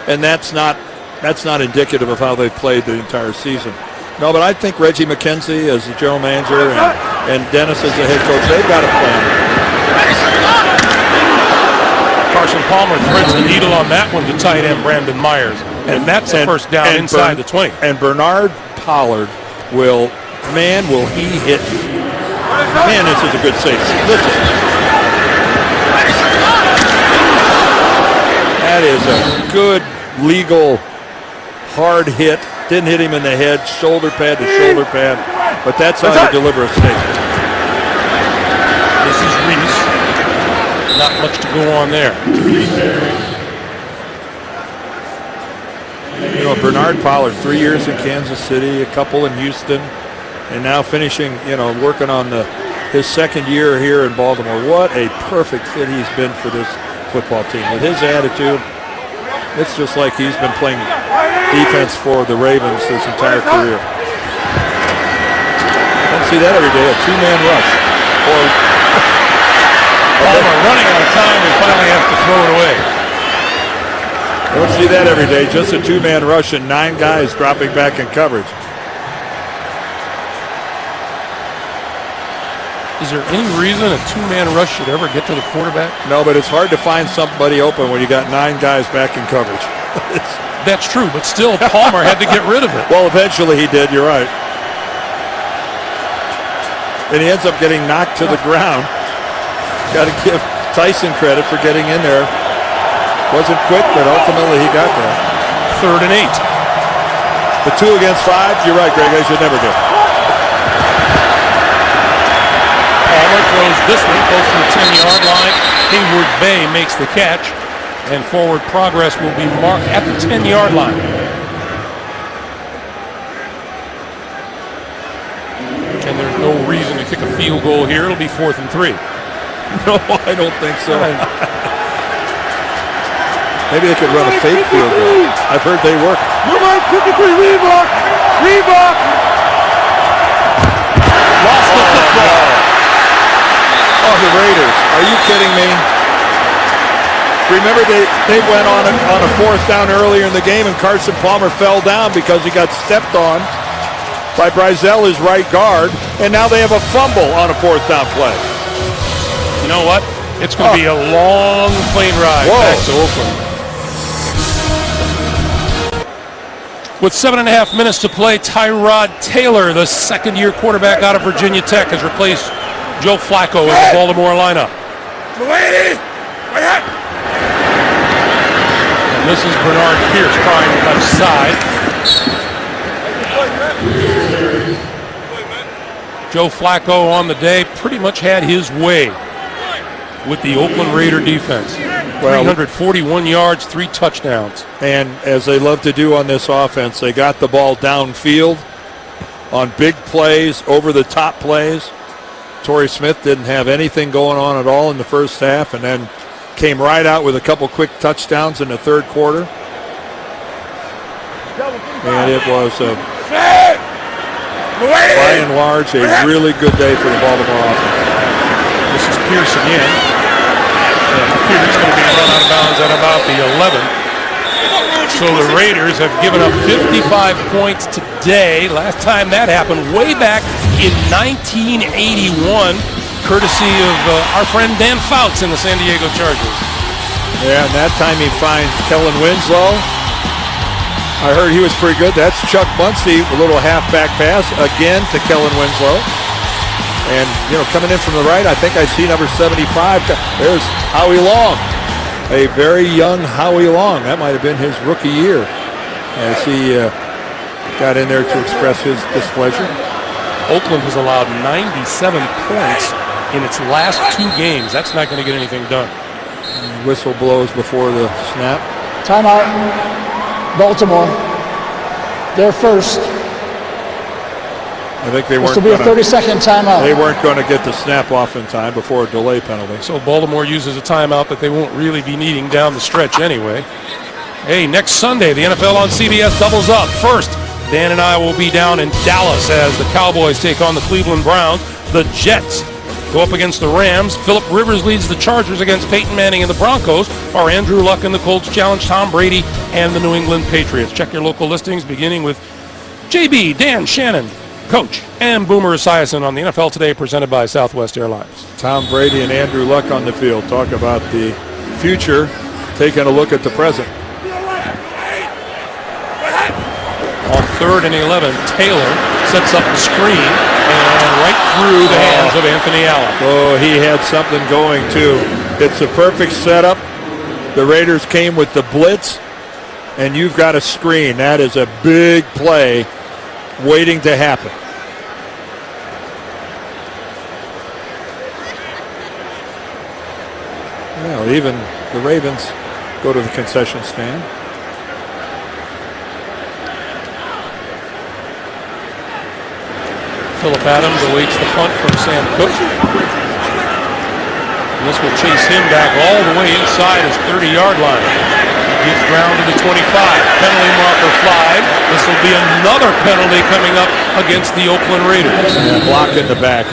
Speaker 2: And that's not indicative of how they've played the entire season. No, but I think Reggie McKenzie as the general manager and Dennis as the head coach, they've got a plan.
Speaker 1: Carson Palmer threads the needle on that one to tight end Brandon Myers. And that's a first down inside the 20.
Speaker 2: And Bernard Pollard will he hit. Man, this is a good save. Listen. That is a good, legal, hard hit. Didn't hit him in the head, shoulder pad to shoulder pad. But that's how you deliver a safety.
Speaker 1: This is Reese. Not much to go on there.
Speaker 2: Bernard Pollard, 3 years in Kansas City, a couple in Houston, and now finishing, working on his second year here in Baltimore. What a perfect fit he's been for this football team. With his attitude, it's just like he's been playing defense for the Ravens his entire career. Don't see that every day, a two-man rush.
Speaker 1: Palmer running out of time and finally has to throw it away.
Speaker 2: Don't see that every day, just a two-man rush and 9 guys dropping back in coverage.
Speaker 1: Is there any reason a two-man rush should ever get to the quarterback?
Speaker 2: No, but it's hard to find somebody open when you got 9 guys back in coverage.
Speaker 1: That's true, but still Palmer had to get rid of it.
Speaker 2: Well, eventually he did, you're right. And he ends up getting knocked to the ground. Got to give Tyson credit for getting in there. Wasn't quick, but ultimately he got there.
Speaker 1: 3rd and 8.
Speaker 2: The 2 against 5, you're right, Greg, they should never get.
Speaker 1: Palmer throws this one close to the 10-yard line. Kingwood Bay makes the catch, and forward progress will be marked at the 10-yard line. And there's no reason to kick a field goal here. It'll be 4th and 3.
Speaker 2: No, I don't think so. Maybe they could run a fake field goal. I've heard they work.
Speaker 6: Number 53, Reebok.
Speaker 1: Lost the football.
Speaker 2: Oh, the Raiders. Are you kidding me? Remember they went on a 4th down earlier in the game and Carson Palmer fell down because he got stepped on by Brizell, his right guard, and now they have a fumble on a 4th down play.
Speaker 1: You know what? It's going to be a long plane ride back to Oakland. With 7.5 minutes to play, Tyrod Taylor, the second-year quarterback out of Virginia Tech, has replaced Joe Flacco in the Baltimore lineup. And this is Bernard Pierce trying left side. Joe Flacco on the day pretty much had his way with the Oakland Raider defense. 341 yards, 3 touchdowns.
Speaker 2: And as they love to do on this offense, they got the ball downfield on big plays, over-the-top plays. Torrey Smith didn't have anything going on at all in the first half, and then came right out with a couple quick touchdowns in the third quarter. And it was, by and large, a really good day for the Baltimore offense.
Speaker 1: This is Pierce again. Pierce going to be run out of bounds at about the 11. So the Raiders have given up 55 points today. Last time that happened way back in 1981, courtesy of our friend Dan Fouts in the San Diego Chargers.
Speaker 2: Yeah, and that time he finds Kellen Winslow. I heard he was pretty good. That's Chuck Muncie, a little halfback pass again to Kellen Winslow. And, coming in from the right, I think I see number 75. There's Howie Long, a very young Howie Long. That might have been his rookie year as he got in there to express his displeasure.
Speaker 1: Oakland has allowed 97 points in its last 2 games. That's not going to get anything done.
Speaker 2: Whistle blows before the snap.
Speaker 3: Timeout. Baltimore. They're first.
Speaker 2: I think they weren't.
Speaker 3: This will be a 30-second timeout.
Speaker 2: They weren't going to get the snap off in time before a delay penalty.
Speaker 1: So Baltimore uses a timeout that they won't really be needing down the stretch anyway. Hey, next Sunday, the NFL on CBS doubles up. First, Dan and I will be down in Dallas as the Cowboys take on the Cleveland Browns. The Jets go up against the Rams. Phillip Rivers leads the Chargers against Peyton Manning and the Broncos. Or Andrew Luck and the Colts challenge Tom Brady and the New England Patriots. Check your local listings, beginning with JB, Dan, Shannon, Coach, and Boomer Esiason on the NFL Today, presented by Southwest Airlines.
Speaker 2: Tom Brady and Andrew Luck on the field. Talk about the future, taking a look at the present.
Speaker 1: On 3rd and 11, Taylor sets up the screen and right through the hands of Anthony Allen.
Speaker 2: Oh, he had something going too. It's a perfect setup. The Raiders came with the blitz, and you've got a screen. That is a big play waiting to happen. Well, even the Ravens go to the concession stand.
Speaker 1: Phillip Adams awaits the punt from Sam Cook. And this will chase him back all the way inside his 30-yard line. Gives ground to the 25. Penalty marker flag. This will be another penalty coming up against the Oakland Raiders.
Speaker 2: And block in the back.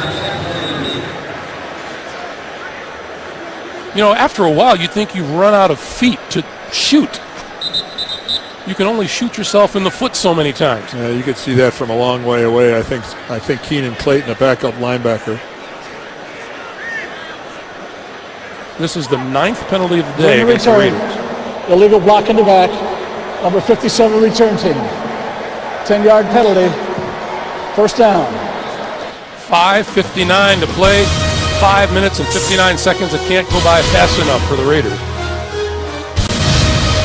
Speaker 1: After a while, you think you've run out of feet to shoot. You can only shoot yourself in the foot so many times.
Speaker 2: Yeah, you could see that from a long way away. I think Keenan Clayton, a backup linebacker.
Speaker 1: This is the 9th penalty of the day against the Raiders.
Speaker 3: Illegal block in the back. Number 57 return team. 10-yard penalty. First down.
Speaker 1: 5:59 to play. 5 minutes and 59 seconds. It can't go by fast enough for the Raiders.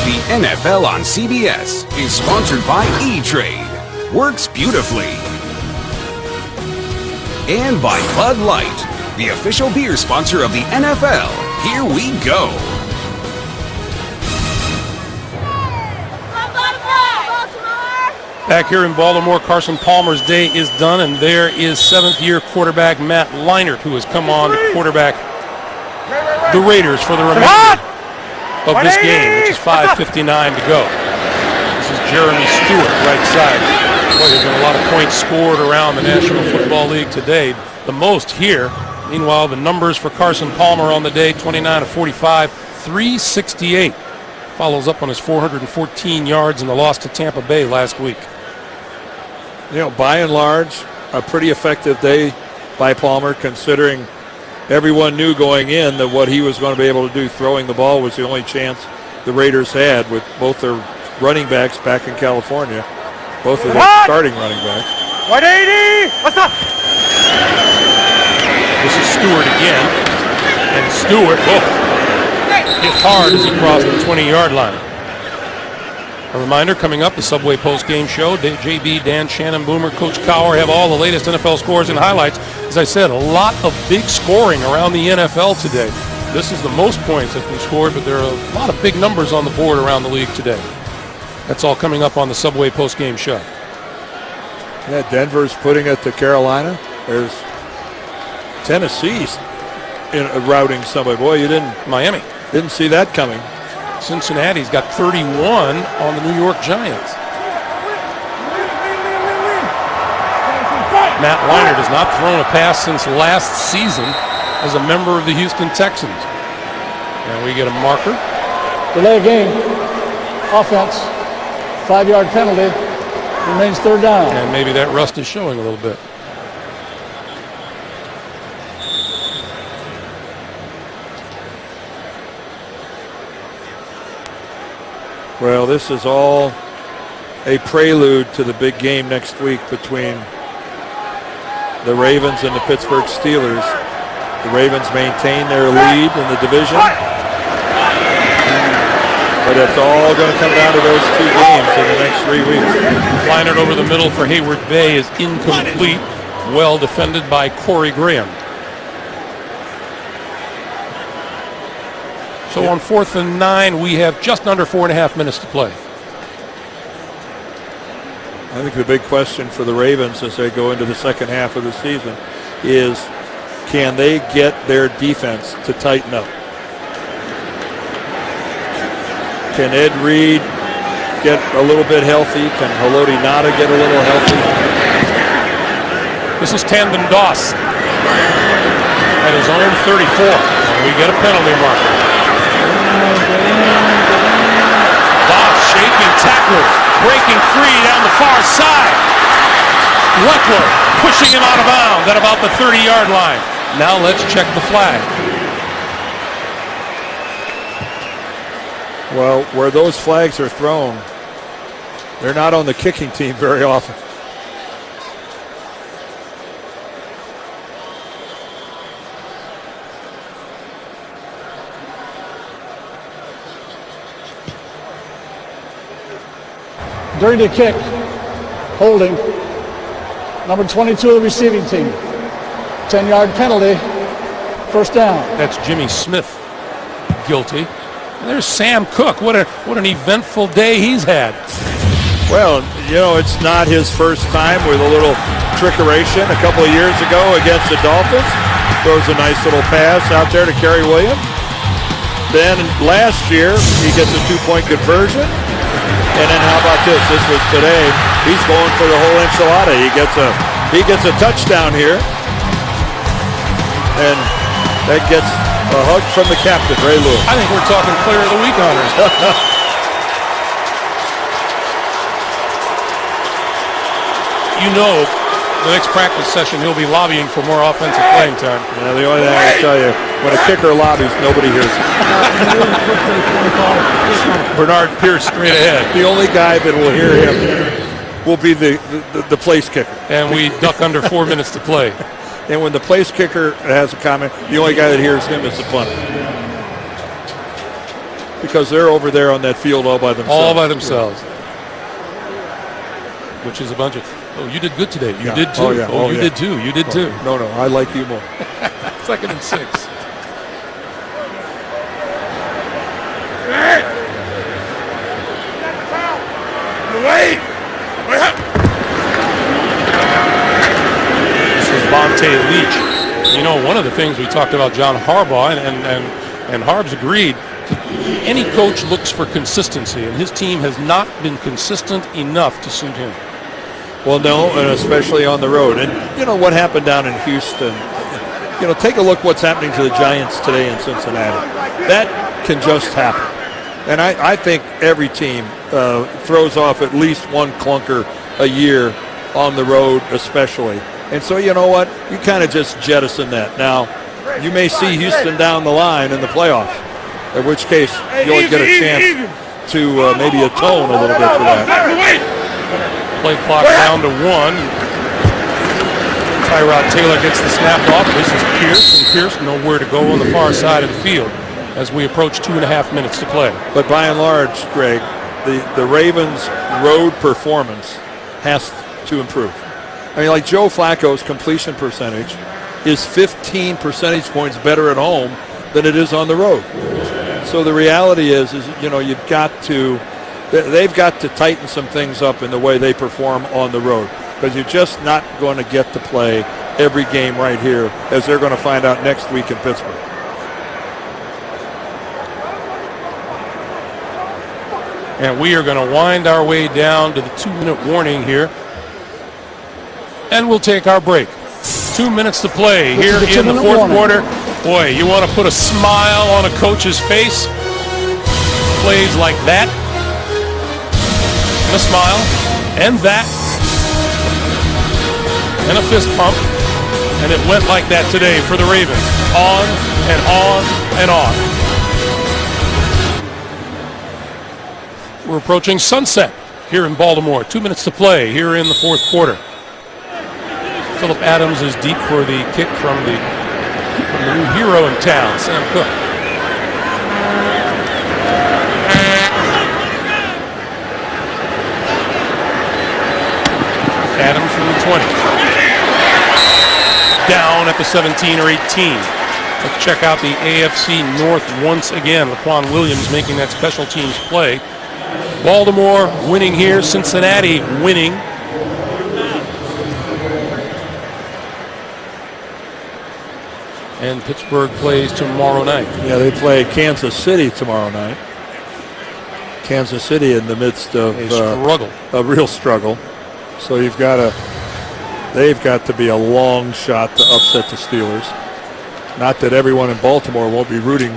Speaker 7: The NFL on CBS is sponsored by E-Trade. Works beautifully. And by Bud Light, the official beer sponsor of the NFL. Here we go.
Speaker 1: Back here in Baltimore, Carson Palmer's day is done, and there is 7th-year quarterback Matt Leinart, who has come on to quarterback the Raiders for the remainder of this game, which is 5:59 to go. This is Jeremy Stewart, right side. Boy, there's been a lot of points scored around the National Football League today. The most here. Meanwhile, the numbers for Carson Palmer on the day, 29 of 45, 368. Follows up on his 414 yards in the loss to Tampa Bay last week.
Speaker 2: By and large, a pretty effective day by Palmer, considering everyone knew going in that what he was going to be able to do throwing the ball was the only chance the Raiders had with both their running backs back in California, both of their starting running backs.
Speaker 6: 180! What's up?
Speaker 1: This is Stewart again. And Stewart, hit hard as he crossed the 20-yard line. A reminder, coming up, the Subway post-game show. JB, Dan, Shannon, Boomer, Coach Cower have all the latest NFL scores and highlights. As I said, a lot of big scoring around the NFL today. This is the most points that been scored, but there are a lot of big numbers on the board around the league today. That's all coming up on the Subway post-game show.
Speaker 2: Yeah, Denver's putting it to Carolina. There's Tennessee's routing somebody. Boy, you didn't see that coming.
Speaker 1: Cincinnati's got 31 on the New York Giants. Matt Leinart has not thrown a pass since last season as a member of the Houston Texans. And we get a marker.
Speaker 3: Delay of game. Offense. 5-yard penalty. Remains third down.
Speaker 1: And maybe that rust is showing a little bit.
Speaker 2: Well, this is all a prelude to the big game next week between the Ravens and the Pittsburgh Steelers. The Ravens maintain their lead in the division, but it's all going to come down to those two games in the next 3 weeks.
Speaker 1: Leinart over the middle for Hayward Bay is incomplete. Well defended by Corey Graham. So on 4th and 9, we have just under 4.5 minutes to play.
Speaker 2: I think the big question for the Ravens as they go into the second half of the season is, can they get their defense to tighten up? Can Ed Reed get a little bit healthy? Can Haloti Ngata get a little healthy?
Speaker 1: This is Tandon Doss at his own 34. And we get a penalty marker. Doss shaking tackles, breaking free down the far side. Leckler pushing him out of bounds at about the 30-yard line. Now let's check the flag.
Speaker 2: Well, where those flags are thrown, they're not on the kicking team very often.
Speaker 3: During the kick, holding, number 22 of the receiving team. 10-yard penalty, first down.
Speaker 1: That's Jimmy Smith, guilty. And there's Sam Cook. What an eventful day he's had.
Speaker 2: Well, you know, it's not his first time with a little trickeration. A couple of years ago against the Dolphins, throws a nice little pass out there to Kerry Williams. Then last year, he gets a 2-point conversion. And then how about this? This was today. He's going for the whole enchilada. He gets a touchdown here. And that gets a hug from the captain, Ray Lewis.
Speaker 1: I think we're talking player of the week honors. You know, the next practice session, he'll be lobbying for more offensive playing time.
Speaker 2: Yeah, the only thing I can tell you, when a kicker lobbies, nobody hears it.
Speaker 1: Bernard Pierce straight ahead.
Speaker 2: The only guy that will hear him will be the place kicker.
Speaker 1: And we duck under 4 minutes to play.
Speaker 2: And when the place kicker has a comment, the only guy that hears him is the punter. Because they're over there on that field all by themselves.
Speaker 1: All by themselves. Which is a bunch of, oh, you did good today. You did too.
Speaker 2: Oh, yeah.
Speaker 1: Oh, you did too. You did too.
Speaker 2: No, I like you more.
Speaker 1: 2nd and 6. This is Monte Leach. You know, one of the things we talked about John Harbaugh, and Harb's agreed, any coach looks for consistency, and his team has not been consistent enough to suit him.
Speaker 2: Well, no, and especially on the road. And, you know, what happened down in Houston, you know, take a look what's happening to the Giants today in Cincinnati. That can just happen. And I think every team throws off at least one clunker a year on the road especially. And so, you know what? You kind of just jettison that. Now, you may see Houston down the line in the playoffs, in which case you'll get a chance to maybe atone a little bit for that.
Speaker 1: Play clock down to 1. Tyrod Taylor gets the snap off. This is Pierce, and Pierce nowhere to go on the far side of the field as we approach 2.5 minutes to play.
Speaker 2: But by and large, Greg, the Ravens' road performance has to improve. I mean, like Joe Flacco's completion percentage is 15 percentage points better at home than it is on the road. So the reality is they've got to tighten some things up in the way they perform on the road, because you're just not going to get to play every game right here, as they're going to find out next week in Pittsburgh.
Speaker 1: And we are going to wind our way down to the 2-minute warning here. And we'll take our break. 2 minutes to play here in the fourth quarter. Boy, you want to put a smile on a coach's face? Plays like that. And a smile. And that. And a fist pump. And it went like that today for the Ravens. On and on and on. We're approaching sunset here in Baltimore. 2 minutes to play here in the fourth quarter. Phillip Adams is deep for the kick from the new hero in town, Sam Cook. Adams from the 20. Down at the 17 or 18. Let's check out the AFC North once again. Laquan Williams making that special teams play. Baltimore winning here, Cincinnati winning. And Pittsburgh plays tomorrow night.
Speaker 2: Yeah, they play Kansas City tomorrow night. Kansas City in the midst of a real struggle. So they've got to be a long shot to upset the Steelers. Not that everyone in Baltimore won't be rooting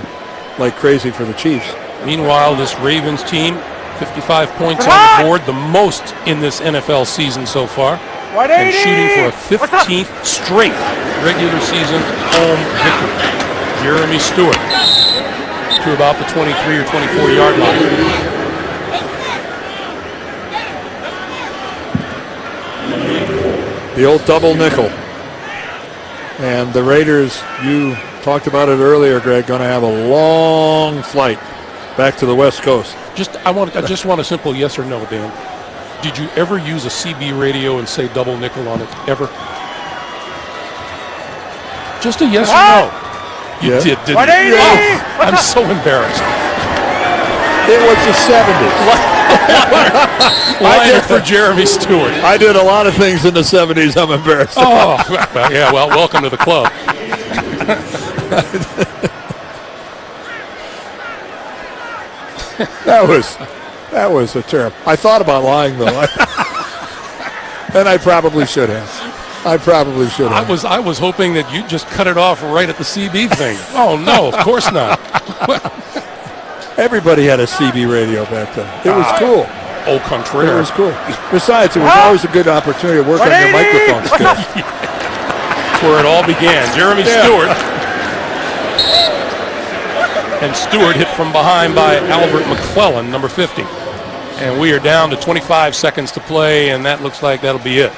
Speaker 2: like crazy for the Chiefs.
Speaker 1: Meanwhile, this Ravens team, 55 points on the board, the most in this NFL season so far, and shooting for a 15th straight regular season home victory. Jeremy Stewart to about the 23 or 24-yard line.
Speaker 2: The old double nickel. And the Raiders, you talked about it earlier, Greg, going to have a long flight back to the West Coast.
Speaker 1: I just want a simple yes or no, Dan. Did you ever use a CB radio and say double nickel on it? Ever? Just a yes or no. You did, didn't you? Oh, I'm so embarrassed.
Speaker 2: It was the 70s.
Speaker 1: Liner for Jeremy Stewart.
Speaker 2: I did a lot of things in the 70s I'm embarrassed about.
Speaker 1: Yeah, well, welcome to the club.
Speaker 2: That was a terrible. I thought about lying, though. And I probably should have. I
Speaker 1: was hoping that you'd just cut it off right at the CB thing. Oh, no, of course not.
Speaker 2: Everybody had a CB radio back then. It was cool.
Speaker 1: Au contraire.
Speaker 2: It was cool. Besides, it was always a good opportunity to work on your microphone skills.
Speaker 1: That's where it all began. Jeremy Stewart. And Stewart hit from behind by Albert McClellan, number 50. And we are down to 25 seconds to play, and that looks like that'll be it.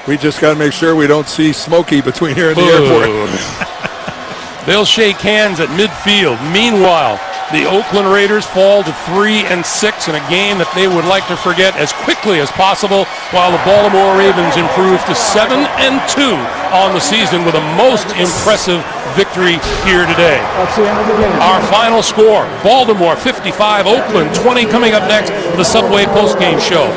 Speaker 2: We just got to make sure we don't see Smokey between here and the airport.
Speaker 1: They'll shake hands at midfield. Meanwhile, the Oakland Raiders fall to 3-6 in a game that they would like to forget as quickly as possible, while the Baltimore Ravens improve to 7-2 on the season with a most impressive victory here today.
Speaker 3: That's the end of the game.
Speaker 1: Our final score, Baltimore 55, Oakland 20, coming up next, the Subway postgame show.